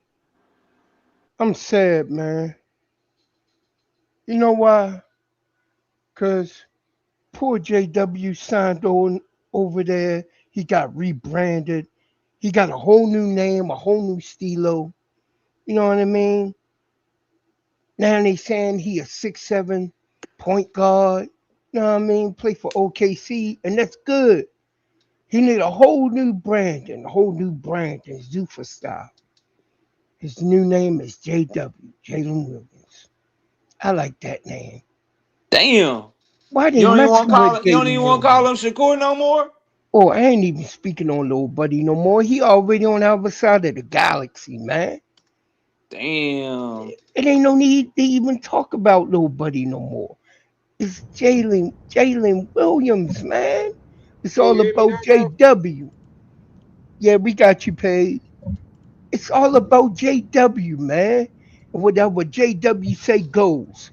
I'm sad, man. You know why? Cause poor JW signed on over there. He got rebranded. He got a whole new name, a whole new stilo. You know what I mean? Now they saying he a 6'7" point guard. You know what I mean? Play for OKC, and that's good. He need a whole new branding, Zuffa style. His new name is JW, Jalen Williams. I like that name. Damn. Why they You don't even want messing to call with him. You don't Jalen even want to call Williams? him Shakur no more. Oh, I ain't even speaking on little buddy no more. He already on the other side of the galaxy, man. Damn. It ain't no need to even talk about little buddy no more. It's Jalen Williams, man. It's Can all you hear me about now, bro? JW. Yeah, we got you paid. It's all about JW, man. And whatever JW say goes.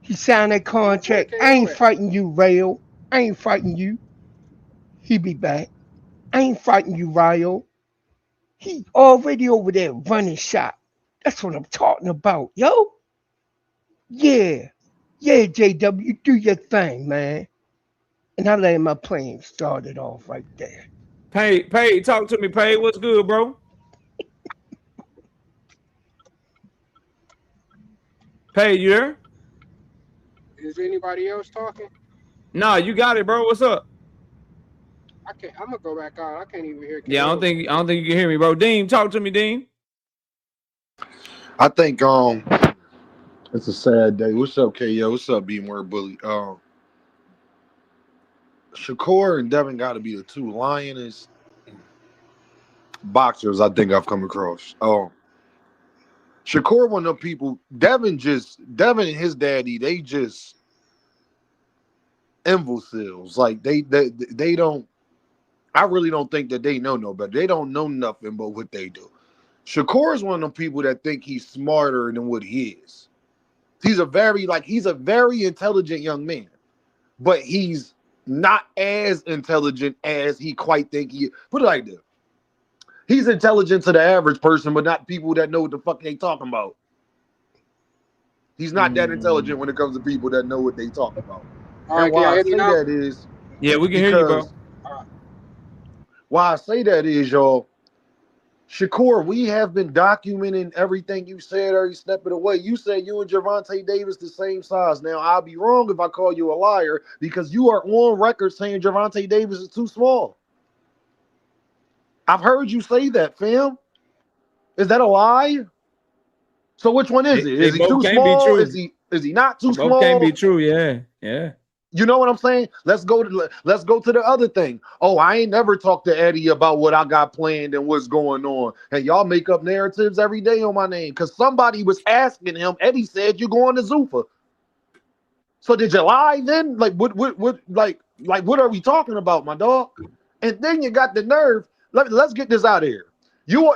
He signed that Where contract. I KO ain't at? fighting you, Rayo. I ain't fighting you. He be back. I ain't fighting you, Rayo. He already over there running shot. That's what I'm talking about, yo. Yeah. Yeah, JW, do your thing, man. And I let my plane started off right there. Pay, talk to me, Pay. What's good, bro? Pay, you there? Is anybody else talking? Nah, you got it, bro. What's up? I can't. I'm gonna go back out. I can't even hear. Yeah, I don't think you can hear me, bro. Dean, talk to me, Dean. I think it's a sad day. What's up, KO? What's up, B More Bully? Shakur and Devin got to be the two lionest boxers I think I've come across. Shakur, one of the people. Devin and his daddy, they just imbeciles. Like they don't. I really don't think that they know no better. They don't know nothing but what they do. Shakur is one of them people that think he's smarter than what he is. He's a very intelligent young man, but he's not as intelligent as he quite think he is. Put it like this. He's intelligent to the average person, but not people that know what the fuck they talking about. He's not that intelligent when it comes to people that know what they talking about. All right, and why I say that is, yeah, we can hear you, bro. Why I say that is, y'all, Shakur, we have been documenting everything you said every step of the way. You said you and Gervonta Davis the same size. Now, I'll be wrong if I call you a liar because you are on record saying Gervonta Davis is too small. I've heard you say that, fam. Is that a lie? So which one is it? Is he too small? Is he not too small? Both can't be true, yeah. You know what I'm saying? Let's go to the other thing. Oh, I ain't never talked to Eddie about what I got planned and what's going on. And y'all make up narratives every day on my name because somebody was asking him. Eddie said you're going to Zuffa. So did you lie then? Like what what are we talking about, my dog? And then you got the nerve. Let's get this out of here. You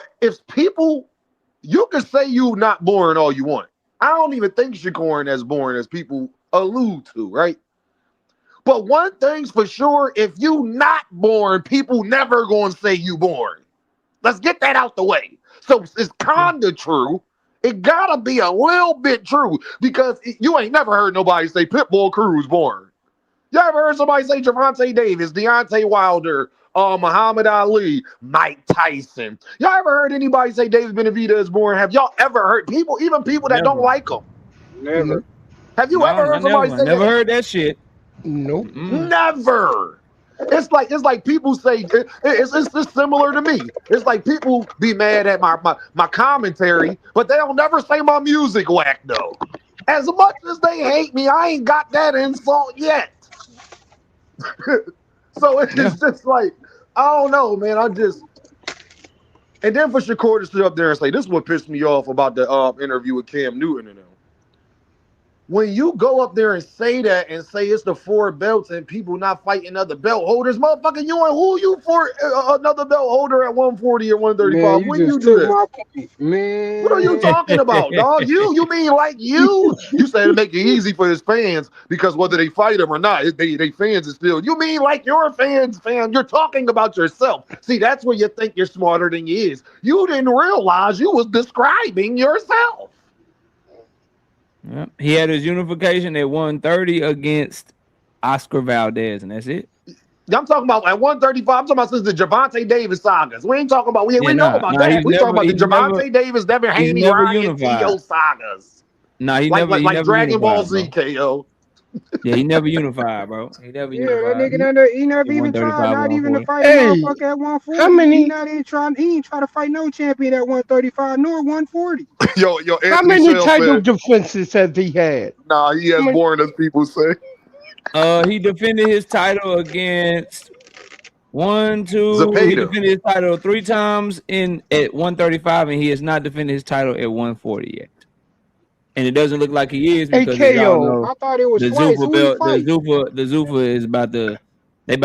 can say you not boring all you want. I don't even think Shakur as boring as people allude to, right? But one thing's for sure, if you not boring, people never gonna say you boring. Let's get that out the way. So it's kind of true. It gotta be a little bit true because you ain't never heard nobody say Pitbull Cruz boring. You ever heard somebody say Gervonta Davis, Deontay Wilder, Muhammad Ali, Mike Tyson? Y'all ever heard anybody say David Benavidez is boring? Have y'all ever heard people that don't like him? Never. Have you ever heard somebody say never heard that shit? Nope. Never. It's like people say it's similar to me. It's like people be mad at my commentary, but they don't never say my music whack though. As much as they hate me, I ain't got that insult yet. So it's just like, I don't know, man. And then for Shakur to sit up there and say, this is what pissed me off about the interview with Cam Newton and them. When you go up there and say that and say it's the 4 belts and people not fighting other belt holders, motherfucker, who you for another belt holder at 140 or 135? Man, when you do that? Man. What are you talking about, dog? You mean like you said to make it easy for his fans because whether they fight him or not, they fans is still. You mean like your fans, fam? You're talking about yourself. See, that's where you think you're smarter than you is. You didn't realize you was describing yourself. Yep. He had his unification at 130 against Oscar Valdez, and that's it. I'm talking about at 135. I'm talking about since the Gervonta Davis sagas. We ain't talking about we know about that. We talking about the Gervonta Davis, Devin Haney, Ryan, T.O. sagas. Nah, he like never Dragon Ball unified, Z, KO. Yeah, he never unified, bro. He never unified. That nigga he never even tried, not even to fight a motherfucker at 140. How many? He ain't try to fight no champion at 135 nor 140. Yo, how many title defenses has he had? Nah, he has boring as people say. He defended his title against Zepeda. He defended his title 3 times at 135, and he has not defended his title at 140 yet. And it doesn't look like he is because I thought it was the twice. Zuffa belt. The Zuffa is about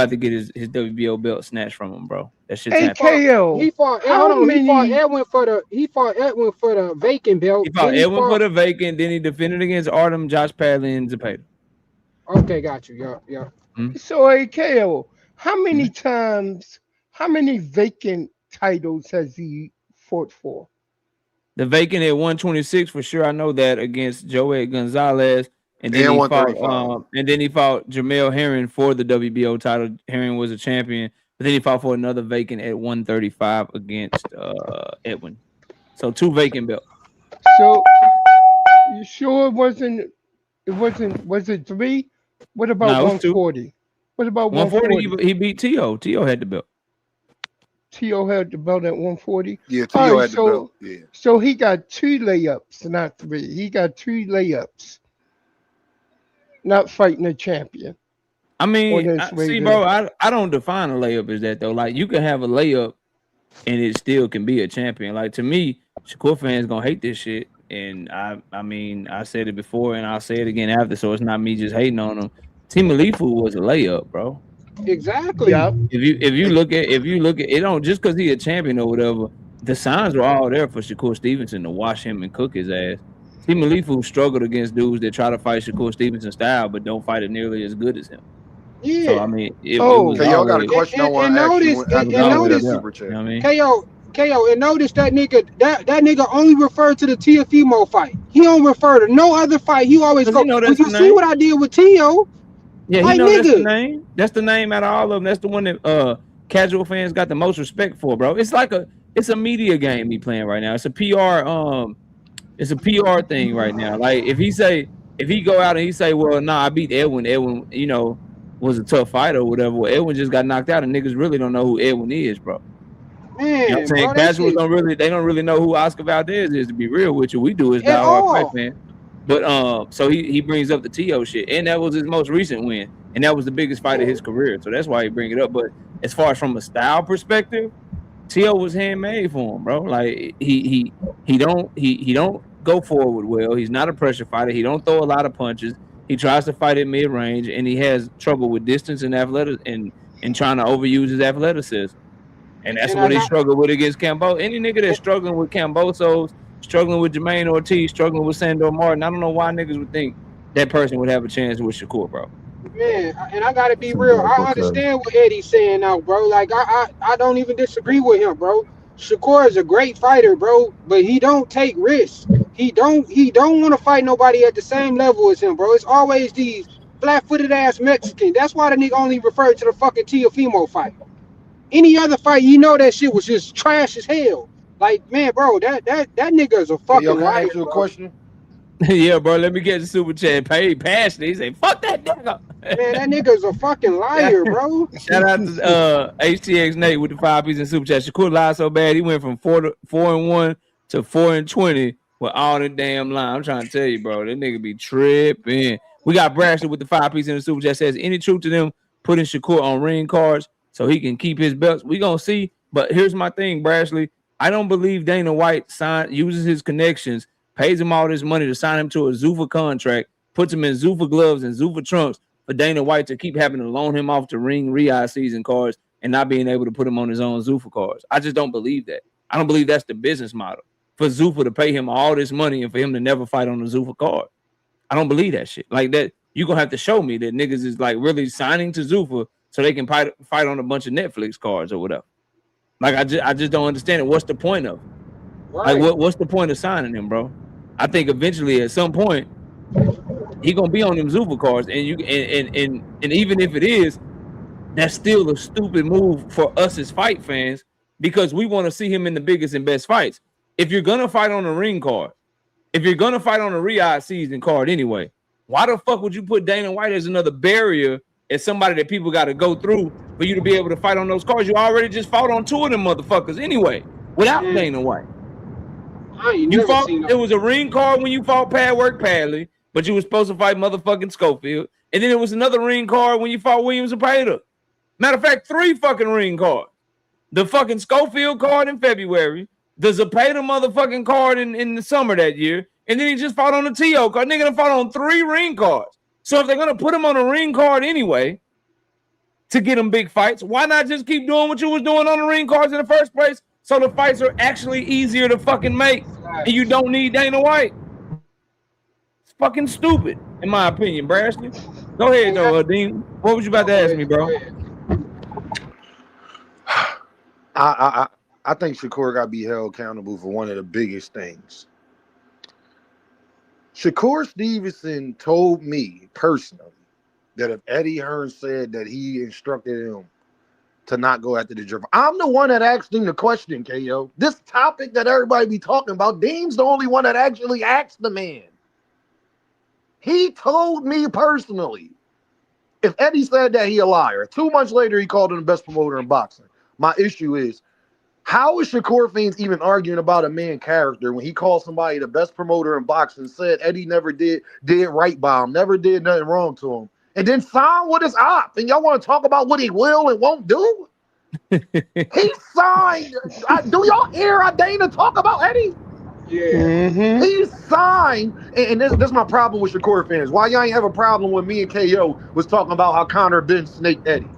to get his WBO belt snatched from him, bro. That shit's happening. He fought Edwin for the vacant belt. He fought Edwin for the vacant, then he defended against Artem, Josh Padley, and Zepeda. Okay, got you. Yeah. Mm-hmm. So AKO, how many times, how many vacant titles has he fought for? The vacant at 126 for sure. I know that against Joey Gonzalez, and then he fought Jamel Herring for the WBO title. Herring was a champion. But then he fought for another vacant at 135 against Edwin. So 2 vacant belts. So you sure it wasn't? Was it 3? What about No, it was 2. 140? What about 140? 140? He beat T.O. T.O. had the belt. T.O. had the belt at 140. Yeah, All T.O. right, had the belt. Yeah. so he got 2 layups, not 3. He got 2 layups, not fighting a champion. I mean, way bro, I don't define a layup as that though. Like you can have a layup and it still can be a champion. Like to me, Shakur fans gonna hate this shit. And I mean, I said it before and I'll say it again after, so it's not me just hating on him. Team Alifu was a layup, bro. Exactly. Yep. If you look at it, don't just because he a champion or whatever. The signs were all there for Shakur Stevenson to wash him and cook his ass. Team Alifu struggled against dudes that try to fight Shakur Stevenson style, but don't fight it nearly as good as him. Yeah. So I mean, it Oh. was Okay, y'all got a always, question I want and to ask notice- you. and notice- Super you chat. know what I mean? KO, and notice that nigga only referred to the Tiafimo fight. He don't refer to no other fight. He always go. You know Well, that's you the see name. what I did with Tio? Yeah, he Like, know that's the nigga. name. That's the name out of all of them. That's the one that casual fans got the most respect for, bro. It's like it's a media game he playing right now. It's a PR thing right now. Like if he go out and he say, well, nah, I beat Edwin. Edwin, you know, was a tough fighter or whatever. Well, Edwin just got knocked out and niggas really don't know who Edwin is, bro. Man, You know what I'm saying? bro, Casuals don't really know who Oscar Valdez is, to be real with you. We do as At diehard all. fight fan. But so he brings up the T.O. shit, and that was his most recent win, and that was the biggest fight of his career. So that's why he bring it up. But as far as from a style perspective, T.O. was handmade for him, bro. Like he don't go forward well. He's not a pressure fighter. He don't throw a lot of punches. He tries to fight at mid range, and he has trouble with distance and and trying to overuse his athleticism. And that's what he struggled with against Cambo. Any nigga that's struggling with Cambosos, struggling with Jermaine Ortiz, struggling with Sandor Martin, I don't know why niggas would think that person would have a chance with Shakur, bro. Man, and I gotta be real. I understand what Eddie's saying now, bro. Like I don't even disagree with him, bro. Shakur is a great fighter, bro, but he don't take risks. He don't want to fight nobody at the same level as him, bro. It's always these flat-footed ass Mexicans. That's why the nigga only referred to the fucking Tiafimo fight. Any other fight, you know that shit was just trash as hell. Like, man, bro, that nigga is a fucking Yo, can I liar, ask you a bro. question? Yeah, bro. Let me get the super chat. Paid passionate. He say, "Fuck that nigga." Man, that nigga's a fucking liar, bro. Shout out to HTX Nate with the 5 piece and super chat. Shakur lied so bad he went from 4-1 to 4-20 with all the damn line. I'm trying to tell you, bro. That nigga be tripping. We got Brashley with the 5 piece and the super chat. Says any truth to them putting Shakur on ring cards so he can keep his belts? We gonna see. But here's my thing, Brashley. I don't believe Dana White uses his connections, pays him all this money to sign him to a Zuffa contract, puts him in Zuffa gloves and Zuffa trunks for Dana White to keep having to loan him off to ring Riyadh season cards and not being able to put him on his own Zuffa cards. I just don't believe that. I don't believe that's the business model for Zuffa to pay him all this money and for him to never fight on the Zuffa card. I don't believe that shit. Like that, you're gonna have to show me that niggas is like really signing to Zuffa so they can fight on a bunch of Netflix cards or whatever. Like I just don't understand it. What's the point of it? Right. Like what's the point of signing him, bro? I think eventually at some point he gonna be on them Zuffa cards, and even if it is, that's still a stupid move for us as fight fans because we want to see him in the biggest and best fights. If you're gonna fight on a ring card, if you're gonna fight on a Riyadh season card anyway, why the fuck would you put Dana White as another barrier as somebody that people got to go through for you to be able to fight on those cards? You already just fought on 2 of them motherfuckers anyway without Dana White. You fought. It was a ring card when you fought Padwork Padley, but you were supposed to fight motherfucking Schofield, and then it was another ring card when you fought Williams and Pater. Matter of fact, 3 fucking ring cards. The fucking Schofield card in February, the Zapata motherfucking card in the summer that year, and then he just fought on the T.O. card. Nigga done fought on 3 ring cards. So if they're gonna put him on a ring card anyway to get him big fights, why not just keep doing what you was doing on the ring cards in the first place? So the fights are actually easier to fucking make, and you don't need Dana White. It's fucking stupid, in my opinion, Brashley. Go ahead, though, Dean. What was you about to ask me, bro? I think Shakur got to be held accountable for one of the biggest things. Shakur Stevenson told me personally that if Eddie Hearn said that he instructed him to not go after the dribble. I'm the one that asked him the question, KO. This topic that everybody be talking about, Dean's the only one that actually asked the man. He told me personally. If Eddie said that, he a liar. 2 months later, he called him the best promoter in boxing. My issue is, how is Shakur fans even arguing about a man character when he called somebody the best promoter in boxing, said Eddie never did right by him, never did nothing wrong to him, and then signed with his op? And y'all want to talk about what he will and won't do? He signed. Do y'all hear Dana talk about Eddie? Yeah. He signed, and this my problem with Shakur fans. Why y'all ain't have a problem when me and KO was talking about how Conor Ben snaked Eddie?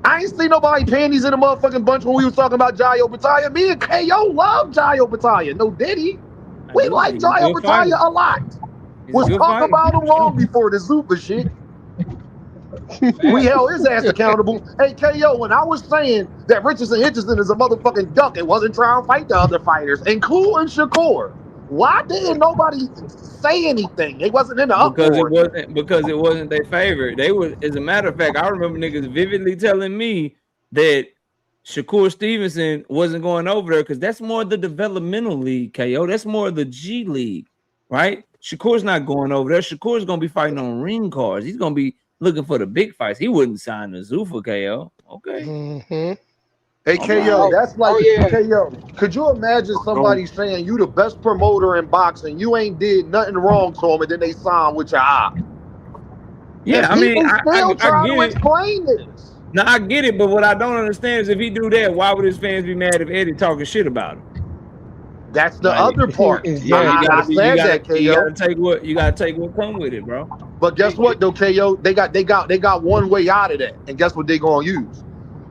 I ain't seen nobody panties in the motherfucking bunch when we was talking about Jayo Battaglia. Me and KO love Jayo Battaglia. No diddy. We like Jayo Battaglia a lot. Was talking about him long before the Zupa shit. We held his ass accountable. Hey, KO, when I was saying that Richardson is a motherfucking duck, it wasn't trying to fight the other fighters, including Shakur. Why didn't nobody say anything? They wasn't in the uproar. Because it wasn't their favorite. They was, as a matter of fact, I remember niggas vividly telling me that Shakur Stevenson wasn't going over there because that's more the developmental league, KO. That's more the G League, right? Shakur's not going over there. Shakur's gonna be fighting on ring cards. He's gonna be looking for the big fights. He wouldn't sign the Zuffa, KO. Okay. Hey, KO, that's like, KO, could you imagine somebody saying you the best promoter in boxing, you ain't did nothing wrong to him, and then they sign with your eye? Yeah, I mean, I trying get to it. Explain this. No, I get it, but what I don't understand is if he do that, why would his fans be mad if Eddie talking shit about him? That's the other part. Yeah, you gotta take what come with it, bro. But guess what though, KO? They got one way out of that, and guess what they gonna use?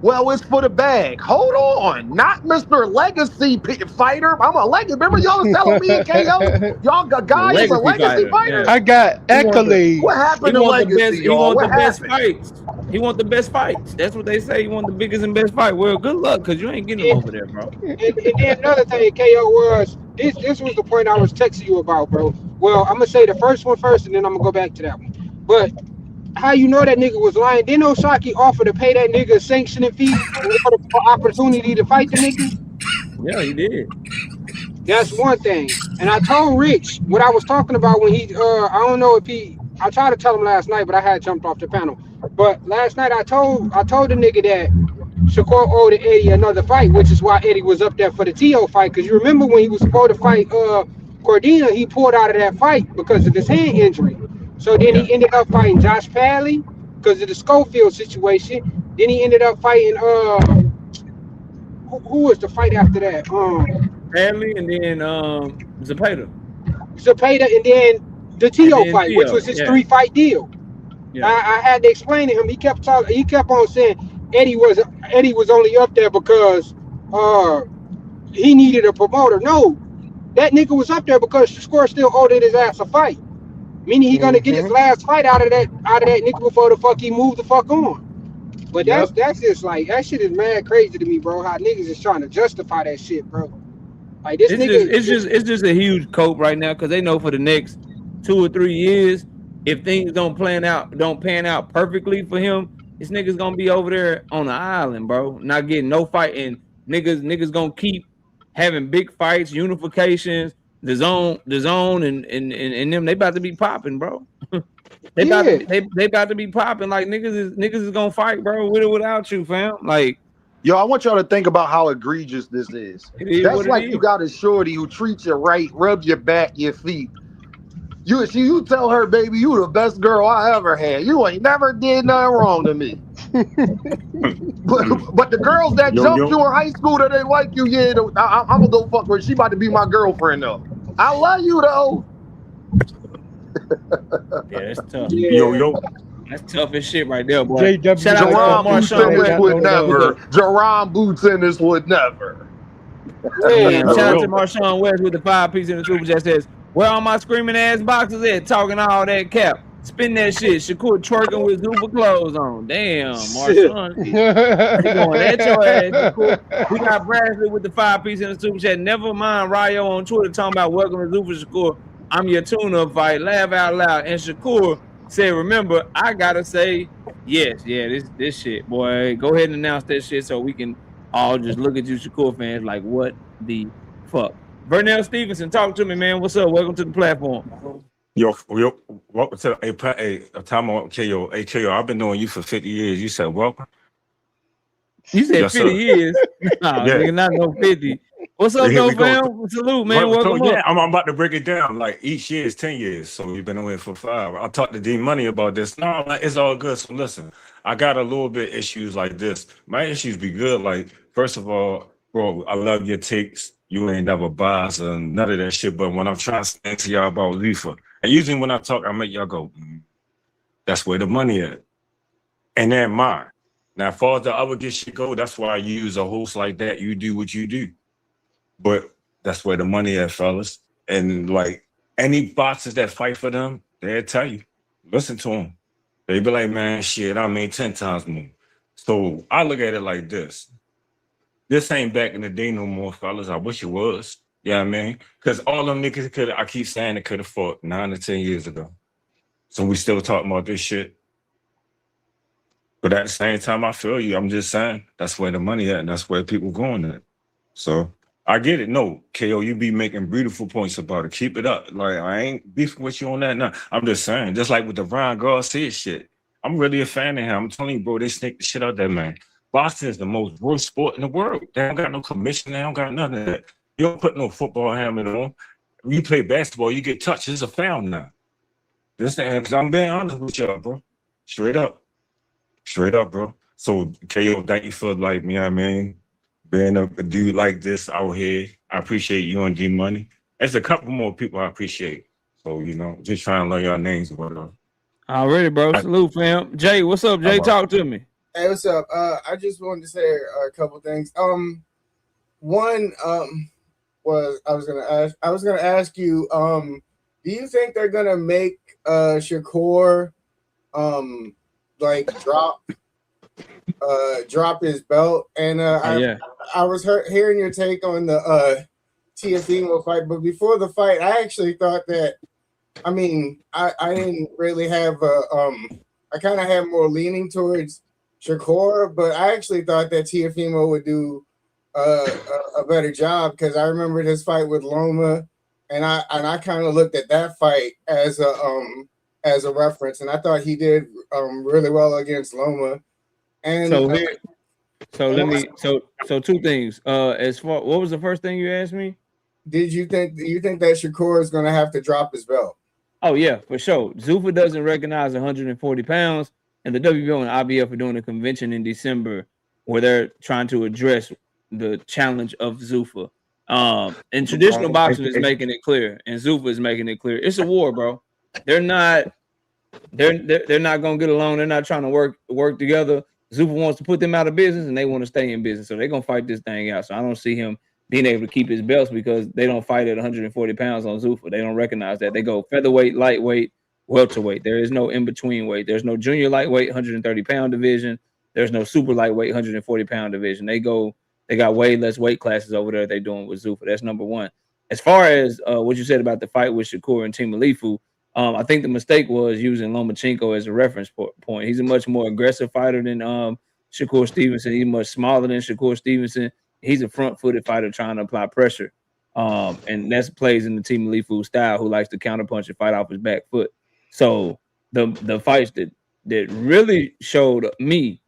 Well, it's for the bag. Hold on, not Mr. Legacy fighter. I'm a legacy. Remember y'all was telling me and KO, y'all got guys is a legacy fighter. I got accolades. What happened to Legacy? He want the best fights. He want the best fights. That's what they say. He want the biggest and best fight. Well, good luck, because you ain't getting him over there, bro. And then another thing, KO, was this was the point I was texting you about, bro. Well, I'm gonna say the first one first, and then I'm gonna go back to that one. But how you know that nigga was lying? Didn't Osaki offer to pay that nigga a sanctioning fee for the opportunity to fight the nigga? Yeah, he did. That's one thing. And I told Rich what I was talking about when he I don't know if I tried to tell him last night, but I had jumped off the panel. But last night I told the nigga that Shakur owed Eddie another fight, which is why Eddie was up there for the T.O. fight. Because you remember when he was supposed to fight Cordina, he pulled out of that fight because of his hand injury. So then he ended up fighting Josh Padley because of the Schofield situation. Then he ended up fighting who was the fight after that? Padley and then Zepeda, and then the T.O. fight, which was his 3-fight deal. Yeah. I had to explain to him. He kept talking. He kept on saying Eddie was only up there because he needed a promoter. No, that nigga was up there because Shakur still owed his ass a fight. Meaning he gonna get his last fight out of that nigga before the fuck he moved the fuck on. But that's just like, that shit is mad crazy to me, bro. How niggas is trying to justify that shit, bro. Like this it's just a huge cope right now because they know for the next 2 or 3 years, if things don't pan out perfectly for him, this nigga's gonna be over there on the island, bro, not getting no fight, and niggas gonna keep having big fights, unifications, the zone, and them. They about to be popping, bro. they about to be popping. Like niggas is gonna fight, bro, with or without you, fam. Like, yo, I want y'all to think about how egregious this is. That's like you got a shorty who treats you right, rubs your back, your feet. You tell her, baby, you the best girl I ever had. You ain't never did nothing wrong to me. but the girls that jumped you in high school that they like you, yeah, I'm gonna go fuck with her. She about to be my girlfriend though. I love you though. Yeah, that's tough. Yo. That's tough as shit right there, boy. Shout out to Marshawn would never. Jerron Boots in this would never. Shout out to Marshawn West with the 5-piece in the super chat says, where all my screaming ass boxers at talking all that cap? Spin that shit. Shakur twerking with Zuba clothes on. Damn, Marshawn. He going at your ass, Shakur. We got Bradley with the 5-piece in the super chat. Never mind Ryo on Twitter talking about welcome to Zuba Shakur. I'm your tune-up fight. Laugh out loud. And Shakur said, remember, I gotta say, Yes, yeah, this shit, boy. Go ahead and announce that shit so we can all just look at you, Shakur fans, like what the fuck. Vernell Stevenson, talk to me, man. What's up? Welcome to the platform. Yo, welcome to a time on KO. Hey, KO, I've been knowing you for 50 years. You said welcome. You said Yes, 50 sir. years. Nah, Yeah. nigga, not no 50. What's up, Here though, we go. fam? Salute, man. So, Welcome yeah, up. I'm about to break it down. Like each year is 10 years. So you've been on here for 5. I talked to D Money about this. No, like, it's all good. So listen, I got a little bit issues like this. My issues be good. Like, first of all, bro, I love your takes. You ain't never biased and none of that shit. But when I'm trying to say to y'all about Lifa, and usually when I talk, I make y'all go, that's where the money at. And then mine. Now, as far as the other get shit go, that's why I use a host like that. You do what you do. But that's where the money at, fellas. And like any boxers that fight for them, they'll tell you, listen to them. They be like, man, shit, I made 10 times more. So I look at it like this. This ain't back in the day no more, fellas. I wish it was. You know what I mean? Because all them niggas could, I keep saying it could have fought 9 to 10 years ago. So we still talking about this shit. But at the same time, I feel you. I'm just saying that's where the money at, and that's where people going at. So I get it. No, KO, you be making beautiful points about it. Keep it up. Like, I ain't beefing with you on that. No, I'm just saying, just like with the Ryan Garcia shit, I'm really a fan of him. I'm telling you, bro, they snake the shit out there, man. Boxing is the most worst sport in the world. They don't got no commission. They don't got none of that. You don't put no football helmet on. When you play basketball, you get touched. It's a foul now. This thing, I'm being honest with y'all, bro. Straight up, bro. So, KO, thank you for, like, you know what I mean? Being a dude like this out here. I appreciate you and D Money. There's a couple more people I appreciate. So, you know, just trying to learn your names or whatever. Already, bro. Salute, fam. Jay, what's up, Jay? Talk to me. Hey, what's up? I just wanted to say a couple things. One was I was gonna ask you, do you think they're gonna make Shakur like drop his belt? And I was hearing your take on the Teofimo fight, but before the fight, I actually thought that, I mean, I didn't really have I kind of had more leaning towards Shakur, but I actually thought that Teofimo would do a better job, because I remember this fight with Loma, and I kind of looked at that fight as a reference, and I thought he did really well against Loma. And so two things. As far, what was the first thing you asked me? Do you think that Shakur is going to have to drop his belt? Oh yeah, for sure. Zuffa doesn't recognize 140 pounds, and the WBO and IBF are doing a convention in December where they're trying to address the challenge of Zuffa. And traditional boxing is making it clear, and Zuffa is making it clear. It's a war, bro. They're not gonna get along. They're not trying to work together. Zuffa wants to put them out of business, and they want to stay in business. So they're gonna fight this thing out. So I don't see him being able to keep his belts, because they don't fight at 140 pounds on Zuffa. They don't recognize that. They go featherweight, lightweight, welterweight. There is no in-between weight. There's no junior lightweight, 130-pound division. There's no super lightweight, 140-pound division. They got way less weight classes over there they're doing with Zuffa. That's number one. As far as what you said about the fight with Shakur and Timalifu, I think the mistake was using Lomachenko as a reference point. He's a much more aggressive fighter than Shakur Stevenson. He's much smaller than Shakur Stevenson. He's a front-footed fighter trying to apply pressure. And that plays in the Timalifu style, who likes to counterpunch and fight off his back foot. So the fights that really showed me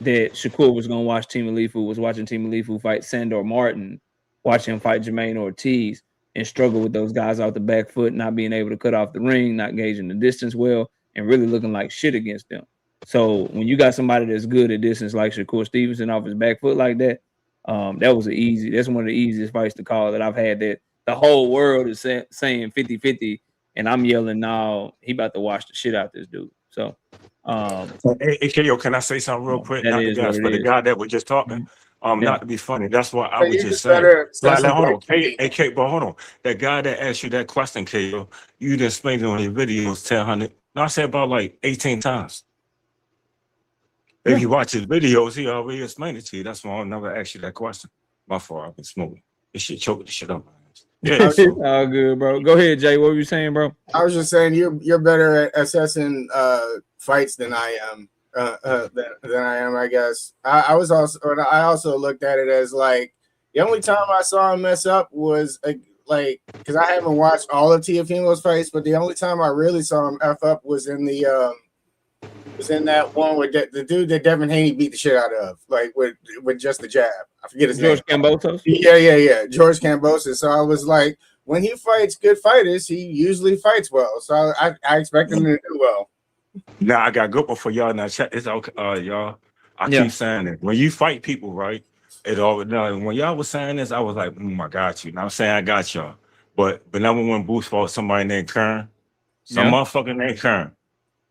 that Shakur was going to watch Timalifu was watching Timalifu fight Sandor Martin, watching him fight Jermaine Ortiz, and struggle with those guys off the back foot, not being able to cut off the ring, not gauging the distance well, and really looking like shit against them. So when you got somebody that's good at distance like Shakur Stevenson off his back foot like that, that's one of the easiest fights to call that I've had, that the whole world is saying 50-50, and I'm yelling, no, he about to wash the shit out this dude. So hey, KO, can I say something real quick? Not the guys, but the guy that was just talking. Not to be funny. That's why I was just saying. Hold on. Hey, but hold on. That guy that asked you that question, KO, you just explained it on your videos 1,000. No, I said about like 18 times. If you watch his videos, he already explained it to you. That's why I'll never ask you that question. My fault. I've been smoking. This shit choking the shit up. Yeah, all good, bro. Go ahead, Jay. What were you saying, bro? I was just saying you're better at assessing fights than I am. than I am, I guess. I also looked at it as like the only time I saw him mess up was like because I haven't watched all of Tiafimo's fights, but the only time I really saw him f up was in that one with the dude that Devin Haney beat the shit out of, like with just the jab. I forget his name. George Kambosos? Yeah. George Kambosos. So I was like, when he fights good fighters, he usually fights well. So I expect him to do well. Now I got good one for y'all. Now check this out, y'all. I keep saying it. When you fight people, right? It all now when y'all was saying this, I was like, I got you. Now I'm saying I got y'all. But number one Boost fought somebody named Kern. Some motherfucker named Kern.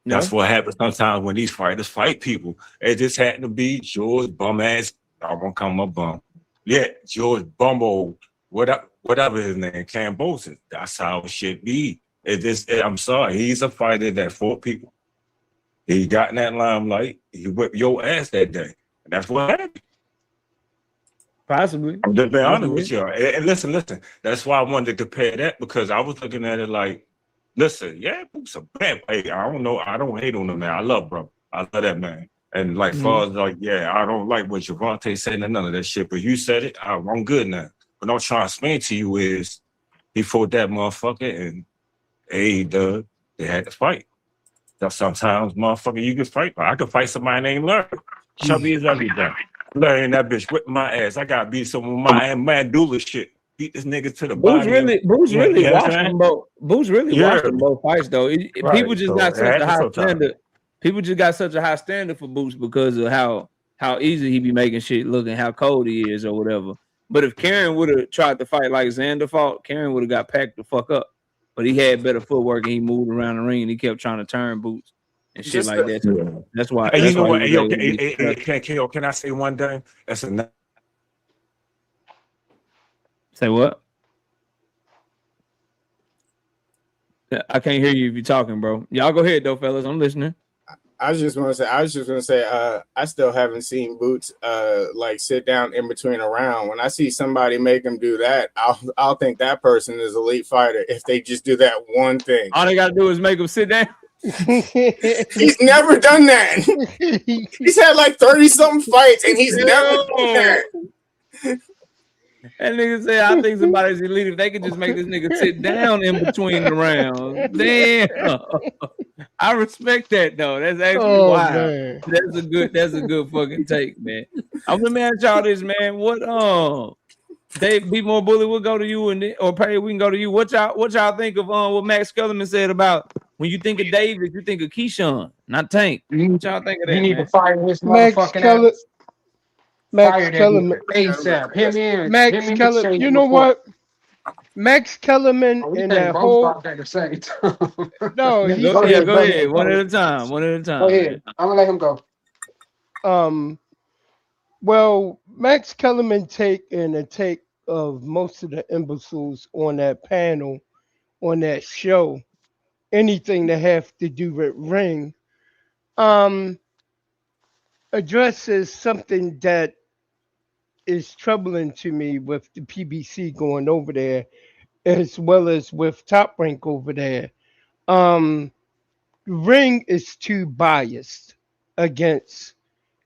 That's what happens sometimes when these fighters fight people. It just happened to be George bum ass. I won't call him a bum. Yeah, George Bumbo, whatever his name, Kambosos. That's how it should be. I'm sorry, he's a fighter that fought people. He got in that limelight. He whipped your ass that day. And that's what happened. Possibly. I'm just being honest with you. And listen. That's why I wanted to compare that because I was looking at it like, listen, Boots a bad. Hey, I don't know. I don't hate on him, man. I love bro. I love that man. And like far as like, I don't like what Javante said and none of that shit. But you said it. I'm good now. But what I'm trying to explain to you is he fought that motherfucker and they had to fight. Sometimes, motherfucker, you can fight. I could fight somebody named Larry. Chubby is everything. Larry and that bitch whipped my ass. I got beat some of my Mandula shit. Beat this nigga to the body. Boots really watched them both. Boots really watched them both fights though. People just got such a high standard. People just got such a high standard for Boots because of how easy he be making shit look and how cold he is or whatever. But if Karen would have tried to fight like Xander fought, Karen would have got packed the fuck up. But he had better footwork and he moved around the ring and he kept trying to turn Boots and shit like that. So that's why. And you know what? Can I say one thing? That's enough. Say what? I can't hear you if you're talking, bro. Y'all go ahead though, fellas. I'm listening. I was just gonna say, I still haven't seen Boots like sit down in between a round. When I see somebody make him do that, I'll think that person is an elite fighter if they just do that one thing. All they gotta do is make him sit down. He's never done that. He's had like 30-something fights and he's never done that. That nigga said, I think somebody's elite if they could just make this nigga sit down in between the rounds. Damn. I respect that though. That's actually wild. Man. That's a good fucking take, man. I'm gonna ask y'all this, man. What Dave Be More Bully, we'll go to you or Perry, we can go to you. What y'all think of what Max Kellerman said about when you think of David, you think of Keyshawn, not Tank. What y'all think of that? You need to fire this motherfucking ass. Max Kellerman, ASAP. Max Kellerman. You know what? Max Kellerman and that whole. No, go ahead. One at a time. Go ahead. I'm gonna let him go. Well, Max Kellerman take of most of the imbeciles on that panel, on that show, anything that have to do with ring, addresses something that is troubling to me with the PBC going over there, as well as with Top Rank over there. Ring is too biased against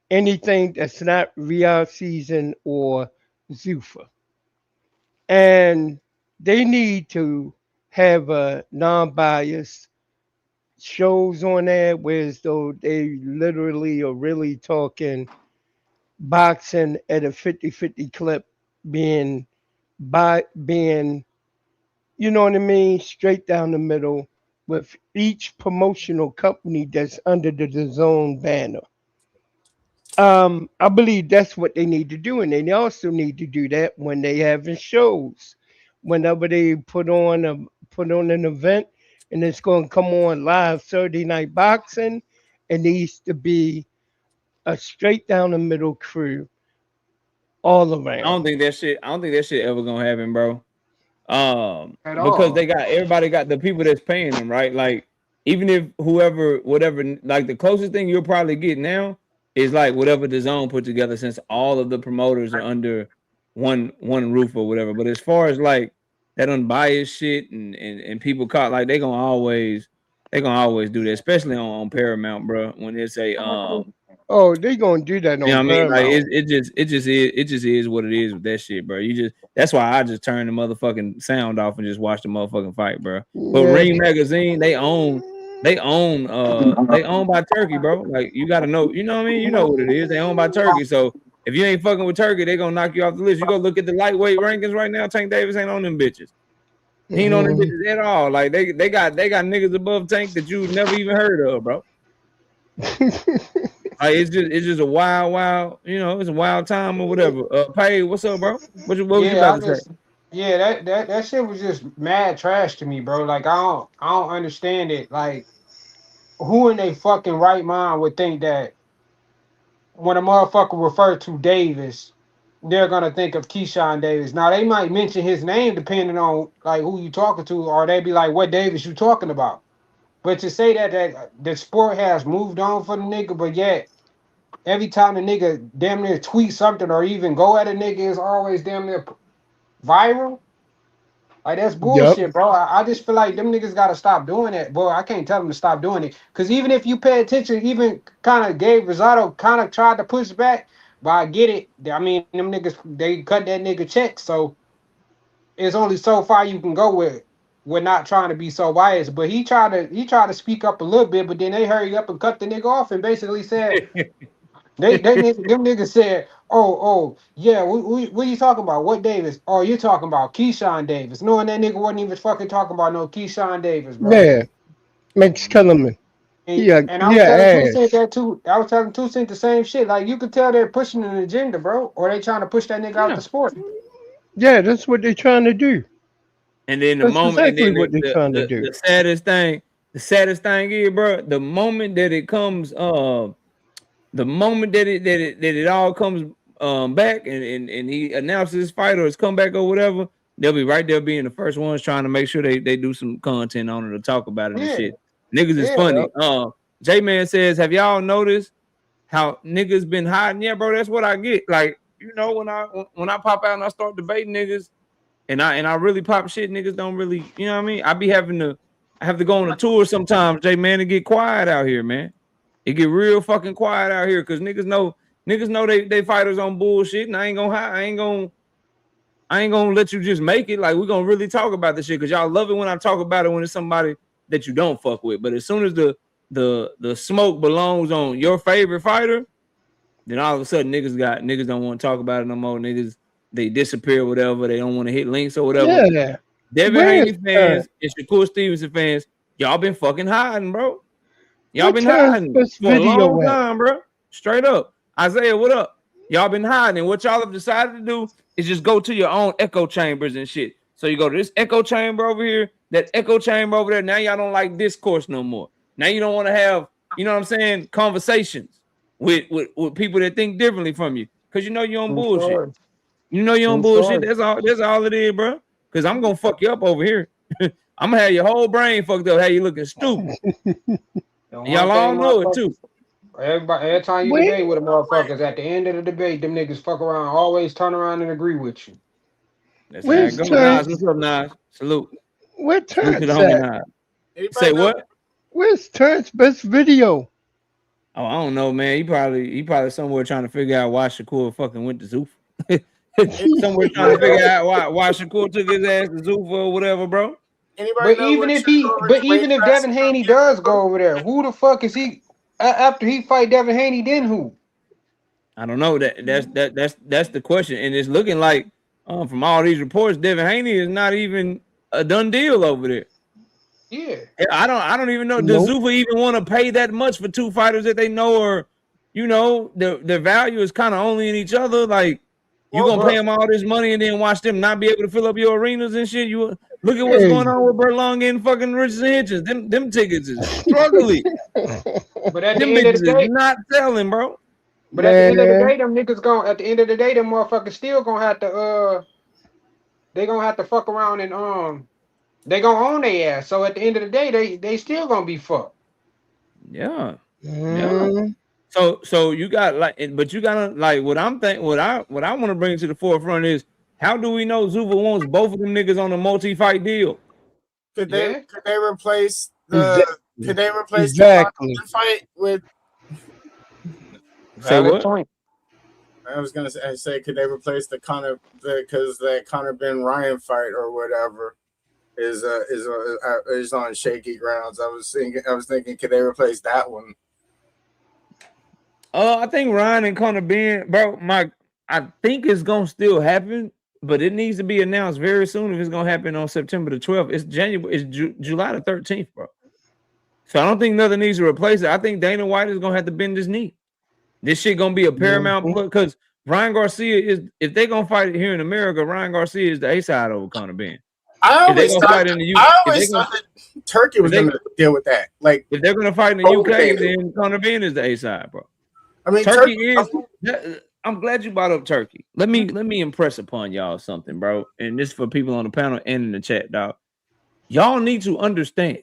anything that's not Riyadh season or Zuffa. And they need to have a non-biased shows on there where as though they literally are really talking boxing at a 50-50 clip, being, you know what I mean, straight down the middle with each promotional company that's under the DAZN banner. I believe that's what they need to do, and they also need to do that when they having shows. Whenever they put on an event and it's going to come on live Saturday Night Boxing, it needs to be a straight down the middle crew all around. I don't think that shit ever gonna happen, bro. Because everybody got the people that's paying them, right? Like, even if whatever, like the closest thing you'll probably get now is like whatever DAZN put together, since all of the promoters are under one roof or whatever. But as far as like that unbiased shit and people caught, like they gonna always They gonna always do that, especially on Paramount, bro. When they say oh, they gonna do that on you know what I mean? Like Paramount. it just is what it is with that shit, bro. That's why I just turn the motherfucking sound off and just watch the motherfucking fight, bro. But Yeah. Ring Magazine, they own by Turkey, bro. Like you gotta know, you know what I mean? You know what it is. They own by Turkey. So if you ain't fucking with Turkey, they gonna knock you off the list. You go look at the lightweight rankings right now. Tank Davis ain't on them bitches. He ain't on them bitches at all. Like they got niggas above Tank that you never even heard of, bro. Like it's just a wild, you know, it's a wild time or whatever. Pay, what's up, bro? What you about to say? Yeah, that shit was just mad trash to me, bro. Like I don't understand it. Like who in their fucking right mind would think that when a motherfucker refer to Davis, they're gonna think of Keyshawn Davis. Now they might mention his name depending on like who you talking to, or they be like, "What Davis you talking about?" But to say that the sport has moved on for the nigga, but yet every time the nigga damn near tweet something or even go at a nigga is always damn near viral. Like that's bullshit, bro. I just feel like them niggas gotta stop doing that. Boy, I can't tell them to stop doing it. Cause even if you pay attention, even kind of Gabe Rosado kind of tried to push back, but I get it. I mean, them niggas they cut that nigga check, so it's only so far you can go with not trying to be so biased. But he tried to speak up a little bit, but then they hurry up and cut the nigga off and basically said them niggas said, oh yeah, what are you talking about? What Davis? Oh, you're talking about Keyshawn Davis. Knowing that nigga wasn't even fucking talking about no Keyshawn Davis, bro. Yeah, Max Kellerman. And I was telling 2 Cent that too. I was telling 2 Cent the same shit. Like you could tell they're pushing an agenda, bro, or they trying to push that nigga out the sport. Yeah, that's what they're trying to do. And then the that's moment, exactly and then what they're trying to do. The saddest thing is, bro, the moment that it comes, the moment that it all comes back and he announces his fight or his comeback or whatever, they'll be right there being the first ones trying to make sure they do some content on it or talk about it and shit. Niggas is funny. J-Man says, have y'all noticed how niggas been hiding? Yeah, bro, that's what I get. Like, you know, when I pop out and I start debating niggas and I really pop shit, niggas don't really, you know what I mean? I have to go on a tour sometimes, J-Man, to get quiet out here, man. It get real fucking quiet out here because niggas know they fighters on bullshit, and I ain't gonna let you just make it. Like we're gonna really talk about this shit because y'all love it when I talk about it when it's somebody that you don't fuck with. But as soon as the smoke belongs on your favorite fighter, then all of a sudden niggas don't want to talk about it no more. Niggas they disappear, whatever. They don't want to hit links or whatever. Yeah. Devin Haney fans and Shakur Stevenson fans, y'all been fucking hiding, bro. Y'all been hiding for a long time, bro. Straight up. Isaiah, what up? Y'all been hiding. And what y'all have decided to do is just go to your own echo chambers and shit. So you go to this echo chamber over here, that echo chamber over there. Now y'all don't like discourse no more. Now you don't want to have, you know what I'm saying, conversations with people that think differently from you. Because you know you're on bullshit. Sorry. You know you're on bullshit. That's all it is, bro. Because I'm going to fuck you up over here. I'm going to have your whole brain fucked up. How you looking stupid. Y'all all know it too. Every time you debate with a motherfuckers, at the end of the debate, them niggas fuck around, always turn around and agree with you. That's how it goes. Nas, what's up, Nas? Salute. Where Terrence to the homie Nas. Say what? Where's Terrence's best video? Oh, I don't know, man. He probably somewhere trying to figure out why Shakur fucking went to Zoof. Somewhere trying to figure out why Shakur took his ass to Zoof or whatever, bro. But even if Devin Haney does go over there, who the fuck is he after he fight Devin Haney? Then who? I don't know. That's the question, and it's looking like from all these reports, Devin Haney is not even a done deal over there. Yeah, I don't even know. Does Zuffa even want to pay that much for two fighters that they know are, you know, their value is kind of only in each other? Like you gonna pay them all this money and then watch them not be able to fill up your arenas and shit? You look at what's going on with Berlong and fucking Richards and Hitchens. Them tickets is struggling. But at them the end of the day, not selling, bro. But at the end of the day, them niggas gonna. At the end of the day, them motherfuckers still gonna have to. They gonna have to fuck around and they gonna own their ass. So at the end of the day, they still gonna be fucked. Yeah. Yeah. So you got but you gotta what I want to bring to the forefront is how do we know Zuffa wants both of them niggas on a multi-fight deal? Could they replace the Could they replace Exactly. the fight with? Say what? I was gonna say, could they replace the Conor because that Conor Ben Ryan fight or whatever is on shaky grounds. I was thinking, could they replace that one? I think Ryan and Conor Ben, bro. I think it's gonna still happen, but it needs to be announced very soon if it's gonna happen on September the 12th. It's July the 13th, bro. So I don't think nothing needs to replace it. I think Dana White is gonna have to bend his knee. This shit gonna be a paramount because Ryan Garcia is, if they're gonna fight it here in America, Ryan Garcia is the A side over Conor Ben. I always thought that Turkey was gonna deal with that. Like if they're gonna fight in the UK, then Conor Ben is the A side, bro. I mean, Turkey is. I'm glad you brought up Turkey. Let me impress upon y'all something, bro. And this for people on the panel and in the chat, dog. Y'all need to understand.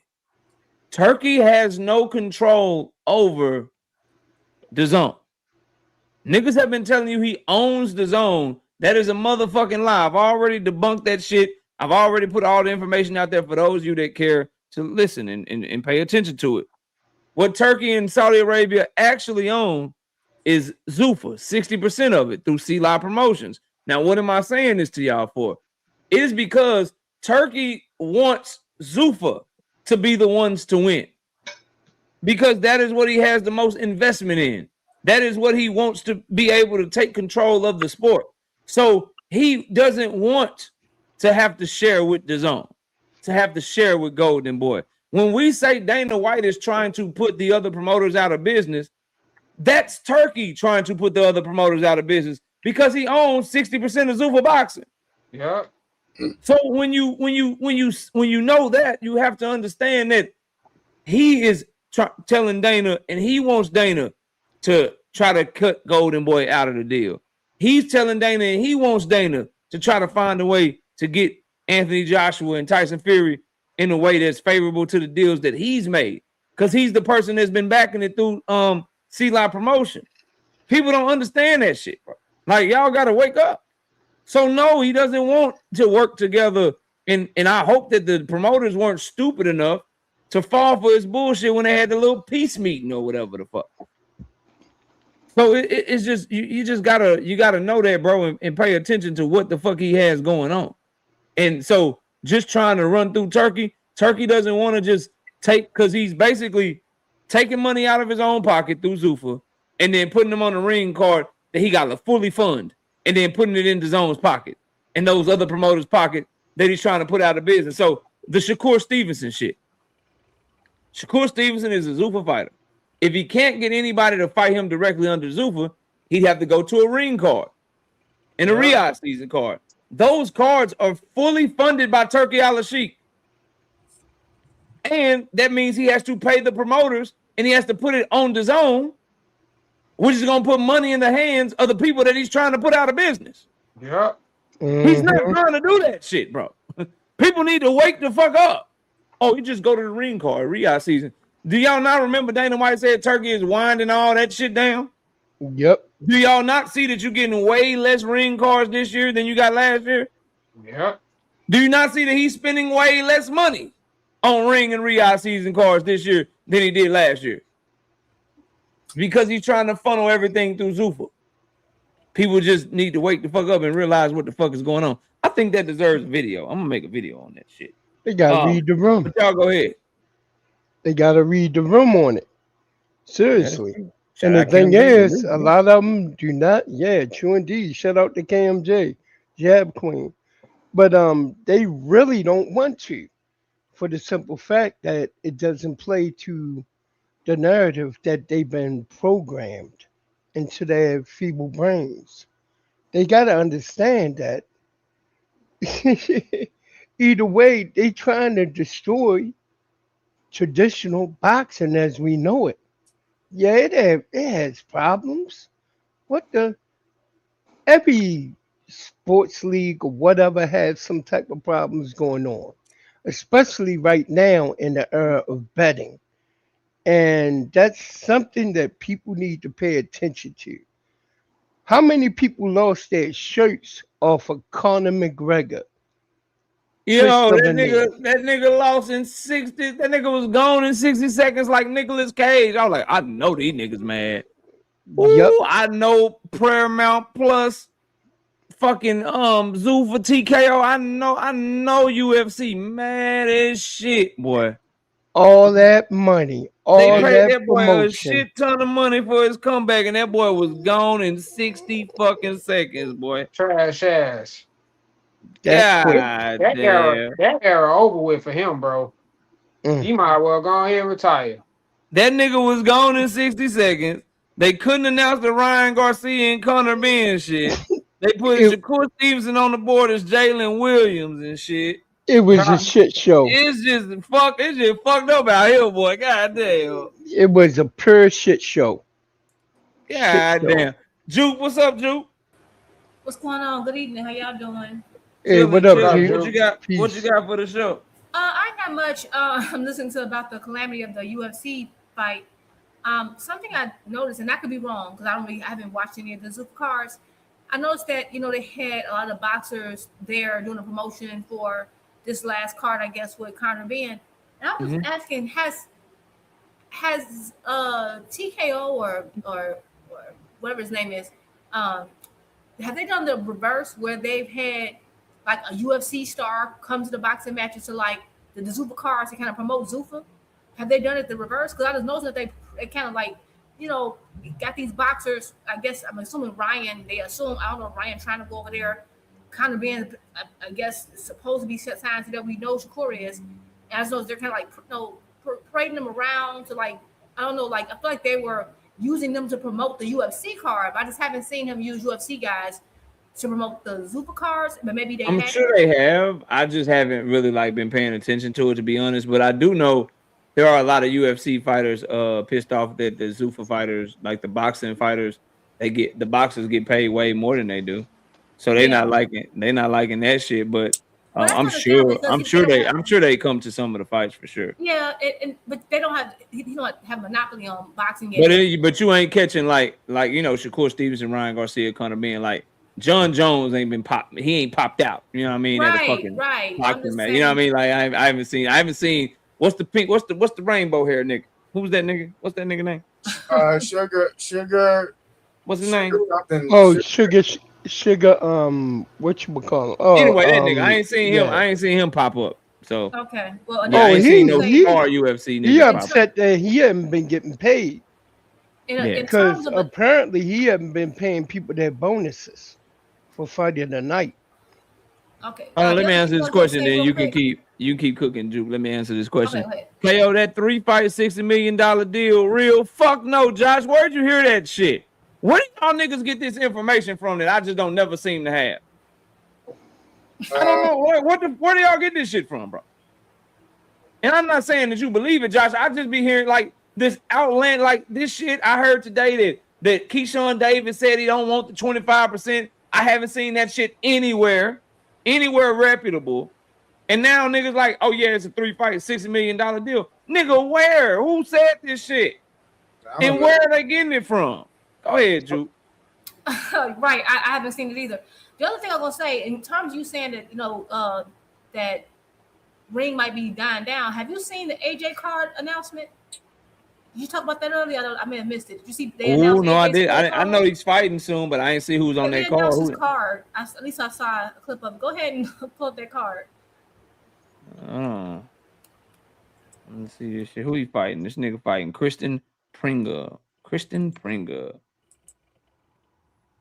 Turkey has no control over the zone. Niggas have been telling you he owns the zone. That is a motherfucking lie. I've already debunked that shit. I've already put all the information out there for those of you that care to listen and pay attention to it. What Turkey and Saudi Arabia actually own is Zuffa, 60% of it through C-Live Promotions. Now, what am I saying this to y'all for? It is because Turkey wants Zuffa to be the ones to win. Because that is what he has the most investment in. That is what he wants to be able to take control of the sport. So he doesn't want to have to share with DAZN, to have to share with Golden Boy. When we say Dana White is trying to put the other promoters out of business, that's Turkey trying to put the other promoters out of business because he owns 60% of Zuffa Boxing. Yeah. So when you know that, you have to understand that he is telling Dana, and he wants Dana to try to cut Golden Boy out of the deal. He's telling Dana, and he wants Dana to try to find a way to get Anthony Joshua and Tyson Fury in a way that's favorable to the deals that he's made, because he's the person that's been backing it through C-Live Promotion. People don't understand that shit, bro. Like, y'all got to wake up. So no, he doesn't want to work together, and I hope that the promoters weren't stupid enough to fall for his bullshit when they had the little peace meeting or whatever the fuck. So it's just you just gotta know that, bro, and pay attention to what the fuck he has going on. And so just trying to run through Turkey doesn't want to just take, because he's basically taking money out of his own pocket through Zuffa and then putting them on a ring card that he got to fully fund, and then putting it in DAZN's pocket and those other promoters' pocket that he's trying to put out of business. So the Shakur Stevenson shit. Shakur Stevenson is a Zuffa fighter. If he can't get anybody to fight him directly under Zuffa, he'd have to go to a ring card and a Riyadh season card. Those cards are fully funded by Turki Al-Sheikh. And that means he has to pay the promoters, and he has to put it on DAZN, which is going to put money in the hands of the people that he's trying to put out of business. Yeah. He's not trying to do that shit, bro. People need to wake the fuck up. Oh, you just go to the ring card, Riyadh season. Do y'all not remember Dana White said Turkey is winding all that shit down? Yep. Do y'all not see that you're getting way less ring cards this year than you got last year? Yep. Do you not see that he's spending way less money on ring and Riyadh season cards this year than he did last year? Because he's trying to funnel everything through Zuffa. People just need to wake the fuck up and realize what the fuck is going on. I think that deserves a video. I'm gonna make a video on that shit. They gotta read the room. But y'all go ahead. They gotta read the room on it. Seriously. Yeah. And the thing is, a lot of them do not. Yeah, true indeed. Shout out to KMJ, Jab Queen. But they really don't want to, for the simple fact that it doesn't play to the narrative that they've been programmed into their feeble brains. They gotta understand that either way, they trying to destroy traditional boxing as we know it. Yeah, it has problems. Every sports league or whatever has some type of problems going on, especially right now in the era of betting. And that's something that people need to pay attention to. How many people lost their shirts off of Conor McGregor Yo, twist of that a nail. nigga lost in 60. That nigga was gone in 60 seconds like Nicolas Cage. I was like, I know these niggas mad. Yep. Ooh, I know Paramount Plus fucking Zoo for TKO. I know UFC mad as shit, boy. All that money, They all paid that that boy a promotion. shit ton of money for his comeback, and that boy was gone in 60 fucking seconds, boy. Trash ass. That quick. God damn. That era over with for him, bro. Mm. He might well go ahead and retire. That nigga was gone in 60 seconds. They couldn't announce the Ryan Garcia and Conor Ben shit. They put Shakur Stevenson on the board as Jalen Williams and shit. It was a shit show. It's just fucked up out here, boy. God damn. It was a pure shit show. God damn. Juke, what's up, Juke? What's going on? Good evening. How y'all doing? Hey, what up, Juke? Juke? What you got? Peace. What you got for the show? I ain't got much. I'm listening to about the calamity of the UFC fight. Something I noticed, and I could be wrong because I haven't watched any of the Zoom cards. I noticed that they had a lot of boxers there doing a promotion for this last card, I guess, with Conor Ben. And I was asking, has TKO or whatever his name is, have they done the reverse where they've had like a UFC star come to the boxing matches to like the Zuffa cards to kind of promote Zuffa? Have they done it the reverse? Because I just noticed that they kind of like, got these boxers. I guess I'm assuming Ryan. They assume, I don't know, Ryan trying to go over there. Conor Ben, I guess, supposed to be signed to that we know Shakur is. And I just know they're kind of like, parading them around to like, I don't know, like I feel like they were using them to promote the UFC card. But I just haven't seen him use UFC guys to promote the Zuffa cards. But maybe they. I'm sure they have. I just haven't really like been paying attention to it, to be honest. But I do know there are a lot of UFC fighters pissed off that the Zuffa fighters, like the boxing fighters, the boxers get paid way more than they do. So they're not liking that shit. But I'm sure they come to some of the fights for sure. Yeah, but they don't have monopoly on boxing yet. But you ain't catching like Shakur Stevenson, Ryan Garcia, Conor Ben, like John Jones ain't been popped. He ain't popped out. You know what I mean? Right, at a fucking right. boxing match. You know what I mean? Like I haven't seen. What's the pink? What's the rainbow hair nigga? Who's that nigga? What's that nigga name? Sugar. What's his name? Oh, Sugar. What you call him? Oh, anyway, that nigga. I ain't seen him. I ain't seen him pop up. So okay. Well, I ain't seen no UFC nigga. He upset that he hasn't been getting paid. Because apparently he hasn't been paying people their bonuses for fighting the night. Okay. Let me answer this question, then you can keep cooking, Juke. Let me answer this question. KO, that 3-fight, $60 million deal real? Fuck no, Josh. Where'd you hear that shit? Where do y'all niggas get this information from that I just don't never seem to have? I don't know. Where do y'all get this shit from, bro? And I'm not saying that you believe it, Josh. I just be hearing like this outland, like this shit I heard today that Keyshawn Davis said he don't want the 25%. I haven't seen that shit anywhere reputable. And now niggas like, oh yeah, it's a 3-fight, $60 million deal. Nigga, where? Who said this shit? And where are they getting it from? Go ahead, Juke. Right, I haven't seen it either. The other thing I'm gonna say, in terms of you saying that that Ring might be dying down. Have you seen the AJ card announcement? Did you talk about that earlier? I may have missed it. Did you see? Oh no, I did. I know he's fighting soon, but I ain't see who's on that card. At least I saw a clip of it. Go ahead and pull up that card. Let me see this shit. Who he fighting? This nigga fighting Kristen Pringle.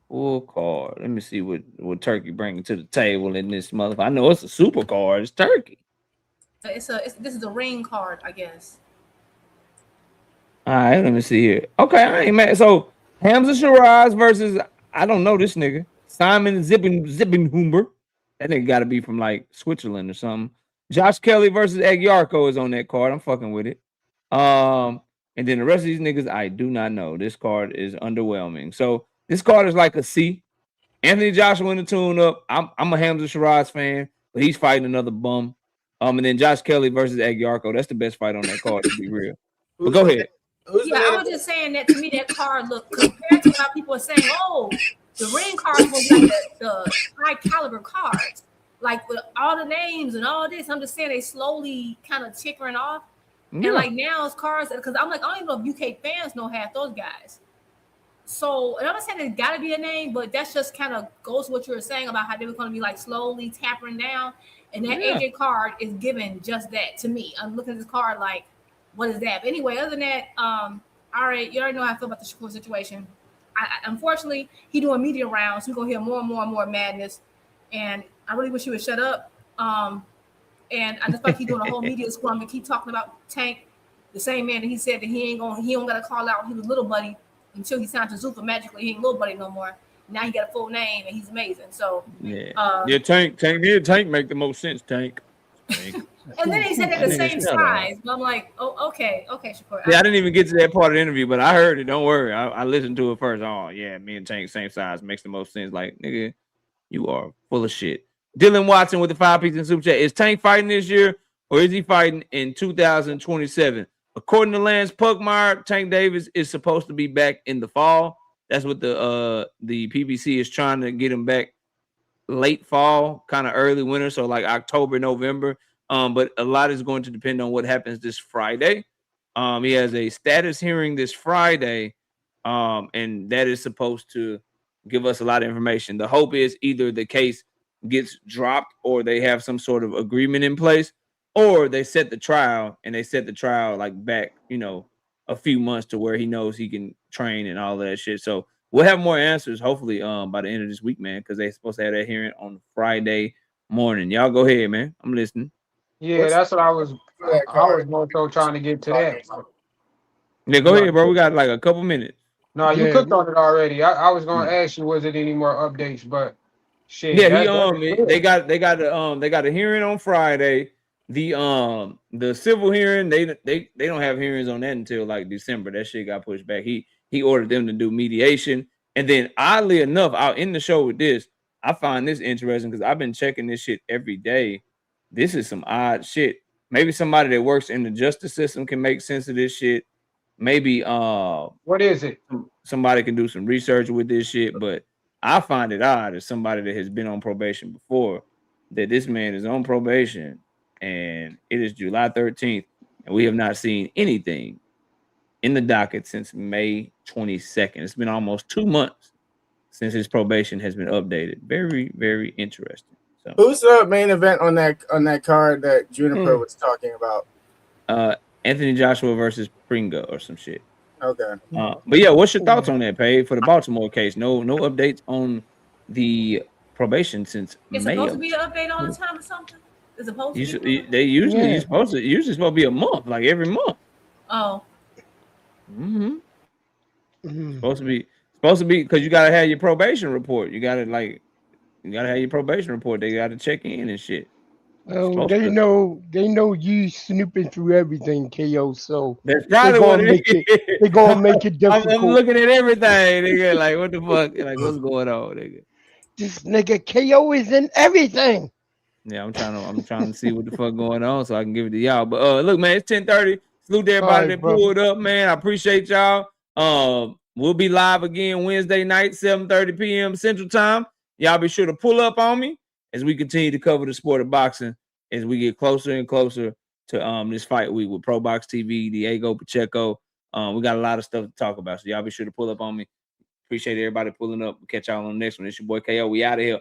Full card. Let me see what Turkey bringing to the table in this motherfucker. I know it's a super card. It's Turkey. This is a Ring card, I guess. All right, let me see here. Okay, I ain't mad. So Hamza Shiraz versus I don't know this nigga. Simon Zippenhumber. That nigga got to be from like Switzerland or something. Josh Kelly versus Agyarko is on that card. I'm fucking with it. And then the rest of these niggas, I do not know. This card is underwhelming. So this card is like a C. Anthony Joshua in the tune-up. I'm a Hamza Shiraz fan, but he's fighting another bum. And then Josh Kelly versus Agyarko. That's the best fight on that card, to be real. But go ahead. I was just saying that to me, that card looked compared to how people are saying, oh, the Ring cards will be like the high caliber cards. like with all the names and all this, I'm just saying they slowly kind of tickering off. Yeah. And like now it's cars because I'm like, I don't even know if UK fans know half those guys. So, and I'm not saying there's got to be a name, but that's just kind of goes to what you were saying about how they were going to be like slowly tapping down. And that AJ card is giving just that to me. I'm looking at this card like, what is that? But anyway, other than that, all right, you already know how I feel about the Shakur situation. Unfortunately, he doing media rounds. We're going to hear more and more and more madness. And I really wish he would shut up. And I just like he's doing a whole media scrum and keep talking about Tank, the same man that he said that he don't got to call out. He was little buddy until he signed to Zuffa magically. He ain't little buddy no more. Now he got a full name and he's amazing. So Tank make the most sense. Tank. And then he said they're the same size. But I'm like, oh, okay, Shakur. Yeah, I didn't even get to that part of the interview, but I heard it. Don't worry. I listened to it first. Oh, yeah, me and Tank, same size. Makes the most sense. Like, nigga, you are full of shit. Dylan Watson with the 5-piece in super chat. Is Tank fighting this year or is he fighting in 2027? According to Lance Puckmeyer, Tank Davis is supposed to be back in the fall. That's what the PBC is trying to get him back late fall, kind of early winter, so like October, November. But a lot is going to depend on what happens this Friday. He has a status hearing this Friday, and that is supposed to give us a lot of information. The hope is either the case gets dropped or they have some sort of agreement in place, or they set the trial like back, a few months to where he knows he can train and all of that shit. So we'll have more answers hopefully by the end of this week, man, because they're supposed to have that hearing on Friday morning. Y'all go ahead, man. I'm listening. Yeah, that's what I was more so trying to get to that. Yeah, go ahead, bro. We got like a couple minutes. No, you cooked on it already. I was gonna ask you, was it any more updates? But shit. Yeah, they got a hearing on Friday. The civil hearing, they don't have hearings on that until like December. That shit got pushed back. He ordered them to do mediation. And then oddly enough, I'll end the show with this. I find this interesting because I've been checking this shit every day. This is some odd shit. Maybe somebody that works in the justice system can make sense of this shit. Maybe what is it? Somebody can do some research with this shit, but I find it odd as somebody that has been on probation before that this man is on probation and it is July 13th and we have not seen anything in the docket since May 22nd. It's been almost 2 months since his probation has been updated. Very, very interesting. So, who's the main event on that card that Juniper was talking about? Anthony Joshua versus Pringa or some shit. Okay. But yeah, what's your thoughts on that, Paige, for the Baltimore case? No updates on the probation since it's May. Supposed to be an update all the time or something? It's supposed to be? They usually supposed to be a month, like every month. Oh. Supposed to be because you gotta have your probation report. You gotta have your probation report. They gotta check in and shit. Well, they know you snooping through everything, KO. So that's probably what it is. They're gonna make it difficult. I'm looking at everything, nigga. Like, what the fuck? Like, what's going on, nigga? This nigga KO is in everything. Yeah, I'm trying to see what the fuck going on so I can give it to y'all. But look, man, it's 10:30. Salute to everybody that pulled up, man. I appreciate y'all. We'll be live again Wednesday night, 7:30 p.m. Central Time. Y'all be sure to pull up on me as we continue to cover the sport of boxing as we get closer and closer to this fight week with Pro Box TV, Diego Pacheco. We got a lot of stuff to talk about, so y'all be sure to pull up on me. Appreciate everybody pulling up. We'll catch y'all on the next one. It's your boy KO. We out of here.